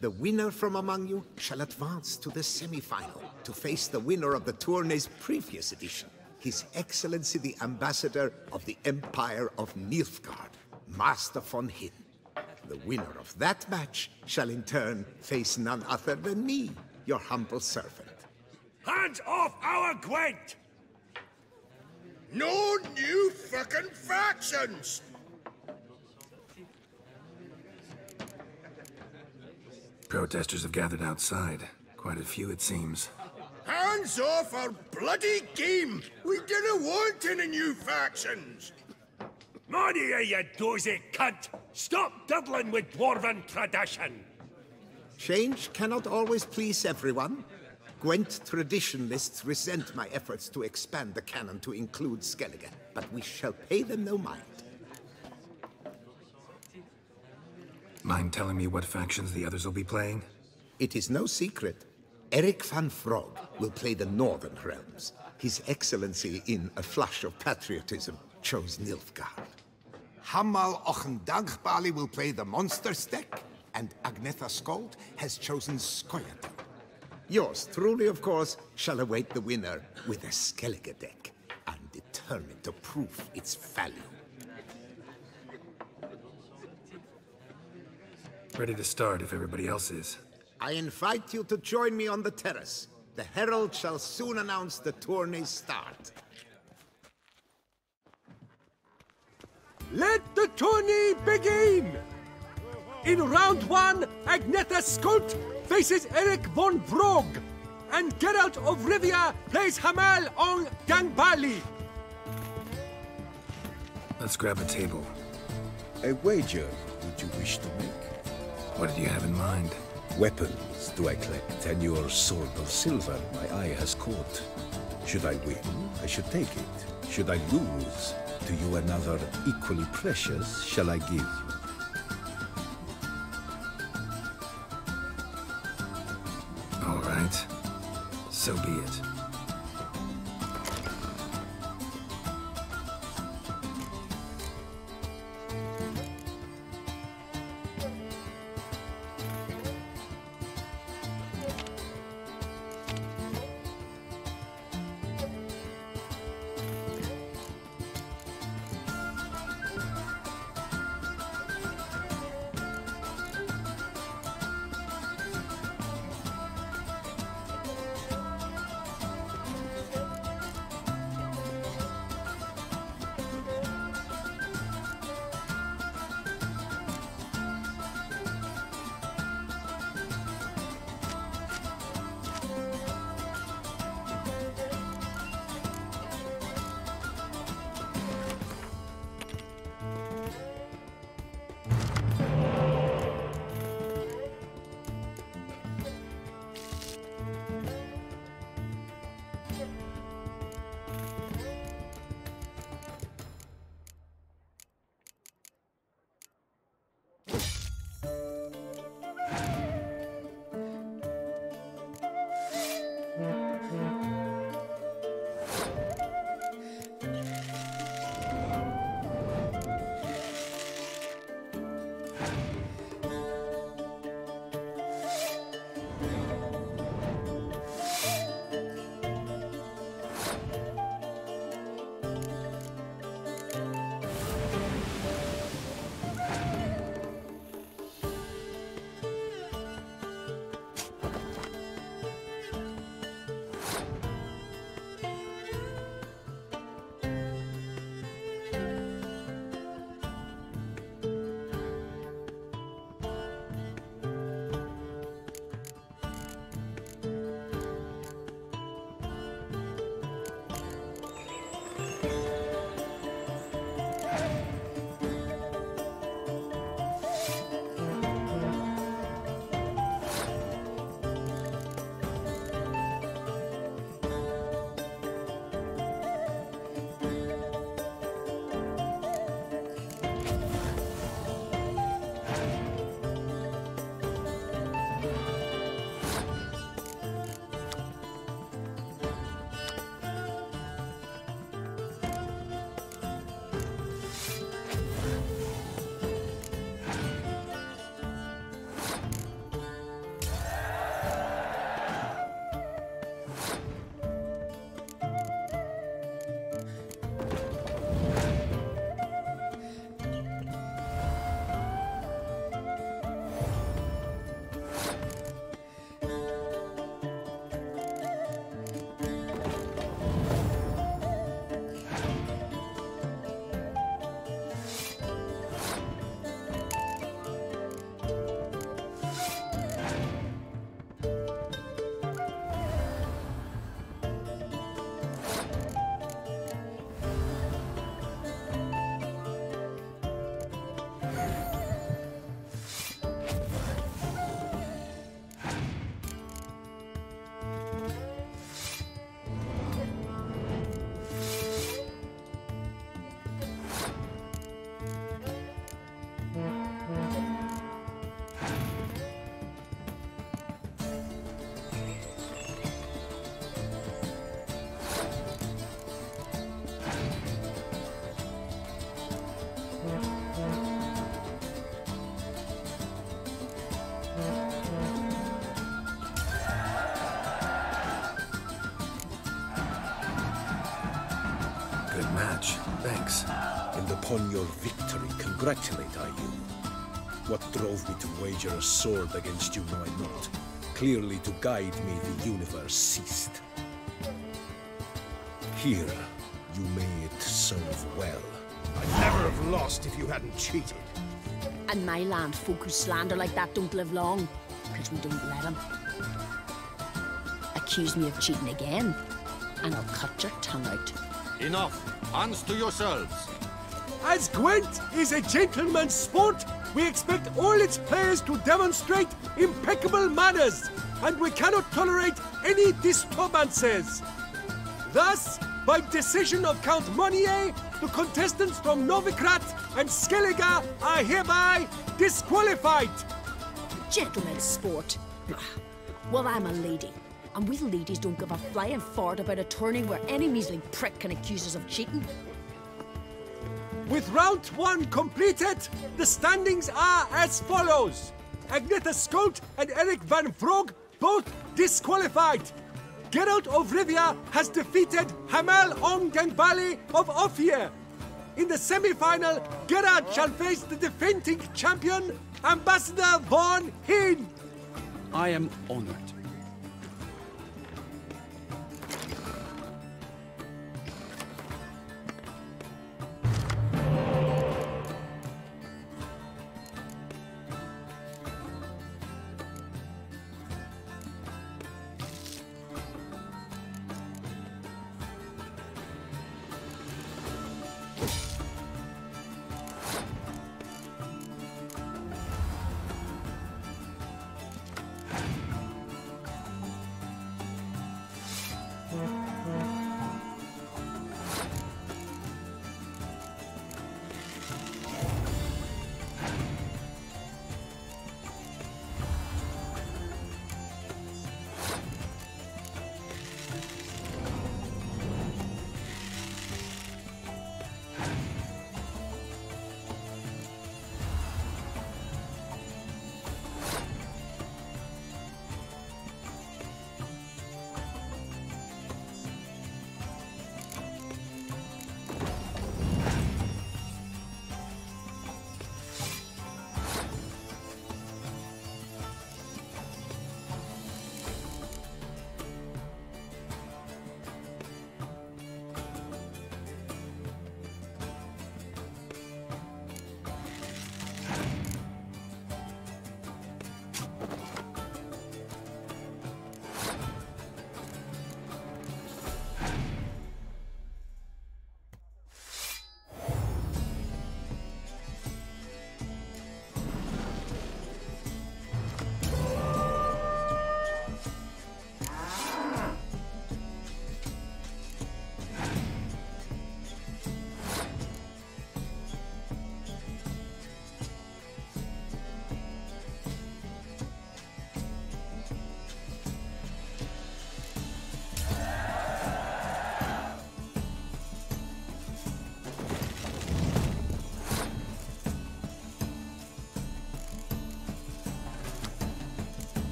The winner from among you shall advance to the semi-final to face the winner of the tourney's previous edition, His Excellency the Ambassador of the Empire of Nilfgaard, Master von Hinn. The winner of that match shall in turn face none other than me, your humble servant. Hands off our Gwent! No new fucking factions! Protesters have gathered outside. Quite a few, it seems. Hands off our bloody game! We didn't want any new factions! Money, you dozy cunt! Stop diddling with dwarven tradition! Change cannot always please everyone. Gwent traditionalists resent my efforts to expand the canon to include Skellige, but we shall pay them no mind. Mind telling me what factions the others will be playing? It is no secret. Eric van Frog will play the Northern Realms. His Excellency, in a flush of patriotism, chose Nilfgaard. Hammal Ochen Dankbali will play the Monsters deck, and Agnetha Skolt has chosen Skoyatel. Yours truly, of course, shall await the winner with a Skellige deck. I'm determined to prove its value. Ready to start if everybody else is. I invite you to join me on the terrace. The herald shall soon announce the tourney's start. Let the tourney begin! In round one, Agnetha Skolt faces Eric von Vrog, and Geralt of Rivia plays Hamal on Gangbali. Let's grab a table. A wager would you wish to make? What did you have in mind? Weapons do I collect, and your sword of silver my eye has caught. Should I win, I should take it. Should I lose, to you another equally precious shall I give. All right. So be it. Good match. Thanks. And upon your victory, congratulate I you. What drove me to wager a sword against you know I not. Clearly to guide me the universe ceased. Here, you made serve well. I'd never have lost if you hadn't cheated. And my land, folk who slander like that don't live long, because we don't let them. Accuse me of cheating again, and I'll cut your tongue out. Enough! Hands to yourselves! As Gwent is a gentleman's sport, we expect all its players to demonstrate impeccable manners, and we cannot tolerate any disturbances. Thus, by decision of Count Monnier, the contestants from Novigrad and Skellige are hereby disqualified. Gentlemen's sport? Blah. Well, I'm a lady, and we ladies don't give a flying fart about a tourney where any measly prick can accuse us of cheating. With round 1 completed, the standings are as follows. Agneta Skolt and Eric van Vrog both disqualified. Geralt of Rivia has defeated Hamel Ongangbali of Ophir. In the semi-final, Geralt shall face the defending champion, Ambassador Von Heen. I am honored.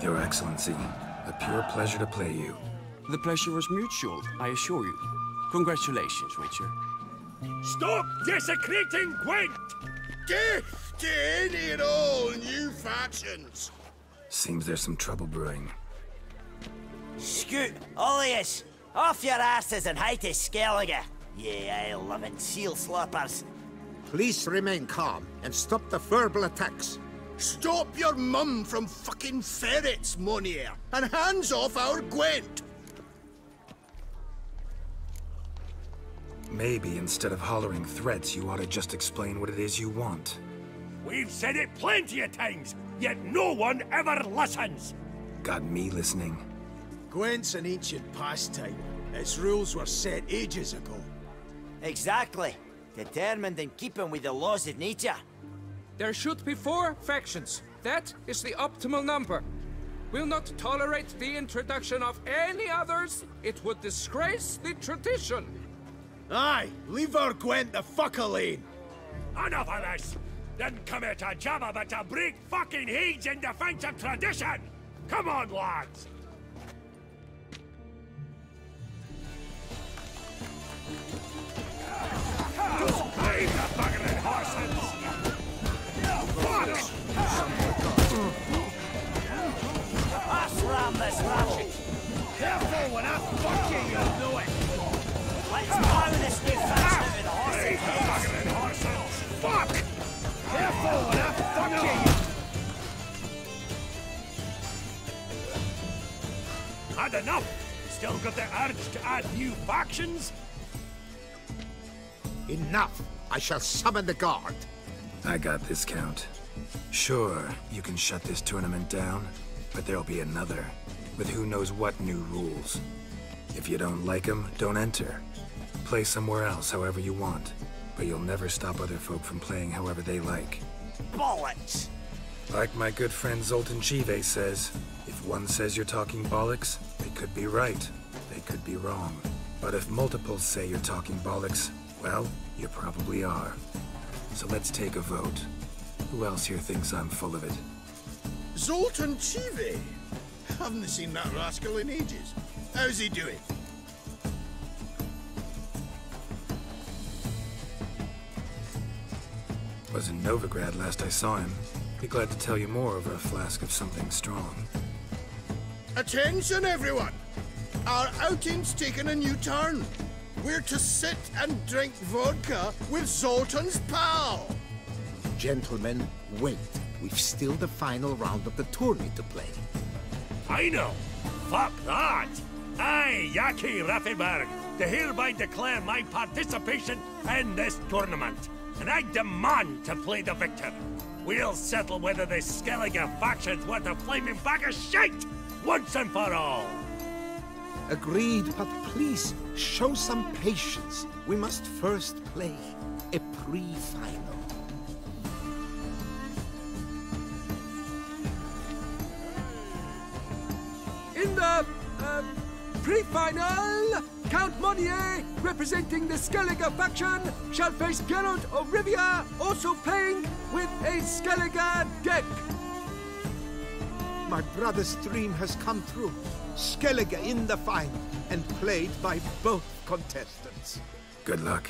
Your Excellency, a pure pleasure to play you. The pleasure was mutual, I assure you. Congratulations, Witcher. Stop desecrating Gwent! Death to any and all new factions! Seems there's some trouble brewing. Scoot, all of yous! Off your asses and hide to Skellige, ye ale-loving seal slurpers. Please remain calm and stop the verbal attacks. Stop your mum from fucking ferrets, Monier, and hands off our Gwent! Maybe instead of hollering threats, you ought to just explain what it is you want. We've said it plenty of times, yet no one ever listens! Got me listening. Gwent's an ancient pastime. Its rules were set ages ago. Exactly. Determined in keeping with the laws of nature. There should be 4 factions. That is the optimal number. Will not tolerate the introduction of any others. It would disgrace the tradition. Aye, leave our Gwent the fuck alone. Enough of this! Didn't come here to jabber, but to break fucking heads in defense of tradition! Come on, lads! Leave the buggering horses! Fuck! Let's ram this ratchet! Careful when I fuck you, you'll know it! Let's blow this new faction out of the horses' Leave the heads! buggering horses! Fuck! Careful when I fuck you! Had enough! Still got the urge to add new factions? Enough! I shall summon the guard. I got this, Count. Sure, you can shut this tournament down, but there'll be another, with who knows what new rules. If you don't like them, don't enter. Play somewhere else however you want, but you'll never stop other folk from playing however they like. Bollocks! Like my good friend Zoltan Chive says, if one says you're talking bollocks, they could be right, they could be wrong. But if multiples say you're talking bollocks, well, you probably are. So let's take a vote. Who else here thinks I'm full of it? Zoltan Chive! Haven't seen that rascal in ages. How's he doing? Was in Novigrad last I saw him. Be glad to tell you more over a flask of something strong. Attention, everyone! Our outing's taken a new turn. We're to sit and drink vodka with Zoltan's pal. Gentlemen, wait. We've still the final round of the tourney to play. I know. Fuck that. I, Yaki Raffenberg, do hereby declare my participation in this tournament. And I demand to play the victor. We'll settle whether the Skellige faction's worth a flaming bag of shite once and for all. Agreed, but please, show some patience. We must first play a pre-final. In the pre-final, Count Monnier, representing the Skellige faction, shall face Geralt of Rivia, also playing with a Skellige deck. My brother's dream has come true. Skellige in the final, and played by both contestants. Good luck.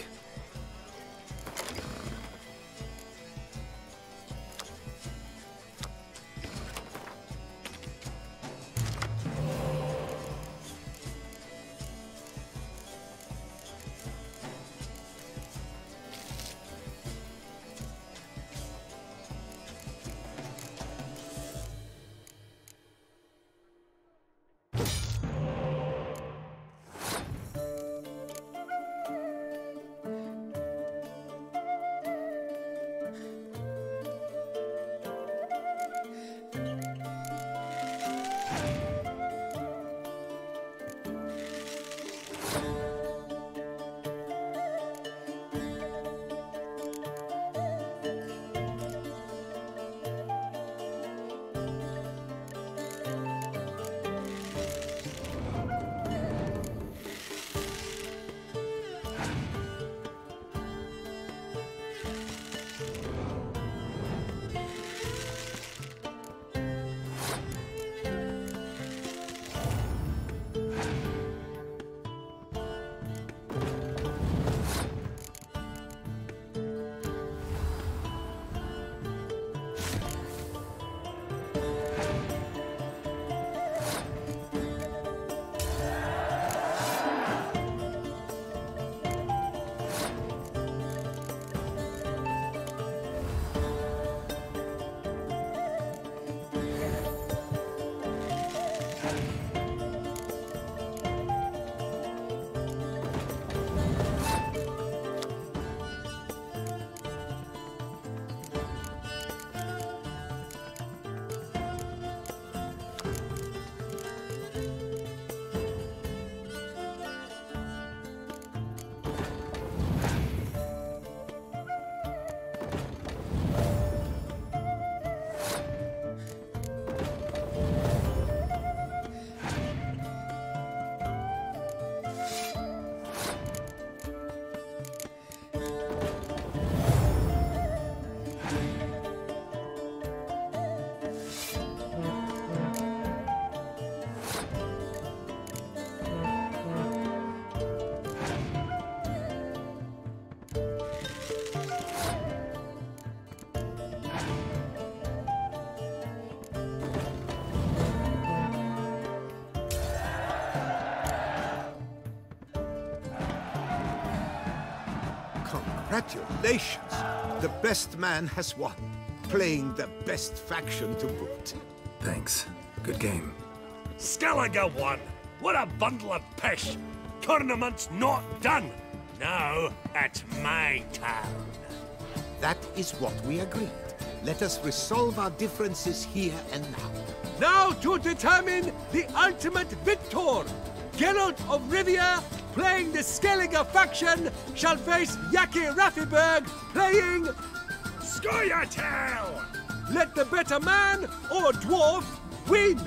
Congratulations! The best man has won, playing the best faction to boot. Thanks. Good game. Skellige won! What a bundle of pish! Tournament's not done! Now, it's my turn. That is what we agreed. Let us resolve our differences here and now. Now to determine the ultimate victor! Geralt of Rivia, playing the Skellige faction, shall face Yaki Raffiberg, playing... Scoia'tael! Let the better man, or dwarf, win!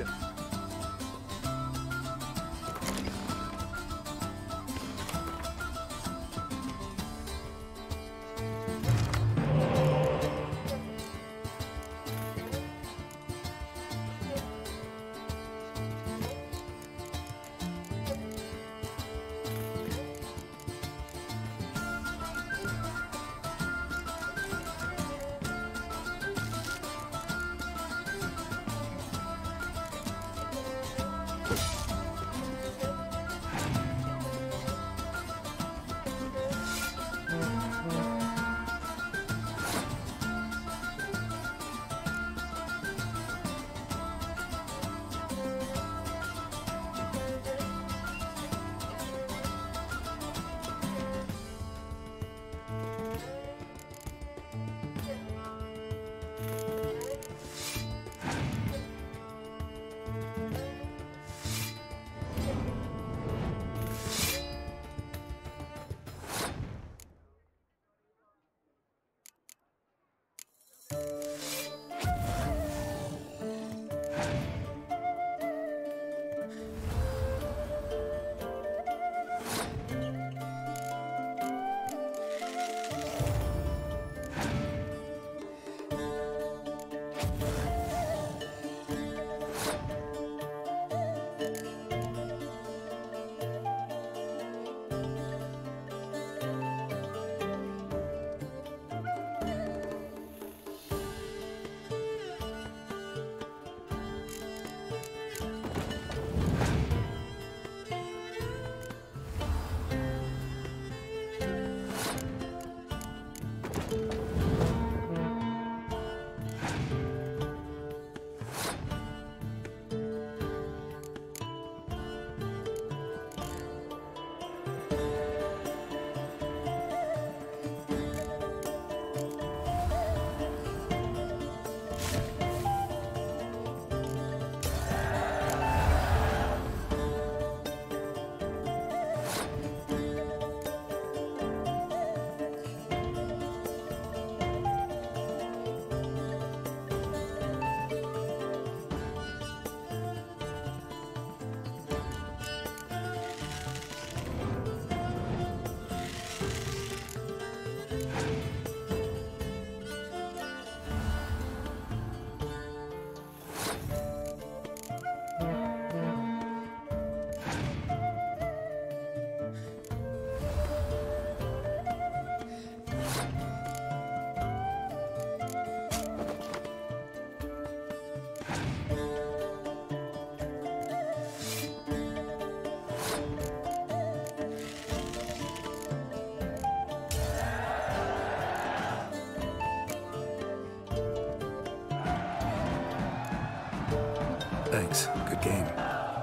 Thanks. Good game.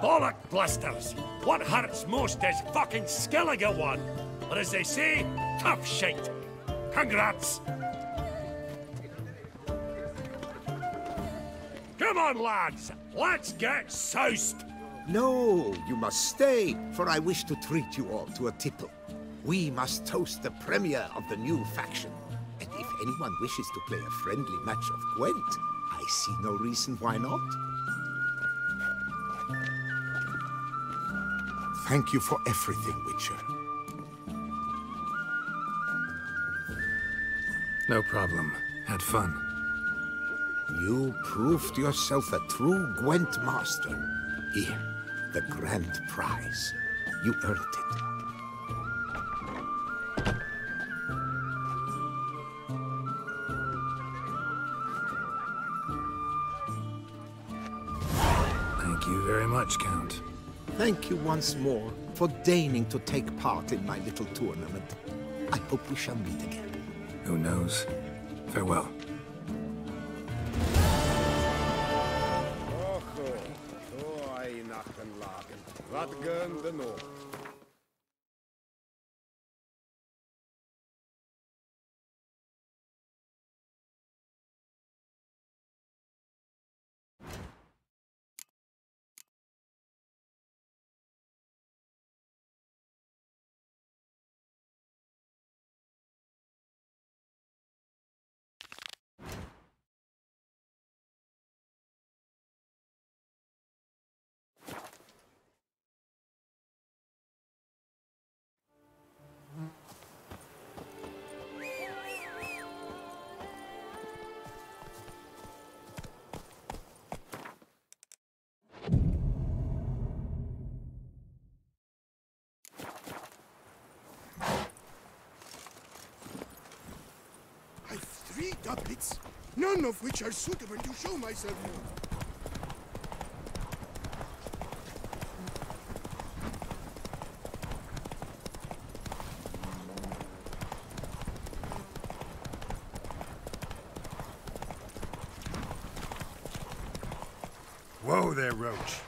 Bollock blisters! What hurts most is fucking Skellige won. Or as they say, tough shite. Congrats! Come on, lads! Let's get soused! No, you must stay, for I wish to treat you all to a tipple. We must toast the premier of the new faction. And if anyone wishes to play a friendly match of Gwent, I see no reason why not. Thank you for everything, Witcher. No problem. Had fun. You proved yourself a true Gwent master. Here, the grand prize. You earned it. Thank you very much, Count. Thank you once more for deigning to take part in my little tournament. I hope we shall meet again. Who knows? Farewell. I've 3 doublets, none of which are suitable to show myself in. Whoa there, Roach.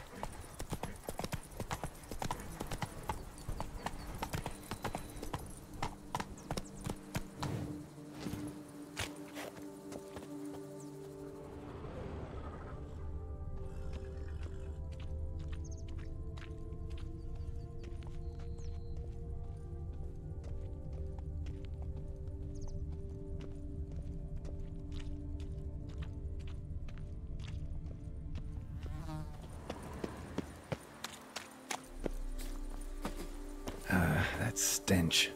That stench.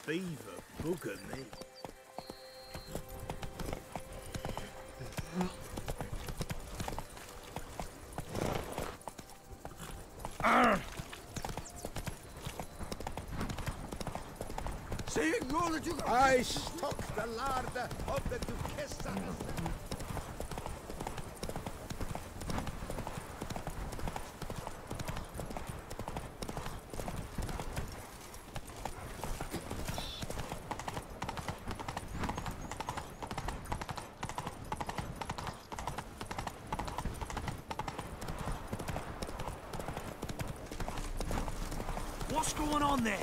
Beaver bugger me. I stock the larder of the Duchessa. What's going on there?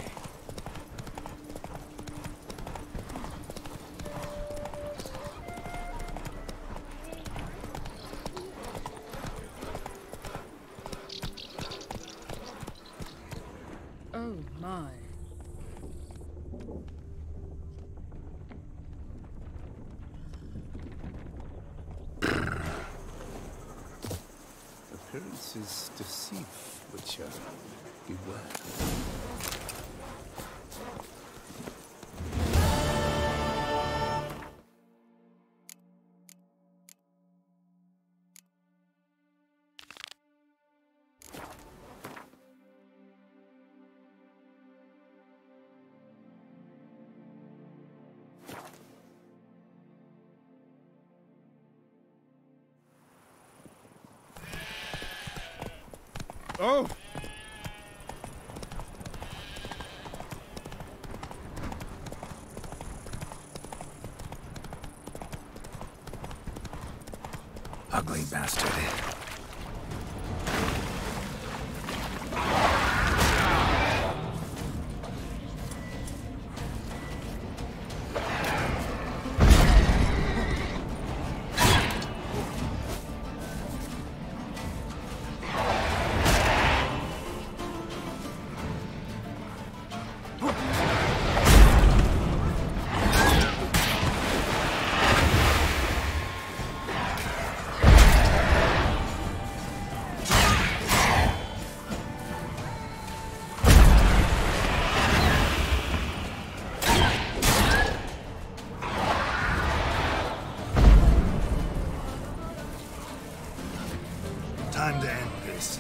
Oh my. Appearances deceive, Witcher. Beware. Oh! Ugly bastard. Time to end this.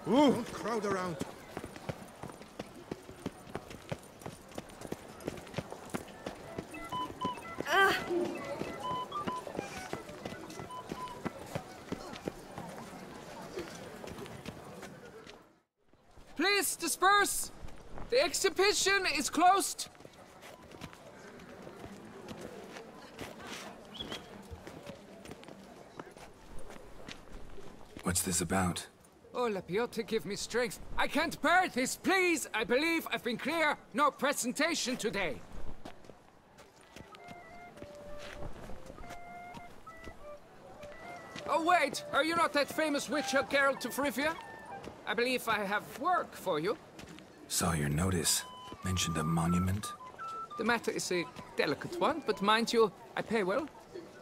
Ooh. Don't crowd around. Please disperse! The exhibition is closed! What's this about? Oh, Lapiote, give me strength. I can't bear this, please! I believe I've been clear. No presentation today. Oh, wait! Are you not that famous witcher, Geralt of Rivia? I believe I have work for you. Saw your notice. Mentioned a monument. The matter is a delicate one, but mind you, I pay well.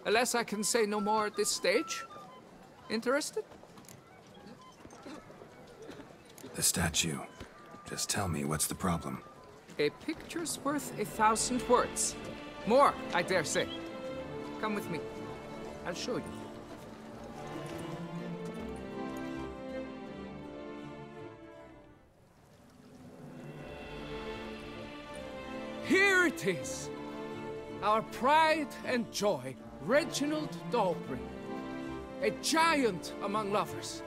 Alas, I can say no more at this stage. Interested? The statue. Just tell me, what's the problem? A picture's worth 1,000 words. More, I dare say. Come with me. I'll show you. Here it is! Our pride and joy, Reginald Dalbury. A giant among lovers.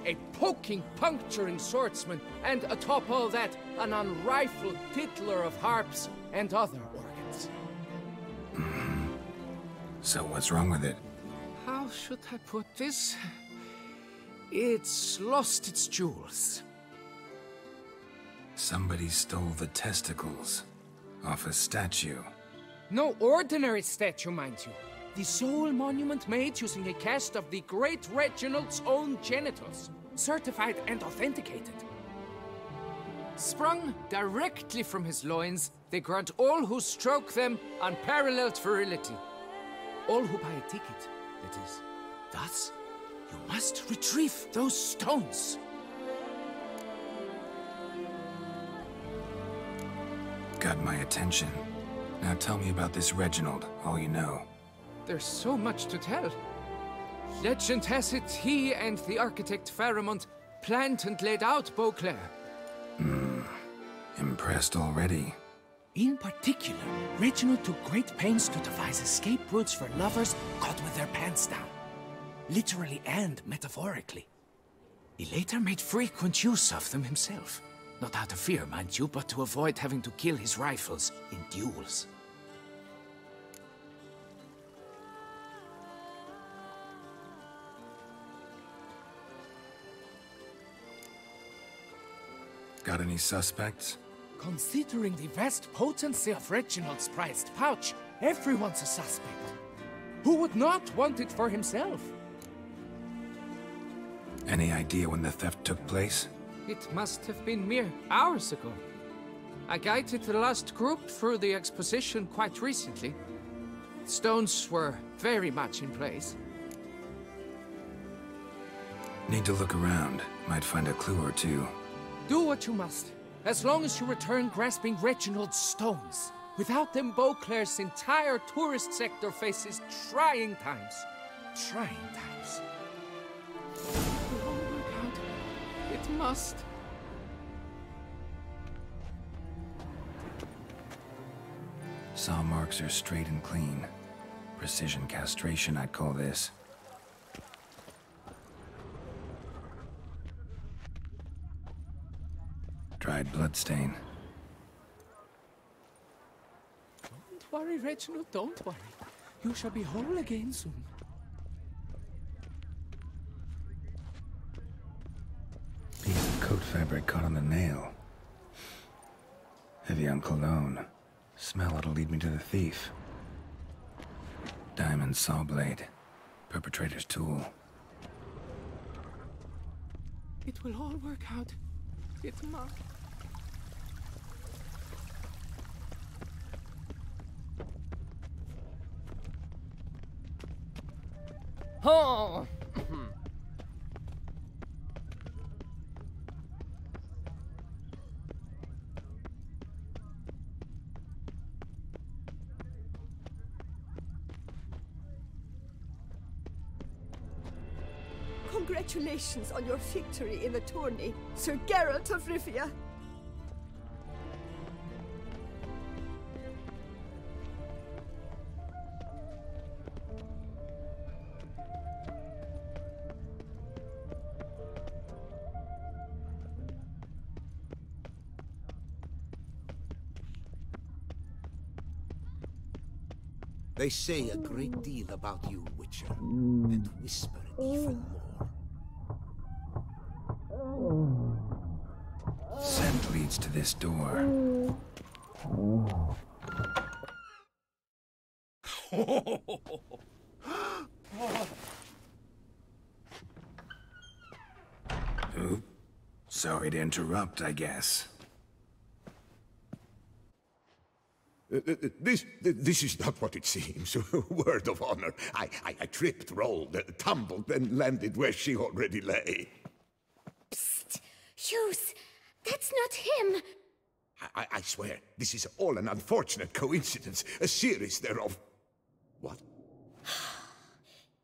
A poking, puncturing swordsman, and atop all that, an unrifled tittler of harps and other organs. So what's wrong with it? How should I put this? It's lost its jewels. Somebody stole the testicles off a statue. No ordinary statue, mind you. The sole monument made using a cast of the great Reginald's own genitals, certified and authenticated. Sprung directly from his loins, they grant all who stroke them unparalleled virility. All who buy a ticket, that is. Thus, you must retrieve those stones. Got my attention. Now tell me about this Reginald, all you know. There's so much to tell. Legend has it he and the architect Faramond planned and laid out Beauclair. Impressed already. In particular, Reginald took great pains to devise escape routes for lovers caught with their pants down. Literally and metaphorically. He later made frequent use of them himself. Not out of fear, mind you, but to avoid having to kill his rivals in duels. Got any suspects? Considering the vast potency of Reginald's prized pouch, everyone's a suspect. Who would not want it for himself? Any idea when the theft took place? It must have been mere hours ago. I guided the last group through the exposition quite recently. Stones were very much in place. Need to look around. Might find a clue or two. Do what you must, as long as you return grasping Reginald's stones. Without them, Beauclair's entire tourist sector faces trying times. Trying times. It won't work out. It must. Saw marks are straight and clean. Precision castration, I'd call this. Dried bloodstain. Don't worry, Reginald, don't worry. You shall be whole again soon. Piece of coat fabric caught on the nail. Heavy on cologne. Smell it'll lead me to the thief. Diamond saw blade. Perpetrator's tool. It will all work out. It must. Oh! Congratulations on your victory in the tourney, Sir Geralt of Rivia. They say a great deal about you, Witcher, and whisper even more. Scent leads to this door. Sorry to interrupt, I guess. This is not what it seems. Word of honor. I tripped, rolled, tumbled, and landed where she already lay. Psst! Hughes! That's not him! I swear, this is all an unfortunate coincidence. A series thereof. What?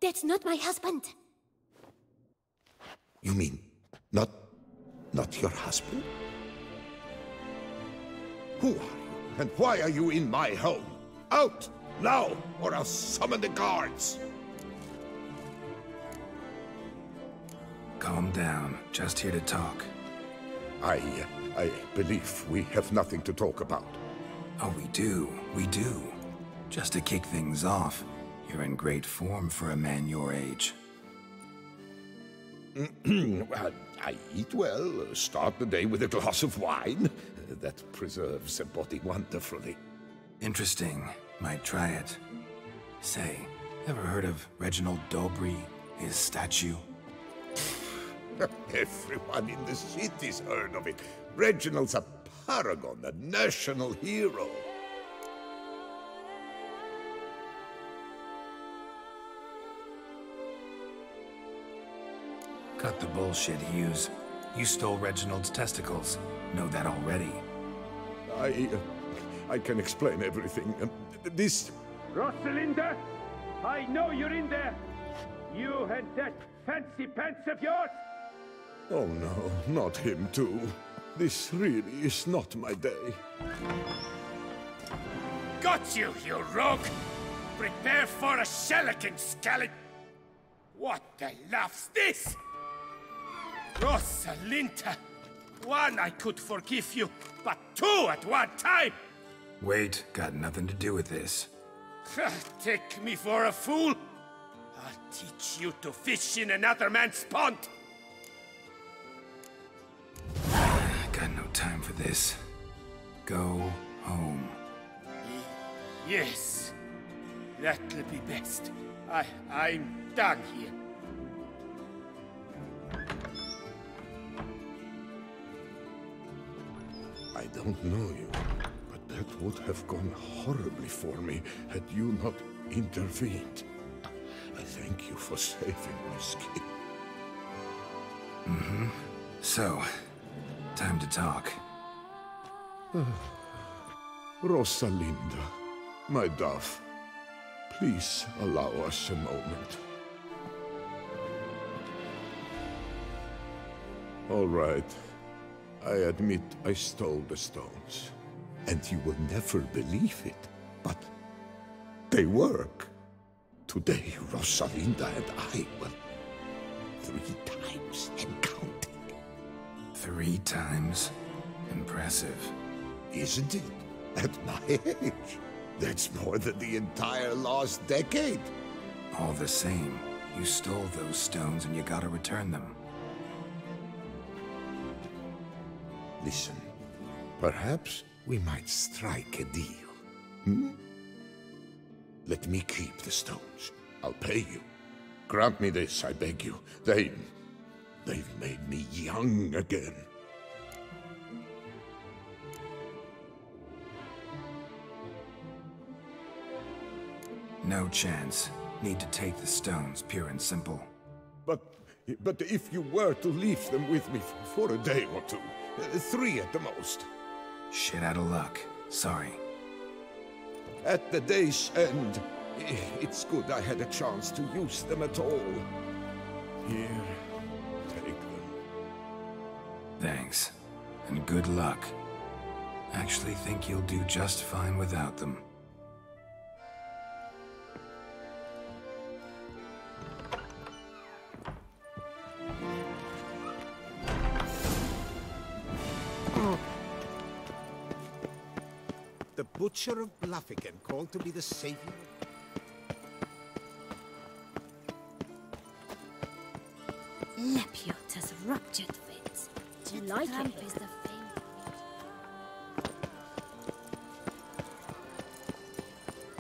That's not my husband. You mean, not your husband? Who are you, and why are you in my home? Out, now, or I'll summon the guards! Calm down, just here to talk. I believe we have nothing to talk about. Oh, we do. Just to kick things off, you're in great form for a man your age. I eat well, start the day with a glass of wine. That preserves a body wonderfully. Interesting. Might try it. Say, ever heard of Reginald Dobry, his statue? Everyone in the city's heard of it. Reginald's a paragon, a national hero. Cut the bullshit, Hughes. You stole Reginald's testicles. Know that already. I can explain everything. This... Rosalinda, I know you're in there. You and that fancy pants of yours. Oh no, not him too. This really is not my day. Got you, you rogue! Prepare for a shellacking, scallop! What the laugh's this? Rosalinda! One, I could forgive you, but two at one time! Wait, got nothing to do with this. Take me for a fool? I'll teach you to fish in another man's pond! Got no time for this. Go home. Yes, that'll be best. I'm done here. I don't know you, but that would have gone horribly for me had you not intervened. I thank you for saving my skin. So, time to talk. Rosalinda, my dove, please allow us a moment. All right. I admit I stole the stones. And you will never believe it, but they work. Today, Rosalinda and I will 3 times and counting. 3 times? Impressive. Isn't it? At my age. That's more than the entire last decade. All the same, you stole those stones and you gotta return them. Listen, perhaps we might strike a deal. Let me keep the stones. I'll pay you. Grant me this, I beg you. They've made me young again. No chance. Need to take the stones, pure and simple. But if you were to leave them with me for a day or two, 3 at the most. Shit out of luck. Sorry. At the day's end, it's good I had a chance to use them at all. Here, take them. Thanks. And good luck. Actually think you'll do just fine without them. The Butcher of Bluffican, called to be the savior. Lepiot has ruptured Fitz. Do you like it? Is the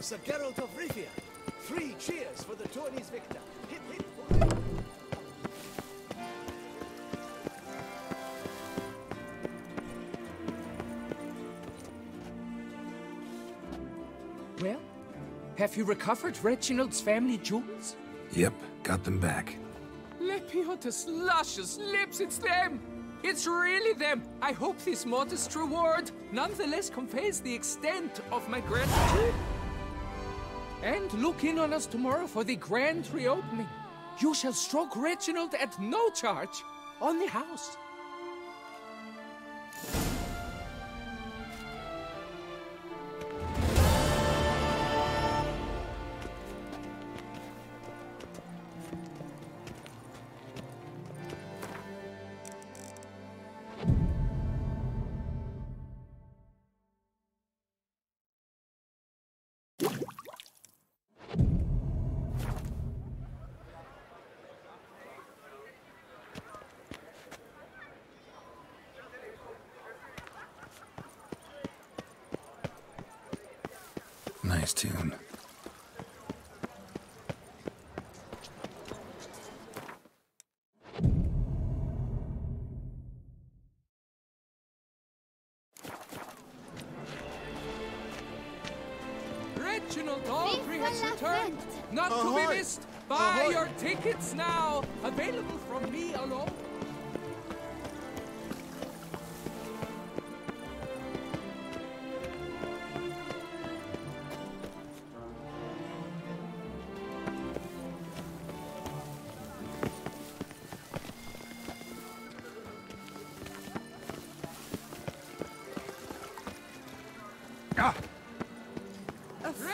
Sir Geralt of Rivia, 3 cheers for the tourney's victor. Hip hip. Well, have you recovered Reginald's family jewels? Yep, got them back. Lepiota's luscious lips, it's them! It's really them! I hope this modest reward nonetheless conveys the extent of my gratitude. And look in on us tomorrow for the grand reopening. You shall stroke Reginald at no charge on the house. Nice tune. Reginald Aubrey has Viva la returned, fête! not to Ahoy! be missed. Buy Ahoy! your tickets now, available from me alone.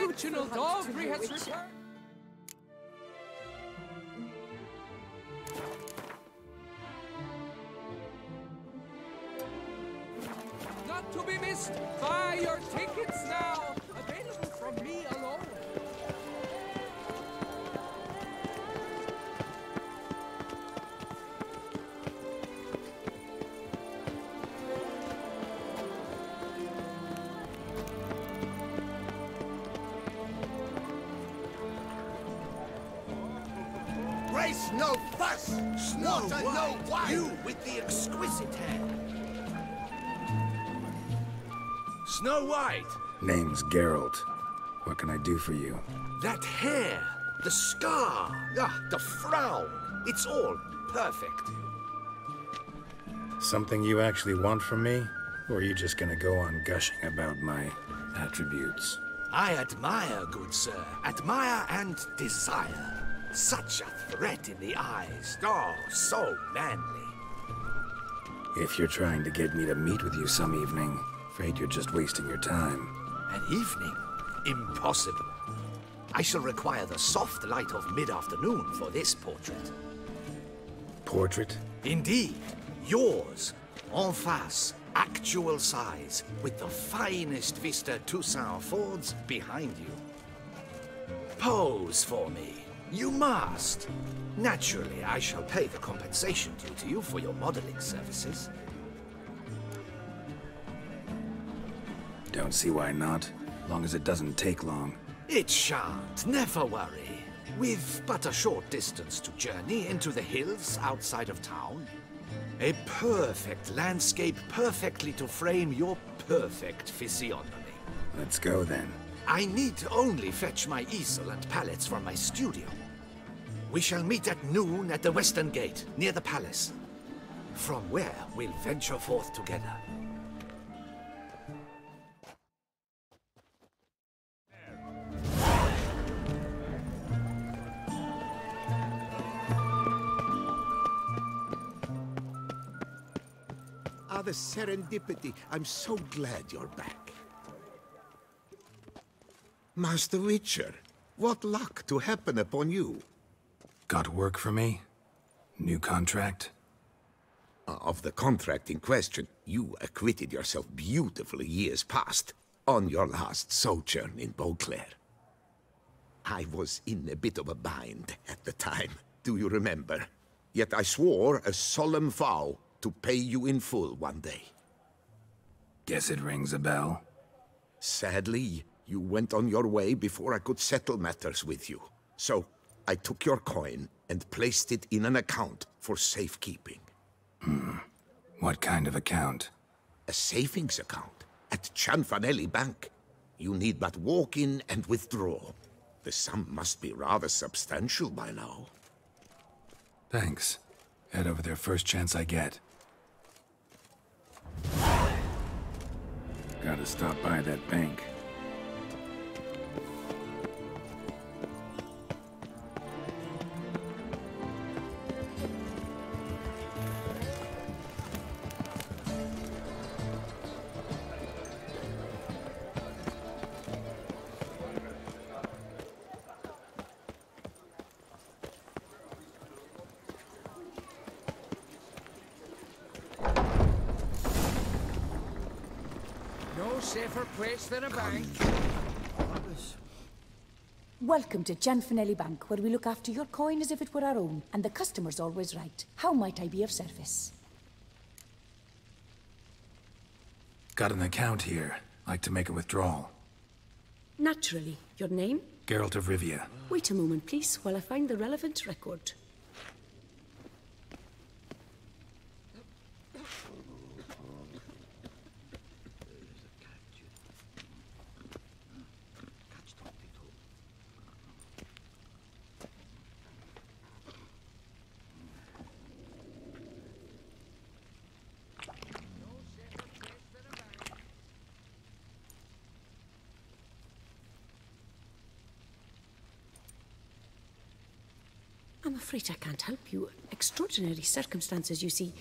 Reginald Aubrey has returned. Not to be missed. Buy your tickets now. Available from me alone. Race no fuss! Slaughter no wine! You with the exquisite hair! Snow White! Name's Geralt. What can I do for you? That hair! The scar! The frown! It's all perfect. Something you actually want from me? Or are you just gonna go on gushing about my attributes? I admire, good sir. Admire and desire. Such a threat in the eyes. Oh, so manly. If you're trying to get me to meet with you some evening, afraid you're just wasting your time. An evening? Impossible. I shall require the soft light of mid-afternoon for this portrait. Portrait? Indeed. Yours. En face. Actual size. With the finest vista Toussaint affords behind you. Pose for me. You must. Naturally, I shall pay the compensation due to you for your modeling services. Don't see why not. Long as it doesn't take long. It shan't. Never worry. With but a short distance to journey into the hills outside of town. A perfect landscape perfectly to frame your perfect physiognomy. Let's go then. I need only fetch my easel and palettes from my studio. We shall meet at noon at the western gate, near the palace. From where we'll venture forth together. The serendipity. I'm so glad you're back. Master Witcher, what luck to happen upon you. Got work for me? New contract? Of the contract in question, you acquitted yourself beautifully years past, on your last sojourn in Beauclair. I was in a bit of a bind at the time, do you remember? Yet I swore a solemn vow to pay you in full one day. Guess it rings a bell. Sadly, you went on your way before I could settle matters with you. So, I took your coin and placed it in an account for safekeeping. What kind of account? A savings account at Cianfanelli Bank. You need but walk in and withdraw. The sum must be rather substantial by now. Thanks. Head over there first chance I get. Gotta stop by that bank. No safer place than a bank. Welcome to Gianfinelli Bank, where we look after your coin as if it were our own, and the customer's always right. How might I be of service? Got an account here. Like to make a withdrawal. Naturally. Your name? Geralt of Rivia. Wait a moment, please, while I find the relevant record. I'm afraid I can't help you. Extraordinary circumstances, you see.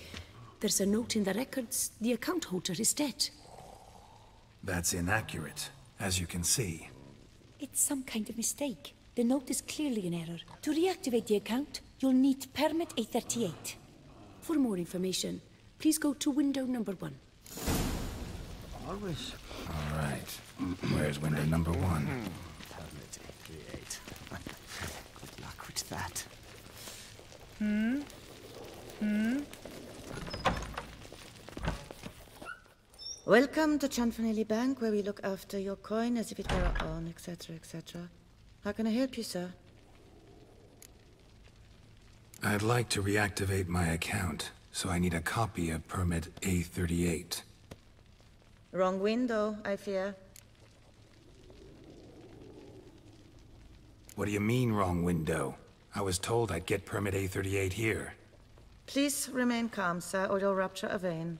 There's a note in the records. The account holder is dead. That's inaccurate, as you can see. It's some kind of mistake. The note is clearly in error. To reactivate the account, you'll need permit A38. For more information, please go to window number 1. Always. All right. Where's window number 1? Permit A38. Good luck with that. Welcome to Gianfinelli Bank, where we look after your coin as if it were our own, etc., etc. How can I help you, sir? I'd like to reactivate my account, so I need a copy of permit A38. Wrong window, I fear. What do you mean, wrong window? I was told I'd get permit A38 here. Please remain calm, sir, or you'll rupture a vein.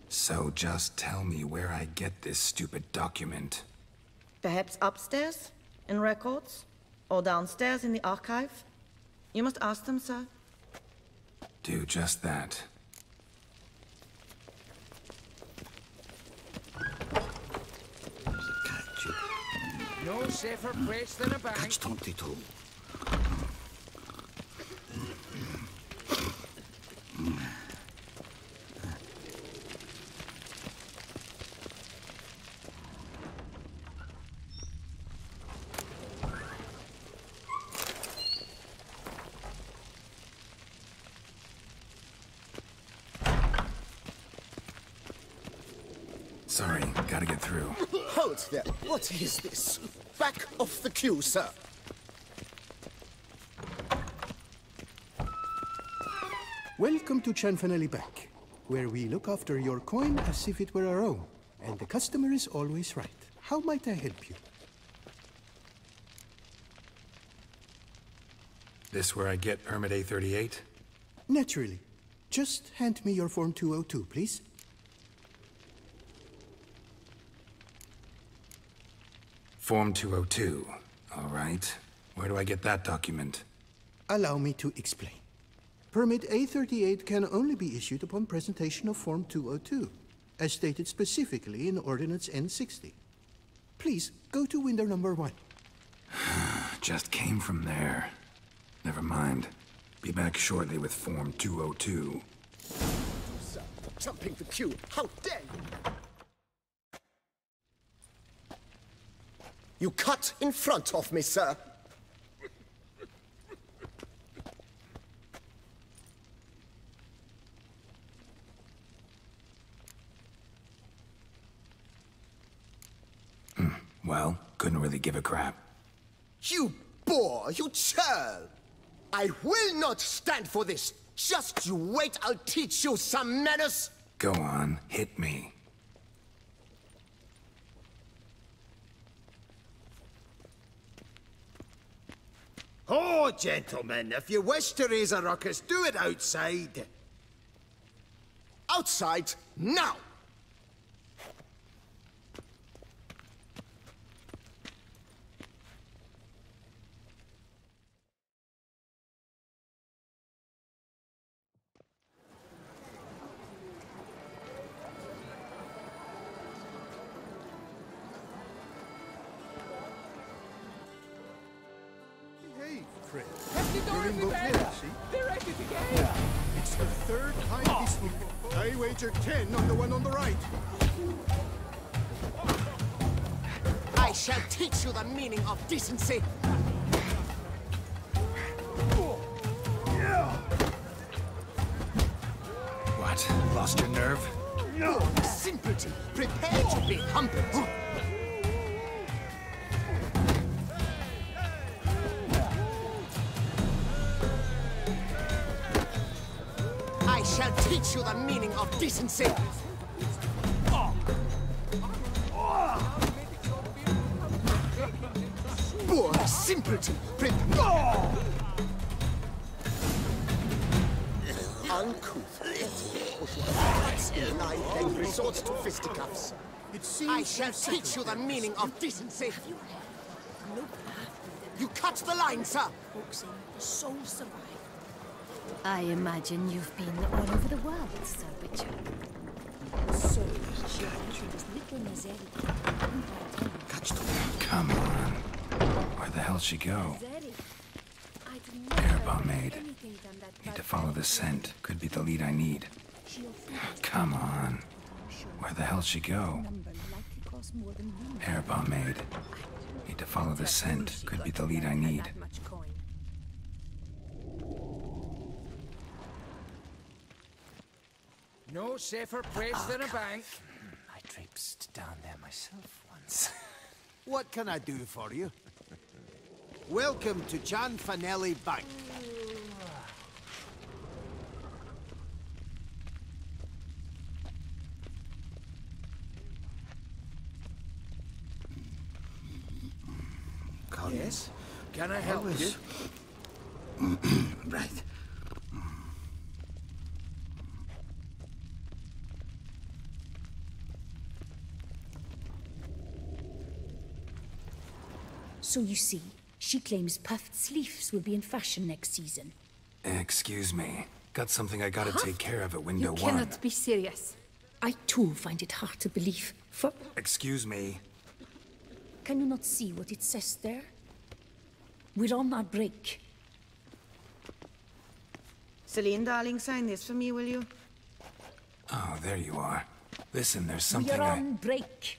So just tell me where I get this stupid document. Perhaps upstairs, in records, or downstairs in the archive? You must ask them, sir. Do just that. No safer place than a bank. Catch 22. Sorry, gotta get through. Hold there. What is this? Back off the queue, sir. Welcome to Gianfinelli Bank, where we look after your coin as if it were our own, and the customer is always right. How might I help you? This where I get permit A38? Naturally. Just hand me your Form 202, please. Form 202. All right. Where do I get that document? Allow me to explain. Permit A38 can only be issued upon presentation of Form 202, as stated specifically in Ordinance N60. Please, go to window number 1. Just came from there. Never mind. Be back shortly with Form 202. Sir, jumping the queue. How dare you! You cut in front of me, sir. Well, couldn't really give a crap. You boor, you churl! I will not stand for this. Just you wait, I'll teach you some manners. Go on, hit me. Oh, gentlemen, if you wish to raise a ruckus, do it outside. Outside, now! Hey, Fred. Empty door, You're in both everybody! ways, see? They're at it again! It's the third time this week. I wager 10 on the one on the right. I shall teach you the meaning of decency. What? Lost your nerve? No! Simpleton, prepare to be humbled. I shall teach you the meaning of decency. Poor simpleton, prepare. Uncouth. Lie then resorts to fisticuffs. I shall teach you the meaning of decency. You cut the line, sir. Soul survive. I imagine you've been all over the world, Sir Witcher. So, she eventually was little Nazeri. Catch the Come on. Where the hell'd she go? I'd Air bomb maid. Need to follow the scent. Could be the lead I need. Come on. Where the hell'd she go? Air bomb maid. Need to follow the scent. Could be the lead I need. No safer place than a bank. I traipsed down there myself once. What can I do for you? Welcome to Jan Fanelli Bank. Yes? Can I help you? Right. So you see, she claims puffed sleeves will be in fashion next season. Excuse me. Got something I gotta take care of at window You one. cannot be serious. I too find it hard to believe. For Excuse me. can you not see what it says there? We're on our break. Celine, darling, sign this for me, will you? Oh, there you are. Listen, there's We're something on break.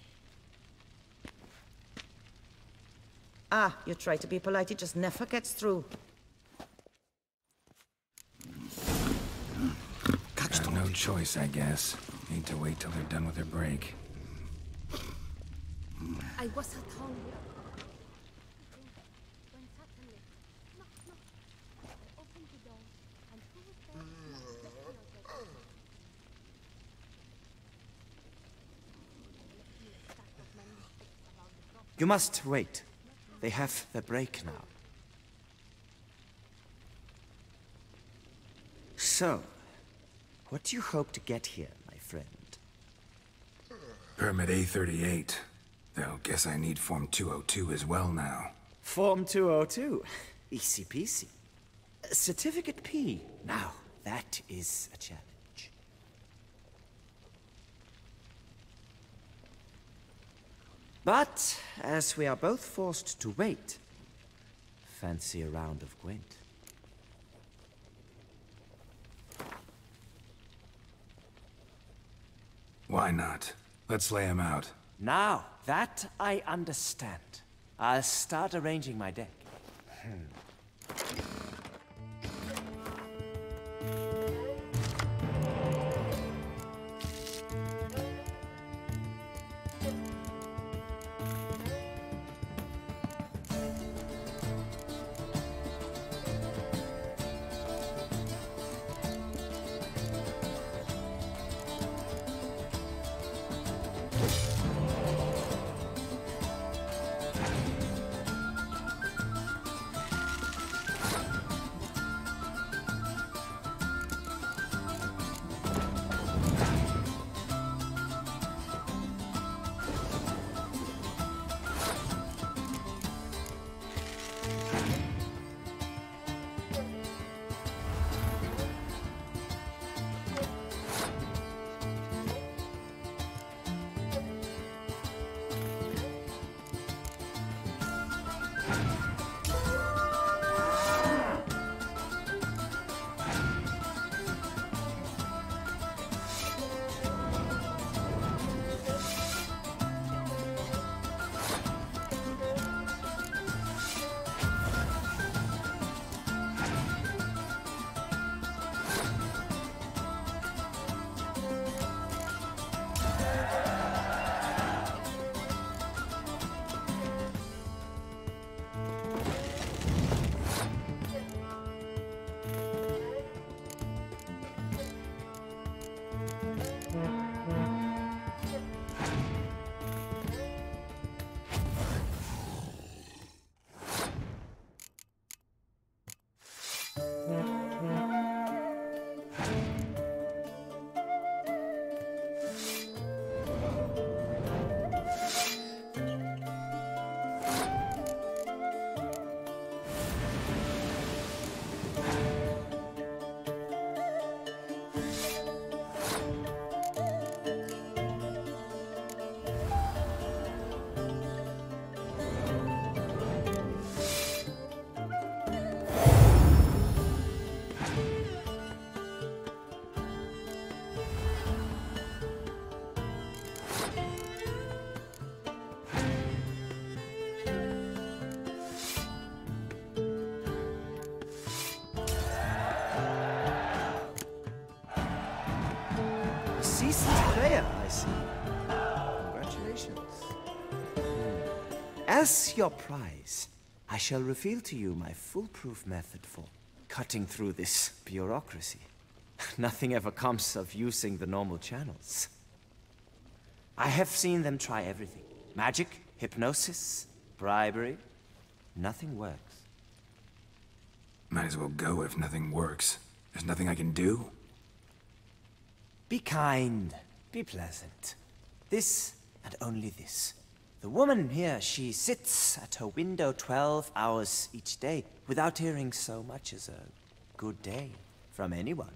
Ah, you try to be polite, it just never gets through. No choice, I guess. Need to wait till they're done with their break. I was at home. You must wait. They have the break now. So, what do you hope to get here, my friend? Permit A38. Though, guess I need Form 202 as well now. Form 202. Easy peasy. Certificate P. Now, that is a challenge. But, as we are both forced to wait, fancy a round of Gwent. Why not? Let's lay him out. Now, that I understand. I'll start arranging my deck. decent player, I see. Congratulations. As your prize, I shall reveal to you my foolproof method for cutting through this bureaucracy. Nothing ever comes of using the normal channels. I have seen them try everything. Magic, hypnosis, bribery. Nothing works. Might as well go if nothing works. There's nothing I can do. Be kind. Be pleasant. This and only this. The woman here, she sits at her window 12 hours each day without hearing so much as a good day from anyone.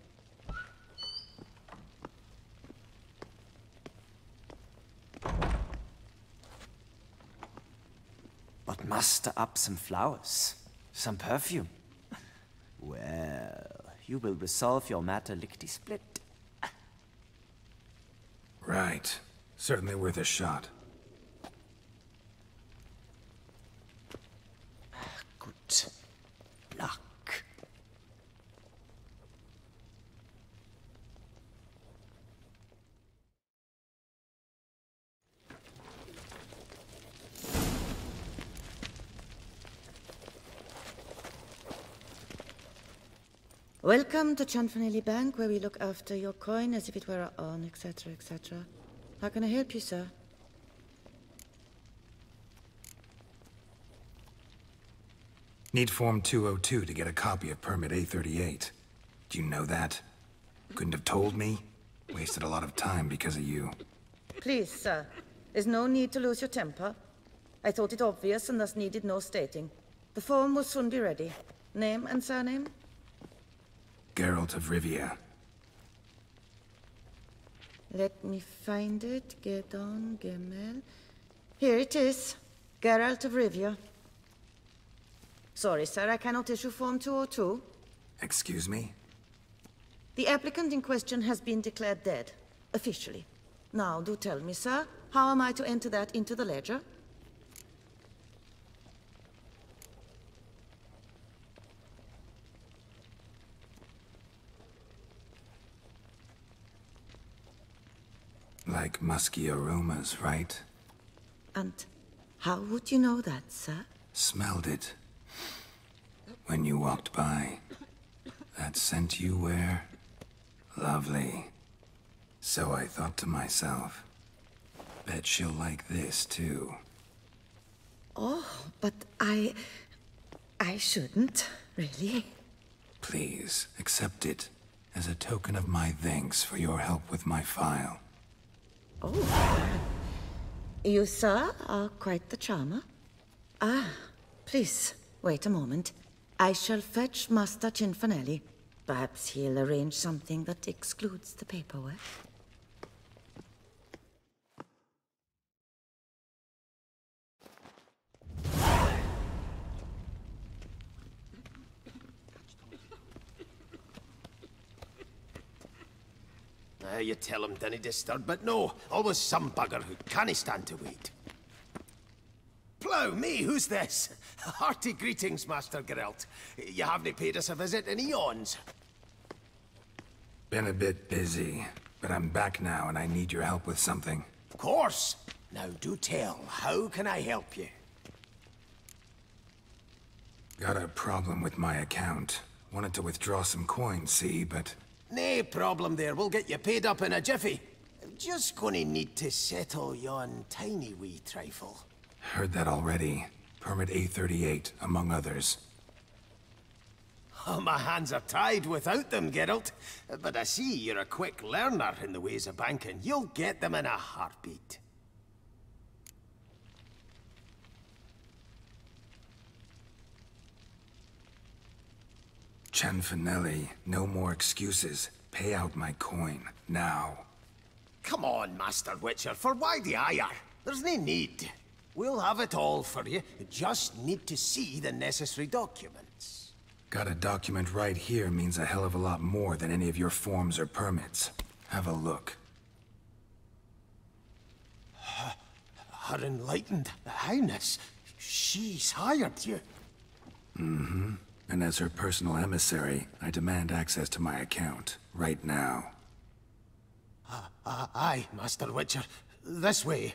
But muster up some flowers, some perfume. Well, you will resolve your matter lickety-split. Right. Certainly worth a shot. Good luck. Welcome to Chanfanelli Bank, where we look after your coin as if it were our own, etc., etc. How can I help you, sir? Need Form 202 to get a copy of Permit A38. Do you know that? Couldn't have told me? Wasted a lot of time because of you. Please, sir. There's no need to lose your temper. I thought it obvious and thus needed no stating. The form will soon be ready. Name and surname? Geralt of Rivia. Let me find it. Gedon, Gemel. Here it is. Geralt of Rivia. Sorry, sir, I cannot issue Form 202. Excuse me? The applicant in question has been declared dead, officially. Now, do tell me, sir, how am I to enter that into the ledger? Like musky aromas, right? And how would you know that, sir? Smelled it. When you walked by. That scent you wear? Lovely. So I thought to myself, bet she'll like this too. Oh, but I shouldn't, really. Please, accept it as a token of my thanks for your help with my file. Oh. You, sir, are quite the charmer. Ah, please, wait a moment. I shall fetch Master Cinfanelli. Perhaps he'll arrange something that excludes the paperwork. You tell him dinna disturb, but no, always some bugger who can't stand to wait. Plough me, who's this? Hearty greetings, Master Geralt. You haven't paid us a visit in eons. Been a bit busy, but I'm back now and I need your help with something. Of course. Now do tell, how can I help you? Got a problem with my account. Wanted to withdraw some coins, see, but... Nae problem there, we'll get you paid up in a jiffy. Just gonna need to settle yon tiny wee trifle. Heard that already. Permit A38, among others. Oh, my hands are tied without them, Geralt. But I see you're a quick learner in the ways of banking. You'll get them in a heartbeat. Chanfanelli, no more excuses. Pay out my coin, now. Come on, Master Witcher, for why the ire? There's no need. We'll have it all for you. You just need to see the necessary documents. Got a document right here means a hell of a lot more than any of your forms or permits. Have a look. Her enlightened highness. She's hired you. Mm-hmm. And as her personal emissary, I demand access to my account, right now. Aye, Master Witcher. This way.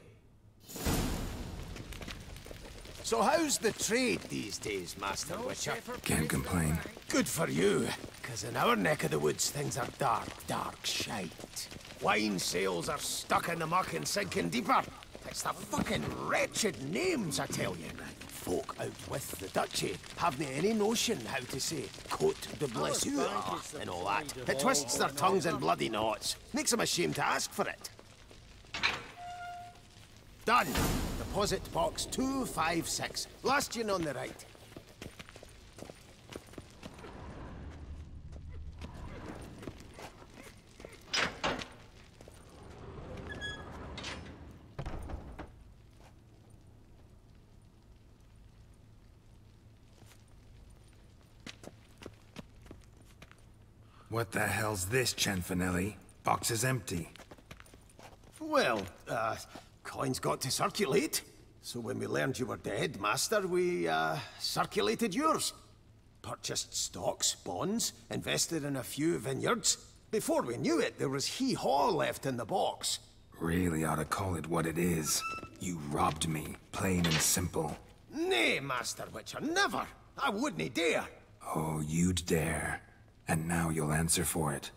So how's the trade these days, Master Witcher? Can't complain. Good for you, because in our neck of the woods things are dark, dark shite. Wine sales are stuck in the muck and sinking deeper. It's the fucking wretched names, I tell you. Folk out with the duchy haven't any notion how to say Côte de Blessure and all that. It twists their tongues in bloody knots. Makes them ashamed to ask for it. Done. Deposit box 256. Last one on the right. What the hell's this, Cianfanelli? Box is empty. Well, coins got to circulate. So when we learned you were dead, Master, we, circulated yours. Purchased stocks, bonds, invested in a few vineyards. Before we knew it, there was hee-haw left in the box. Really ought to call it what it is. You robbed me, plain and simple. Nay, Master Witcher, never. I wouldn't dare. Oh, you'd dare. And now you'll answer for it.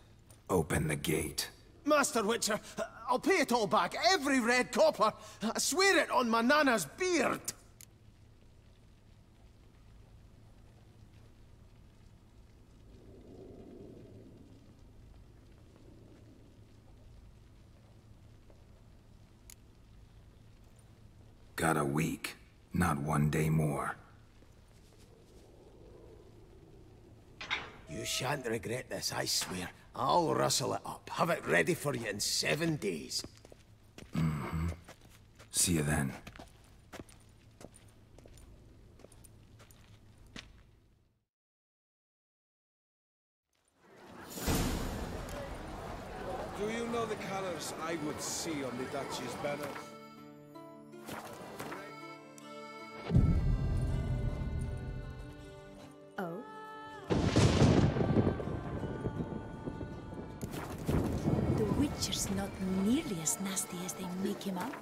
Open the gate. Master Witcher, I'll pay it all back, every red copper. I swear it on my nana's beard. Got a week, not 1 day more. You shan't regret this, I swear. I'll rustle it up. Have it ready for you in 7 days. Mm-hmm. See you then. Do you know the colors I would see on the Duchy's banners? Oh? The Witcher's not nearly as nasty as they make him out.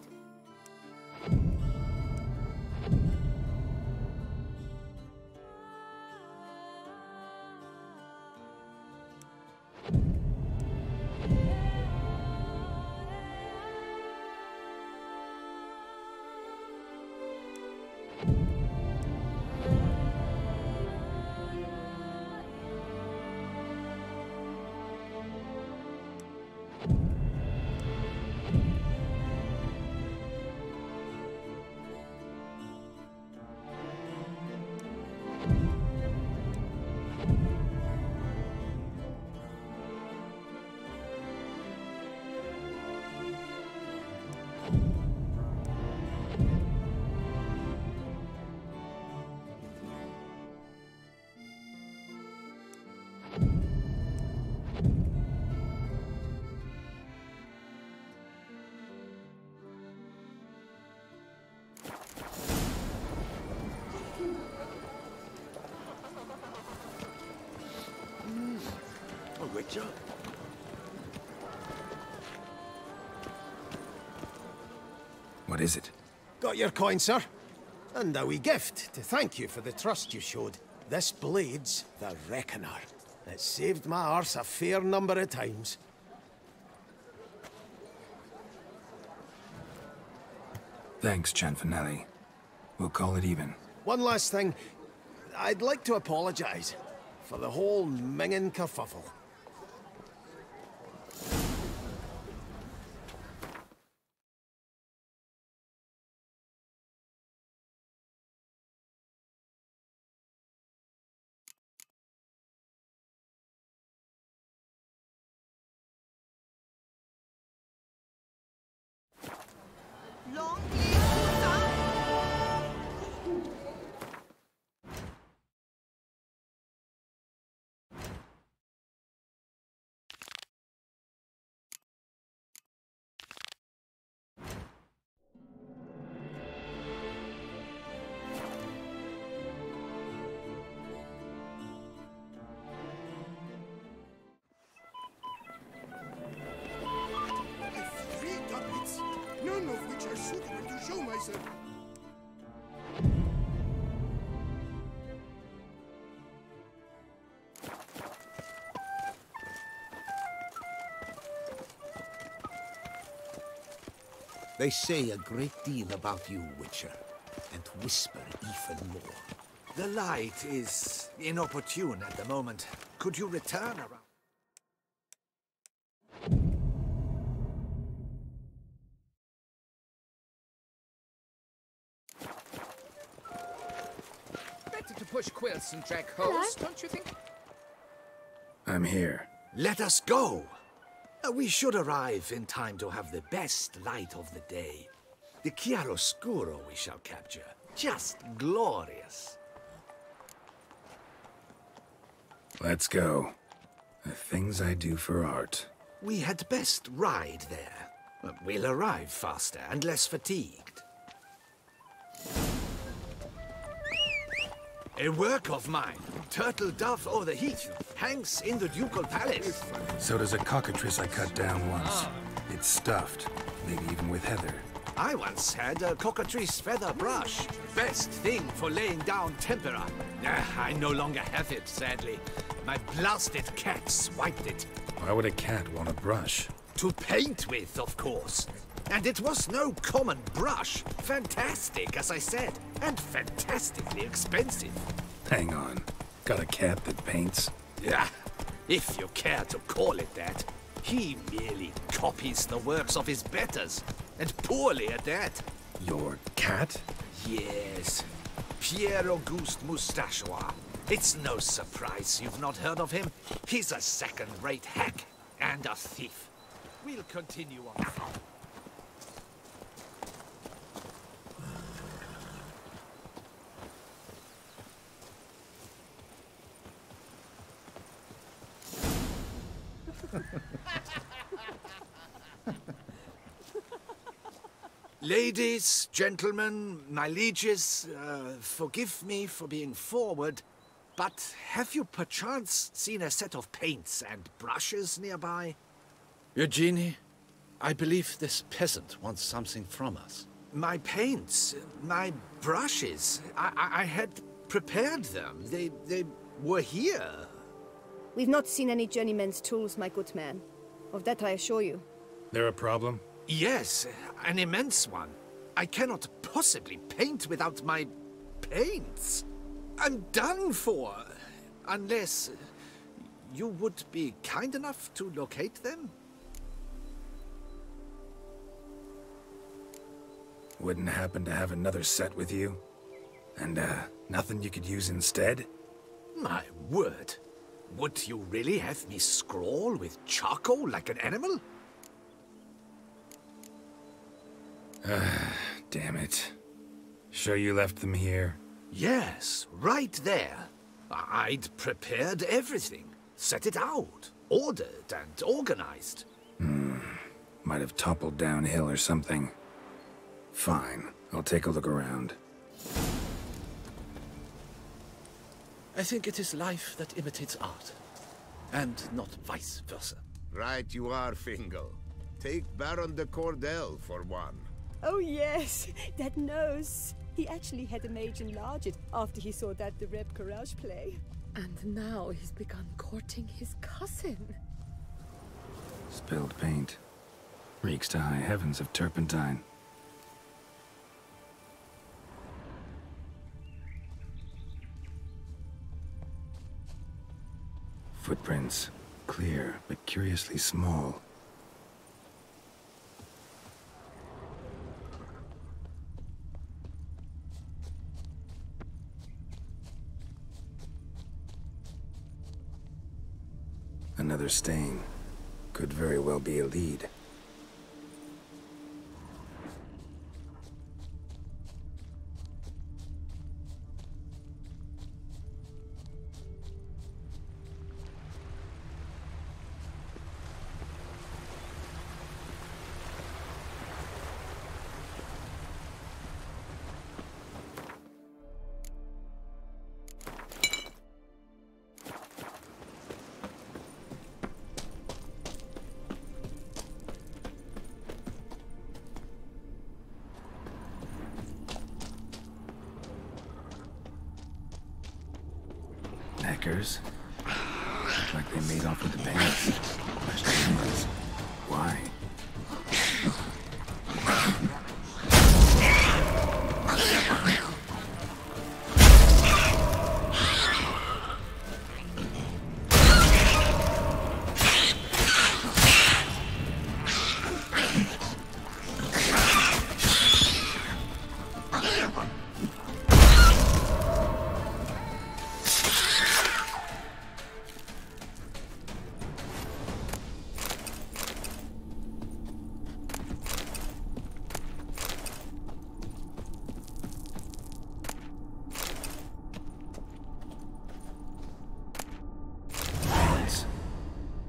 Witcher. What is it? Got your coin, sir. And a wee gift to thank you for the trust you showed. This blade's the Reckoner. It saved my arse a fair number of times. Thanks, Cianfanelli. We'll call it even. One last thing. I'd like to apologize for the whole mingin' kerfuffle. show myself. They say a great deal about you, Witcher, and whisper even more. The light is inopportune at the moment. Could you return around? Better to push quilts and drag hose, don't you think? I'm here. Let us go! We should arrive in time to have the best light of the day. The chiaroscuro we shall capture. Just glorious. Let's go. The things I do for art. We had best ride there. We'll arrive faster and less fatigued. A work of mine, turtle dove o'er the heath, hangs in the ducal palace. So does a cockatrice I cut down once. It's stuffed, maybe even with heather. I once had a cockatrice feather brush. Best thing for laying down tempera. I no longer have it, sadly. My blasted cat swiped it. Why would a cat want a brush? To paint with, of course. And it was no common brush. Fantastic, as I said. And fantastically expensive. Hang on. Got a cat that paints? Yeah, if you care to call it that. He merely copies the works of his betters. And poorly at that. Your cat? Yes. Pierre-Auguste Moustachois. It's no surprise you've not heard of him. He's a second-rate hack and a thief. We'll continue on. Ladies, gentlemen, my lieges, forgive me for being forward, but have you perchance seen a set of paints and brushes nearby? Eugenie, I believe this peasant wants something from us. My paints, my brushes, I had prepared them. They were here. We've not seen any journeyman's tools, my good man. Of that I assure you. There a problem? Yes, an immense one. I cannot possibly paint without my paints. I'm done for. Unless you would be kind enough to locate them? Wouldn't happen to have another set with you? And, nothing you could use instead? My word. Would you really have me scrawl with charcoal like an animal? Damn it. Sure you left them here? Yes, right there. I'd prepared everything. Set it out. Ordered and organized. Might have toppled downhill or something. Fine. I'll take a look around. I think it is life that imitates art, and not vice versa. Right you are, Fingal. Take Baron de Cordel for one. Oh yes, that nose. He actually had a mage enlarge it after he saw that the Reb Courage play. And now he's begun courting his cousin. Spilled paint. Reeks to high heavens of turpentine. Footprints. Clear, but curiously small. Another stain. Could very well be a lead. Neckers? Look like they made off with the pants. Question is, why?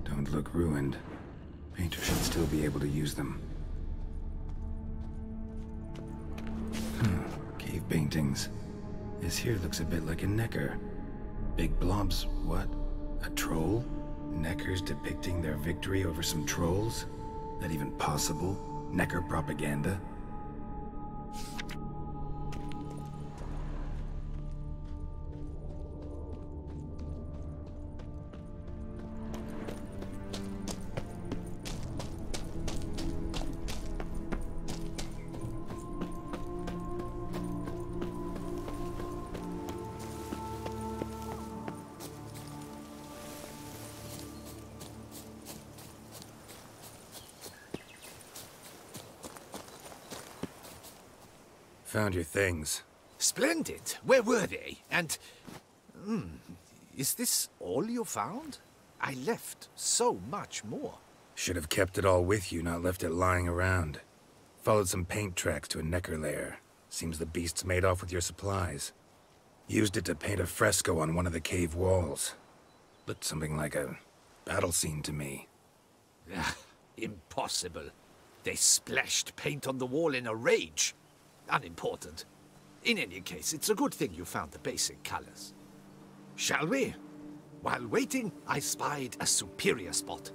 Don't look ruined. Painter should still be able to use them. Cave paintings. This here looks a bit like a necker. Big blobs, what? A troll? Neckers depicting their victory over some trolls? That even possible? Necker propaganda? Found your things. Splendid. Where were they? And... is this all you found? I left so much more. Should have kept it all with you, not left it lying around. Followed some paint tracks to a necker lair. Seems the beast's made off with your supplies. Used it to paint a fresco on one of the cave walls. Looked something like a battle scene to me. Impossible. They splashed paint on the wall in a rage. Unimportant. In any case, it's a good thing you found the basic colors. Shall we? While waiting, I spied a superior spot.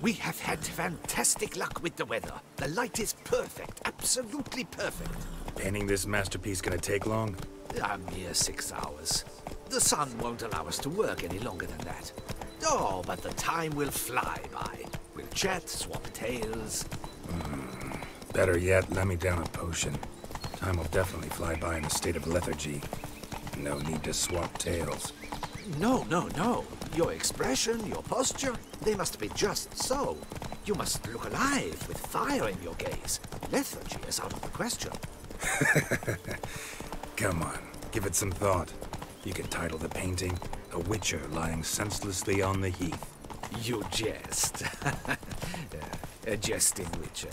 We have had fantastic luck with the weather. The light is perfect, absolutely perfect. Painting this masterpiece gonna take long? A mere 6 hours. The sun won't allow us to work any longer than that. Oh, but the time will fly by. We'll chat, swap tales. Better yet, let me down a potion. Time will definitely fly by in a state of lethargy. No need to swap tales. No. Your expression, your posture, they must be just so. You must look alive with fire in your gaze. Lethargy is out of the question. Come on, give it some thought. You could title the painting, A Witcher Lying Senselessly on the Heath. You jest. A jesting witcher.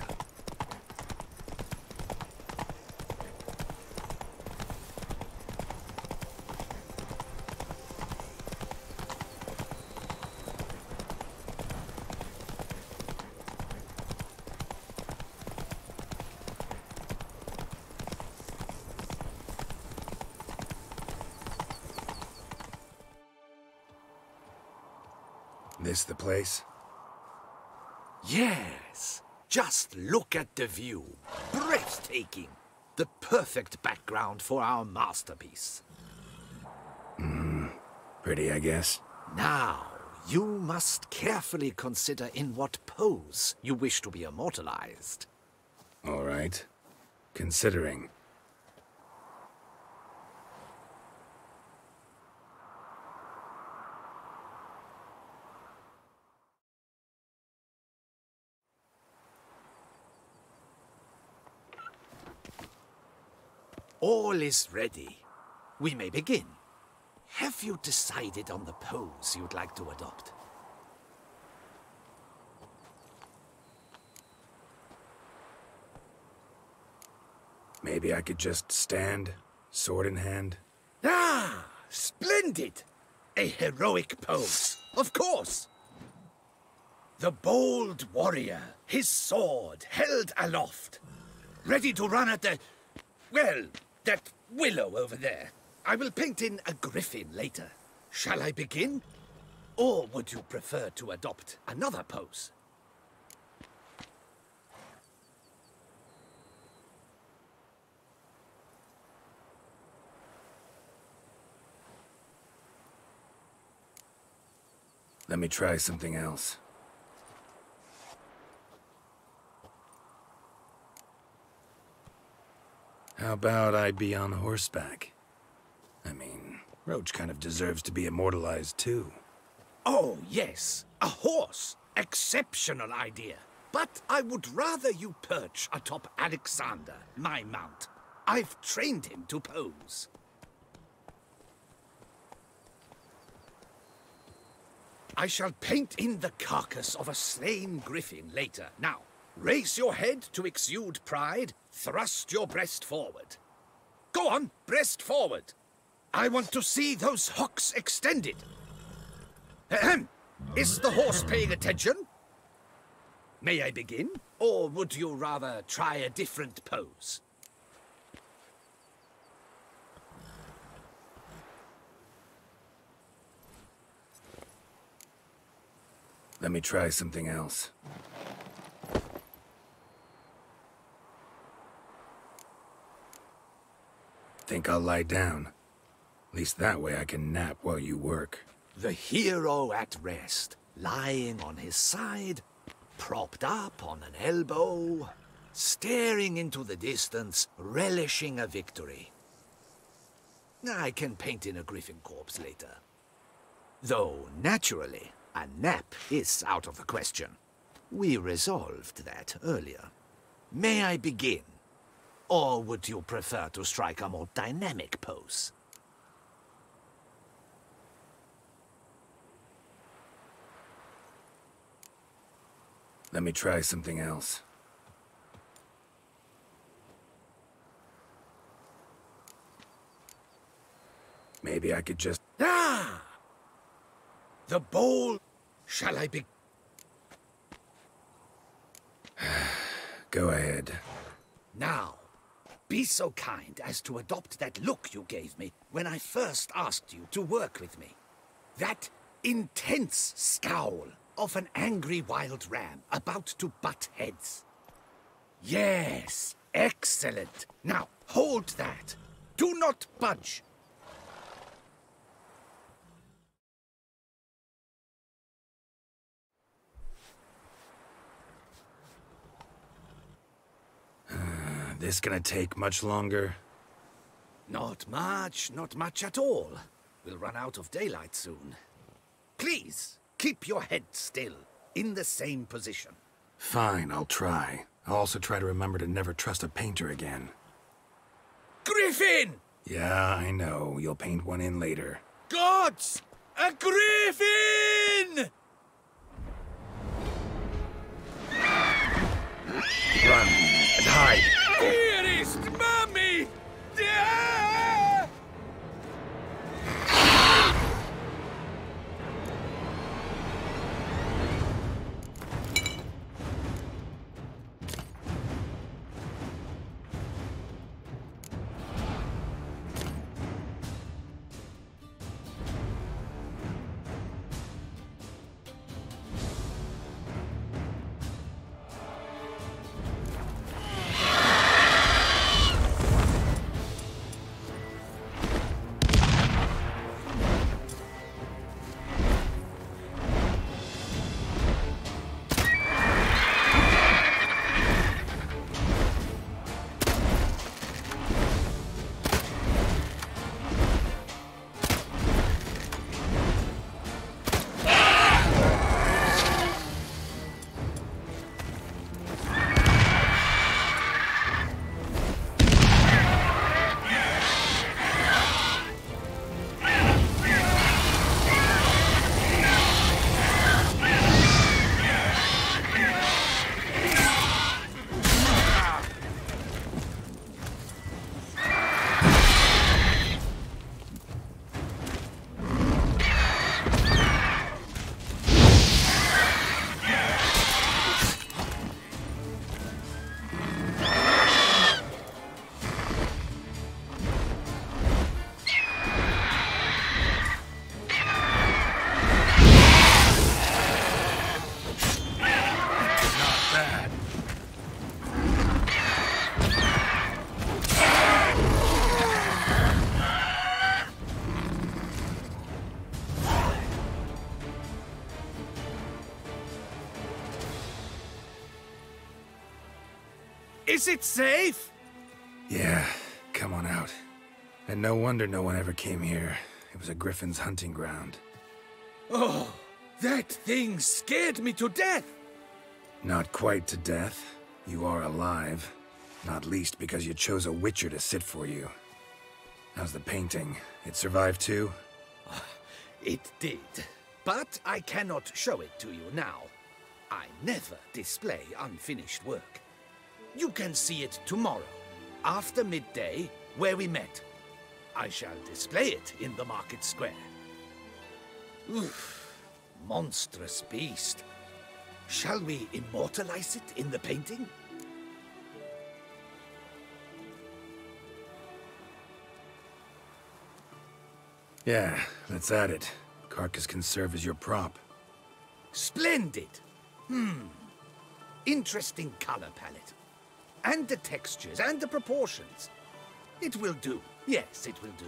This the place? Yes. Just look at the view. Breathtaking. The perfect background for our masterpiece. Pretty, I guess. Now, you must carefully consider in what pose you wish to be immortalized. All right. Considering. All is ready. We may begin. Have you decided on the pose you'd like to adopt? Maybe I could just stand, sword in hand. Ah, splendid! A heroic pose, of course. The bold warrior, his sword held aloft, ready to run at the... well, that willow over there. I will paint in a griffin later. Shall I begin? Or would you prefer to adopt another pose? Let me try something else. How about I be on horseback? I mean, Roach kind of deserves to be immortalized too. Oh, yes. A horse. Exceptional idea. But I would rather you perch atop Alexander, my mount. I've trained him to pose. I shall paint in the carcass of a slain griffin later. Now, raise your head to exude pride. Thrust your breast forward. Go on, breast forward. I want to see those hocks extended. Ahem. Is the horse paying attention? May I begin? Or would you rather try a different pose? Let me try something else. Think I'll lie down. At least that way I can nap while you work. The hero at rest, lying on his side, propped up on an elbow, staring into the distance, relishing a victory. I can paint in a griffin corpse later. Though, naturally, a nap is out of the question. We resolved that earlier. May I begin? Or would you prefer to strike a more dynamic pose? Let me try something else. Maybe I could just... Ah! The bowl... Shall I be... Go ahead. Now, be so kind as to adopt that look you gave me when I first asked you to work with me. That intense scowl of an angry wild ram about to butt heads. Yes, excellent. Now, hold that. Do not budge. This gonna take much longer? Not much at all. We'll run out of daylight soon. Please, keep your head still, in the same position. Fine, I'll try. I'll also try to remember to never trust a painter again. Griffin! Yeah, I know. You'll paint one in later. Gods! A griffin! Run and hide! Dearest Mummy! Ah! Is it safe? Yeah, come on out. And no wonder no one ever came here. It was a griffin's hunting ground. Oh, that thing scared me to death! Not quite to death. You are alive. Not least because you chose a witcher to sit for you. How's the painting? It survived too? It did. But I cannot show it to you now. I never display unfinished work. You can see it tomorrow, after midday, where we met. I shall display it in the market square. Oof, monstrous beast. Shall we immortalize it in the painting? Yeah, let's add it. Carcass can serve as your prop. Splendid! Interesting color palette. And the textures and the proportions. It will do. Yes, it will do.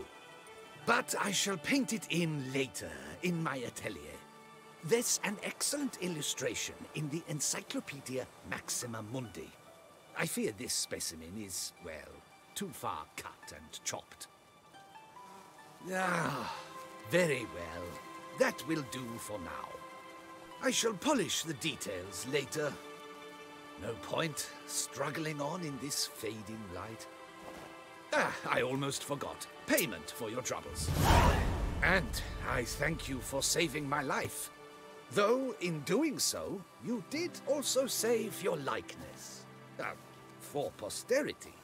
But I shall paint it in later, in my atelier. There's an excellent illustration in the Encyclopedia Maxima Mundi. I fear this specimen is, well, too far cut and chopped. Ah, very well. That will do for now. I shall polish the details later. No point struggling on in this fading light. Ah, I almost forgot. Payment for your troubles. And I thank you for saving my life. Though, in doing so, you did also save your likeness. For posterity.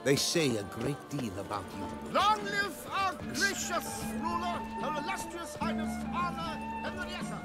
They say a great deal about you. Long live our gracious ruler, her illustrious highness Anna Henrietta!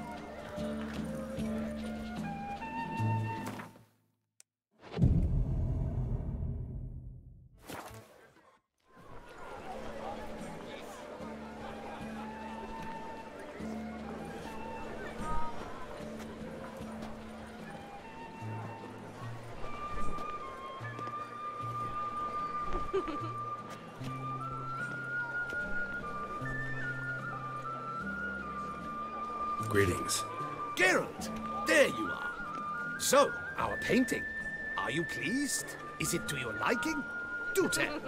Greetings. Geralt, there you are. So, our painting. Are you pleased? Is it to your liking? Do tell.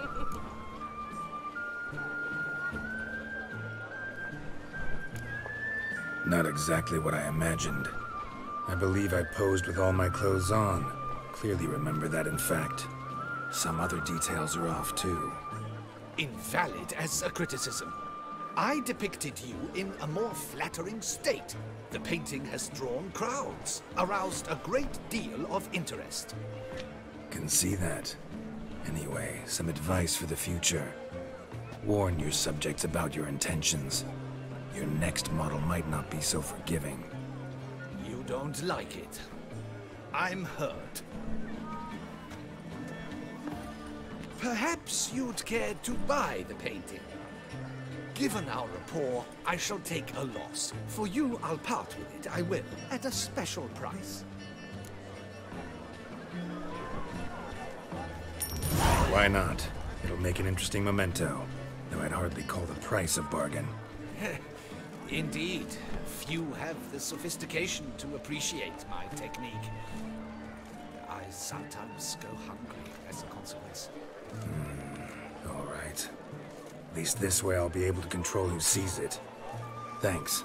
Not exactly what I imagined. I believe I posed with all my clothes on. Clearly remember that, in fact. Some other details are off, too. Invalid as a criticism. I depicted you in a more flattering state. The painting has drawn crowds, aroused a great deal of interest. Can see that. Anyway, some advice for the future. Warn your subjects about your intentions. Your next model might not be so forgiving. You don't like it. I'm hurt. Perhaps you'd care to buy the painting. Given our rapport, I shall take a loss. For you, I'll part with it, I will, at a special price. Why not? It'll make an interesting memento, though I'd hardly call the price a bargain. Indeed. Few have the sophistication to appreciate my technique. I sometimes go hungry as a consequence. All right. At least this way I'll be able to control who sees it. Thanks.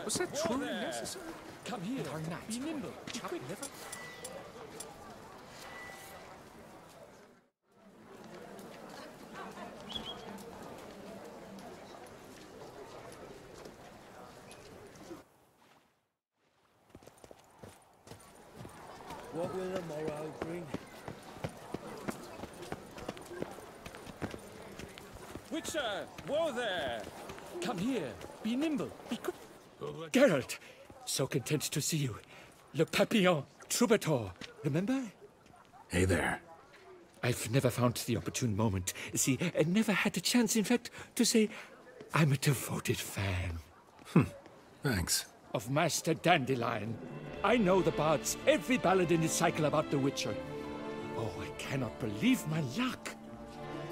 Was that truly necessary? Come here. Be nimble. Be quick. Never. What will the morrow bring? Witcher! Whoa there! Come here. Be nimble. Be quick. Geralt! So content to see you. Le Papillon, troubadour. Remember? Hey there. I've never found the opportune moment. See, I never had the chance, in fact, to say I'm a devoted fan. Thanks. Of Master Dandelion. I know the bards, every ballad in his cycle about the Witcher. Oh, I cannot believe my luck.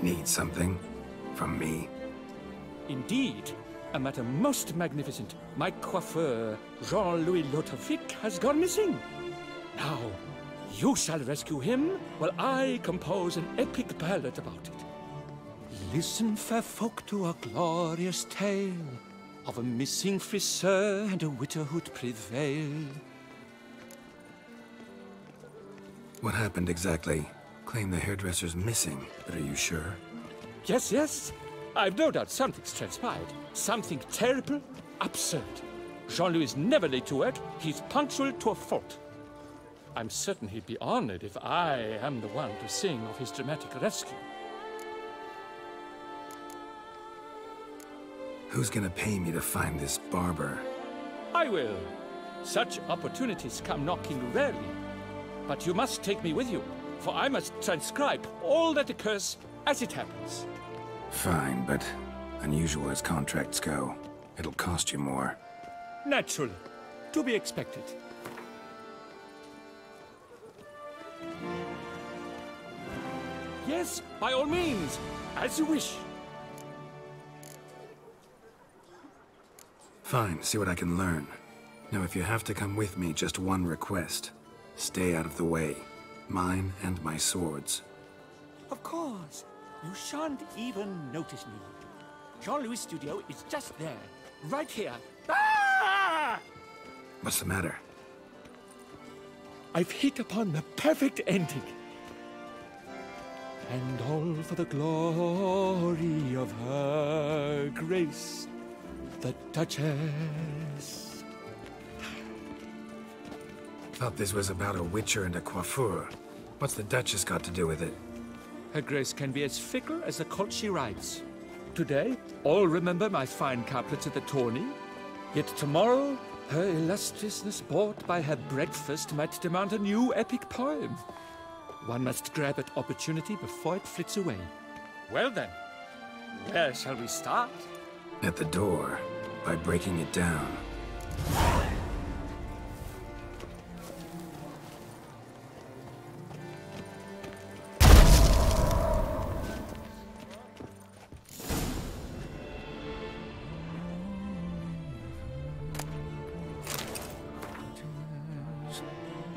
Need something? From me? Indeed. A matter most magnificent. My coiffeur, Jean-Louis Lotovic, has gone missing. Now, you shall rescue him while I compose an epic ballad about it. Listen, fair folk, to a glorious tale of a missing friseur and a widowhood prevail. What happened exactly? Claim the hairdresser's missing, but are you sure? Yes, yes. I've no doubt something's transpired. Something terrible, absurd. Jean-Louis is never late to work. He's punctual to a fault. I'm certain he'd be honored if I am the one to sing of his dramatic rescue. Who's gonna pay me to find this barber? I will. Such opportunities come knocking rarely. But you must take me with you, for I must transcribe all that occurs as it happens. Fine, but unusual as contracts go. It'll cost you more. Naturally. To be expected. Yes, by all means. As you wish. Fine, see what I can learn. Now, if you have to come with me, just one request. Stay out of the way. Mine and my swords. Of course. You shan't even notice me. Jean-Louis' studio is just there. Right here. Ah! What's the matter? I've hit upon the perfect ending. And all for the glory of her grace, the Duchess. Thought this was about a witcher and a coiffeur. What's the Duchess got to do with it? Her grace can be as fickle as the colt she rides. Today, all remember my fine couplets at the tourney. Yet tomorrow, her illustriousness bought by her breakfast might demand a new epic poem. One must grab at opportunity before it flits away. Well then, where shall we start? At the door, by breaking it down.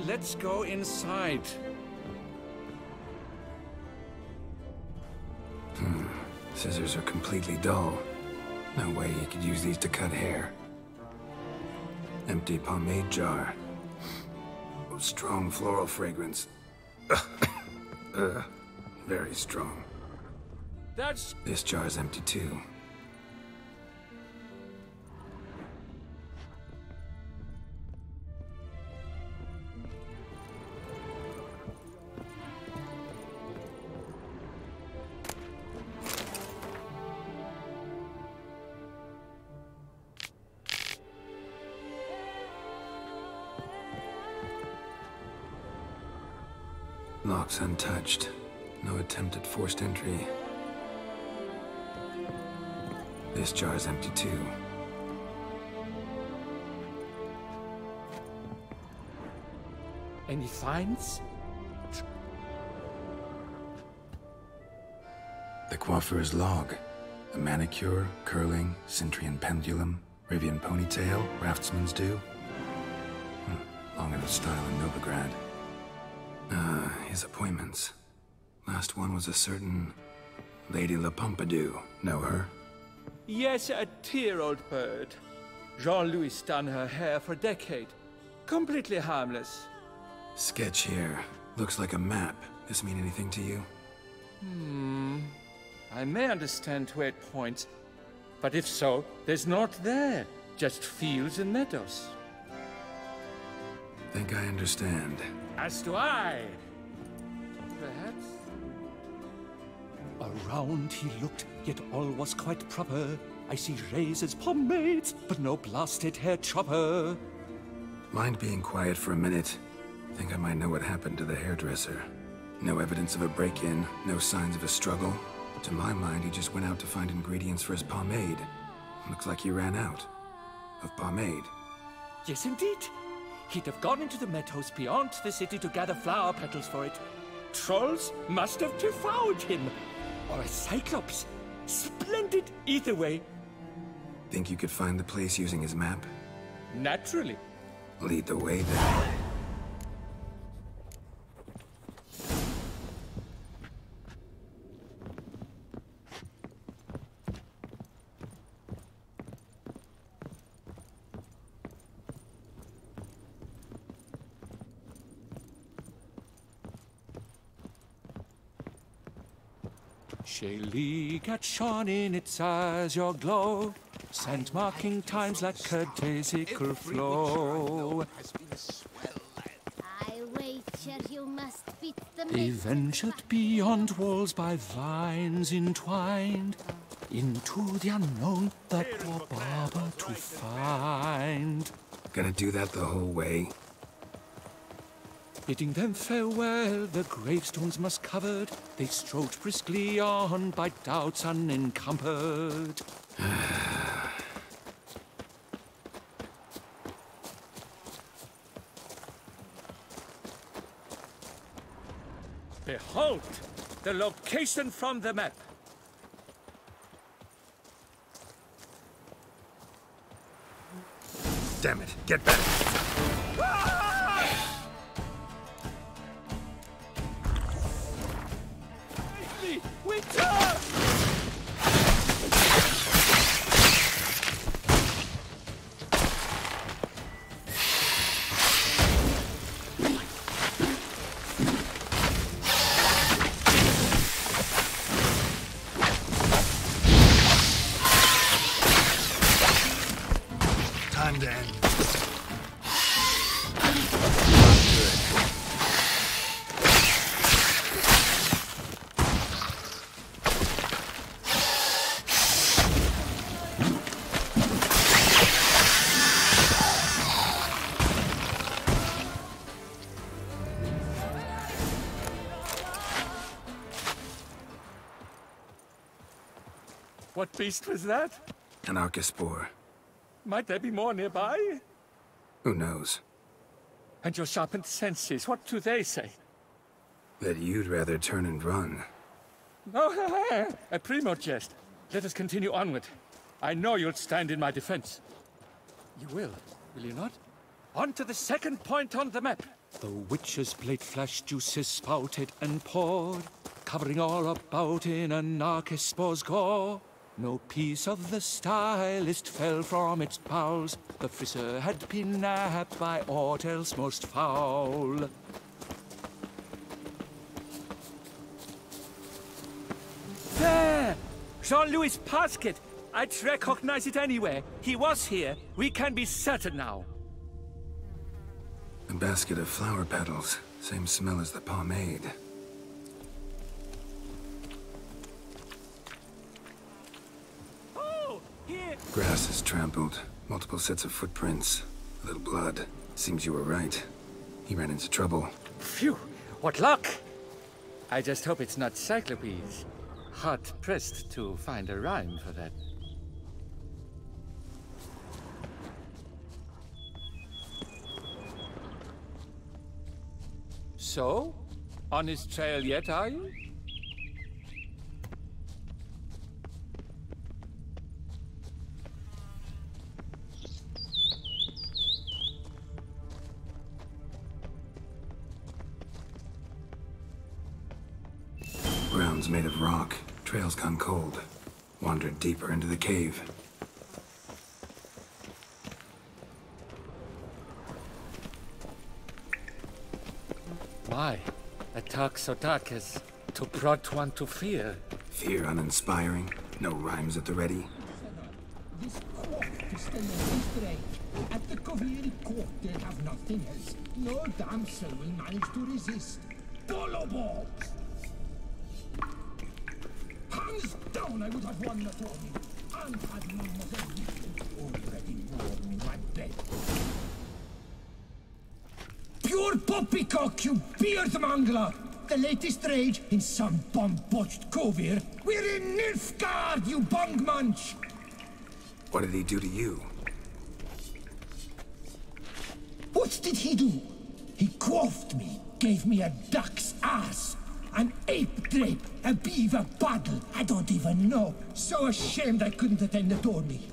Let's go inside. Scissors are completely dull. No way you could use these to cut hair. Empty pomade jar. Strong floral fragrance. Very strong. This jar's empty too. Lock's untouched. No attempt at forced entry. This jar's empty too. Any finds? The coiffeur's log. A manicure, curling, Centrian pendulum, Rivian ponytail, raftsman's due. Long enough style in Novigrad. His appointments. Last one was a certain Lady La Pompadour. Know her? Yes, a dear old bird. Jean-Louis done her hair for a decade. Completely harmless. Sketch here. Looks like a map. This mean anything to you? I may understand where it points, but if so, there's naught there. Just fields and meadows. Think I understand. As do I. Perhaps? Around he looked, yet all was quite proper. I see razors, pomades, but no blasted hair chopper. Mind being quiet for a minute? Think I might know what happened to the hairdresser. No evidence of a break-in, no signs of a struggle. To my mind, he just went out to find ingredients for his pomade. Looks like he ran out. Of pomade. Yes, indeed. He'd have gone into the meadows beyond the city to gather flower petals for it. Trolls must have devoured him. Or a cyclops. Splendid either way. Think you could find the place using his map? Naturally. Lead the way then. Shaylee gat shone in its azure glow, sand marking times like a daisical flow. I wager you must beat the They ventured beyond walls by vines entwined, into the unknown the poor barber to find. Gonna do that the whole way? Bidding them farewell, the gravestones musk covered, they strode briskly on by doubts unencumbered. Behold, the location from the map. Damn it, get back! Time to end. What beast was that? An Archaspore. Might there be more nearby? Who knows? And your sharpened senses, what do they say? That you'd rather turn and run. Oh, a primo jest. Let us continue onward. I know you'll stand in my defense. You will you not? On to the second point on the map. The witch's blade flash juices spouted and poured, covering all about in an Archaspore's gore. No piece of the stylist fell from its bowels. The frisser had been nabbed by aught else most foul. There! Jean-Louis' basket! I'd recognize it anywhere. He was here. We can be certain now. A basket of flower petals. Same smell as the pomade. Grass is trampled. Multiple sets of footprints. A little blood. Seems you were right. He ran into trouble. Phew! What luck! I just hope it's not Cyclopes. Hard-pressed to find a rhyme for that. So? On his trail yet, are you? Ground's made of rock. Trail's gone cold. Wandered deeper into the cave. My, a talk so dark as to prod one to fear. Fear uninspiring. No rhymes at the ready. This court is still in straight. At the Coviri court, they have nothing else. No damsel will manage to resist. Bolobo! Hands down, I would have won the tournament. And had Mademoiselle already warmed my bed. Pure poppycock, you beard mangler! The latest rage in some bomb-botched Kovir. We're in Nilfgaard, you bung munch! What did he do to you? What did he do? He quaffed me, gave me a duck's ass, an ape drape, a beaver paddle, I don't even know. So ashamed I couldn't attend the tourney.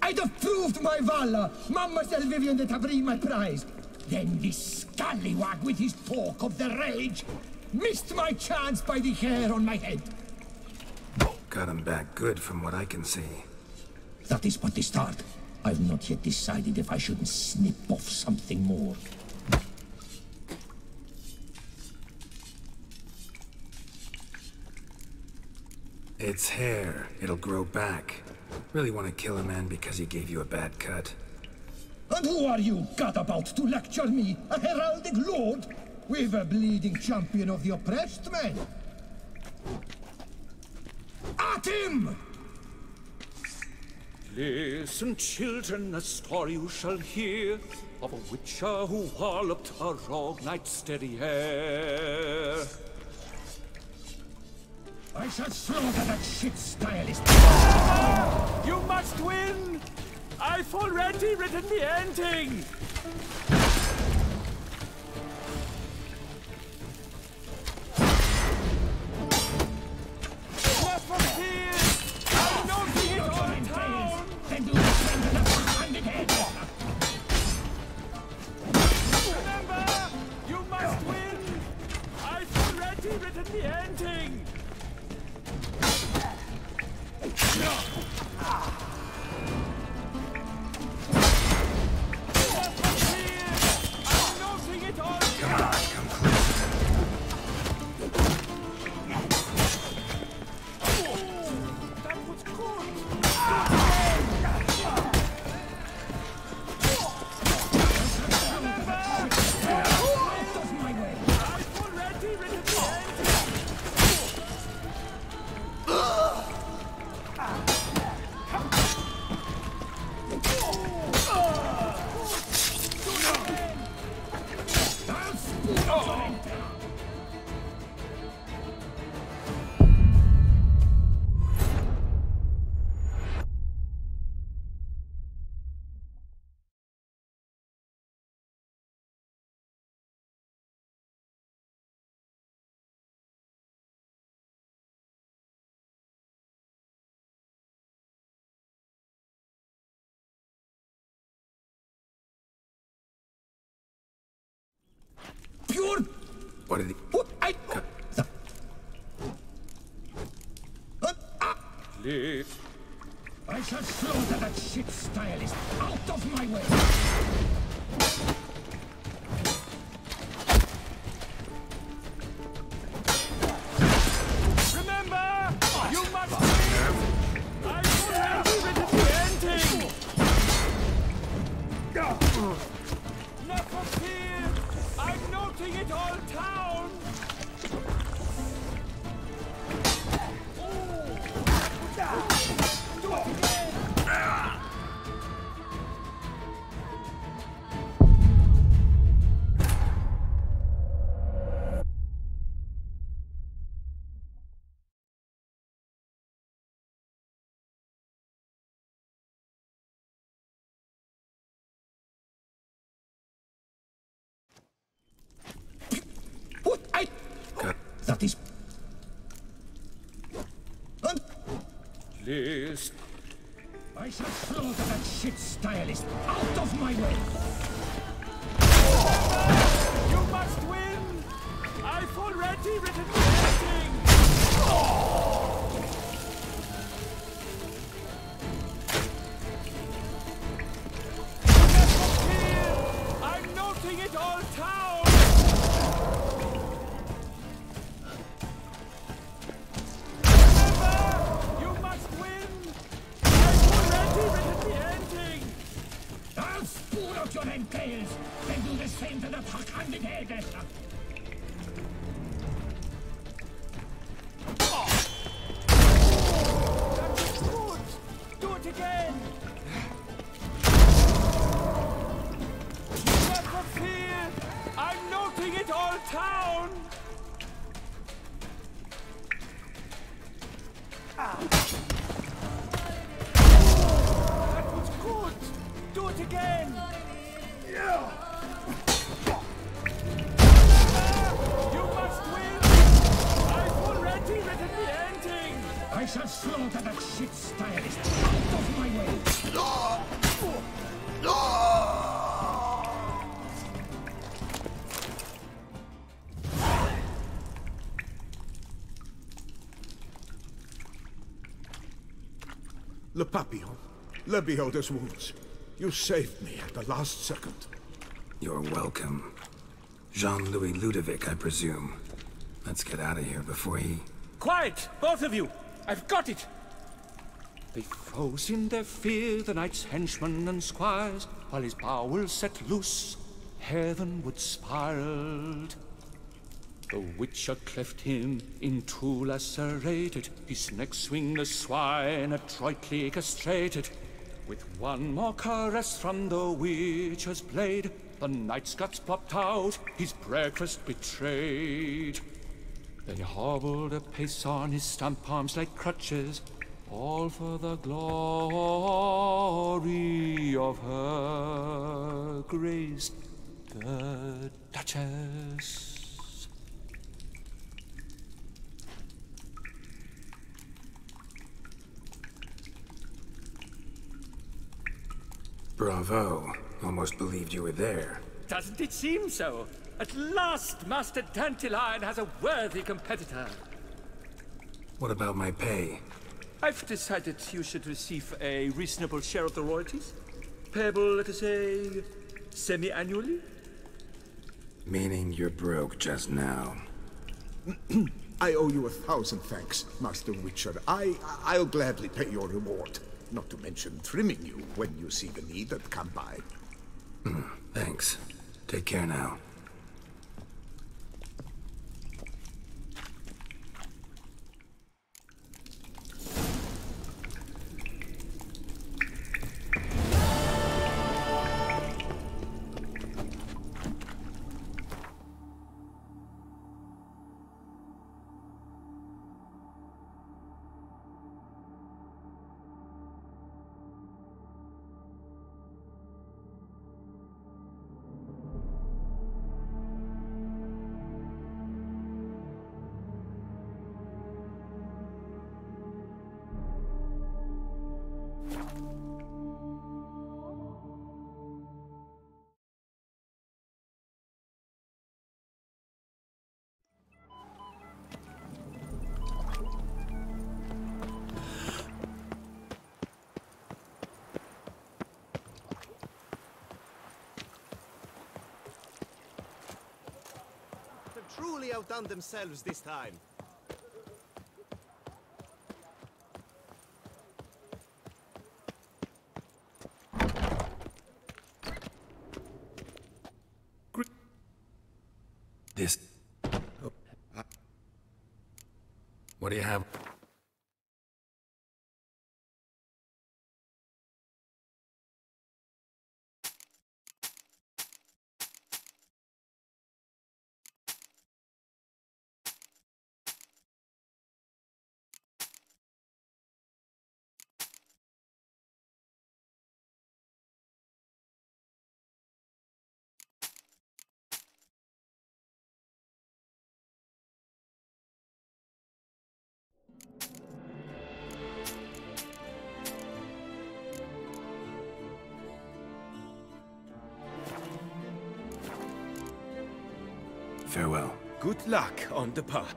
I'd have proved my valor, Mademoiselle Vivian de Tabri my prize. Then this scallywag with his talk of the rage missed my chance by the hair on my head. Got him back good from what I can see. That is but the start. I've not yet decided if I shouldn't snip off something more. It's hair. It'll grow back. Really want to kill a man because he gave you a bad cut? And who are you, gadabout, to lecture me, a heraldic lord? We've a bleeding champion of the oppressed men. At him! Listen, children, a story you shall hear of a witcher who walloped a rogue knight's steady hair. I shall slaughter that shit stylist. You must win! I've already written the ending! Enough of here! I don't think it's all town! Then do the same to the bandit head! Remember! You must win! I've already written the ending! Pure... What did he... What? I shall slaughter that shit stylist out of my way! Remember! You must win! I've already written the ending! Enough of fear! I'm noting it all town! Do it again! list. I shall slaughter that shit stylist out of my way! You must win! I've already written the ending! I'm noting it all down! Remember, you must win! I've already written the ending! I'll spool out your entrails, then do the same to the Hackhanded hairdresser! Good! Do it again! Never fear! I'm noting it all down! That was good! Do it again! Yeah! You must win! I've already written the ending! I shall slaughter that shit stylist out of my way! Le Papillon, Le Beholder's wounds. You saved me at the last second. You're welcome. Jean-Louis Ludovic, I presume. Let's get out of here before he... Quiet, both of you! I've got it! They froze in their fear, the knight's henchmen and squires, while his bowels set loose, heavenward spiraled. The witcher cleft him in two lacerated, his neck swingless swine adroitly castrated. With one more caress from the witcher's blade, the knight's guts popped out, his breakfast betrayed. They hobbled a pace on his stump arms like crutches, all for the glory of her grace, the Duchess. Bravo. Almost believed you were there. Doesn't it seem so? At last, Master Dandelion has a worthy competitor. What about my pay? I've decided you should receive a reasonable share of the royalties. Payable, let us say, semi-annually? Meaning you're broke just now. I owe you 1,000 thanks, Master Witcher. I'll gladly pay your reward. Not to mention trimming you when you see the need and come by. Thanks. Take care now. Truly outdone themselves this time. This... What do you have? Farewell. Good luck on the path.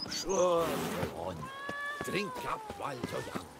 Sure, go on. Drink up while you're young.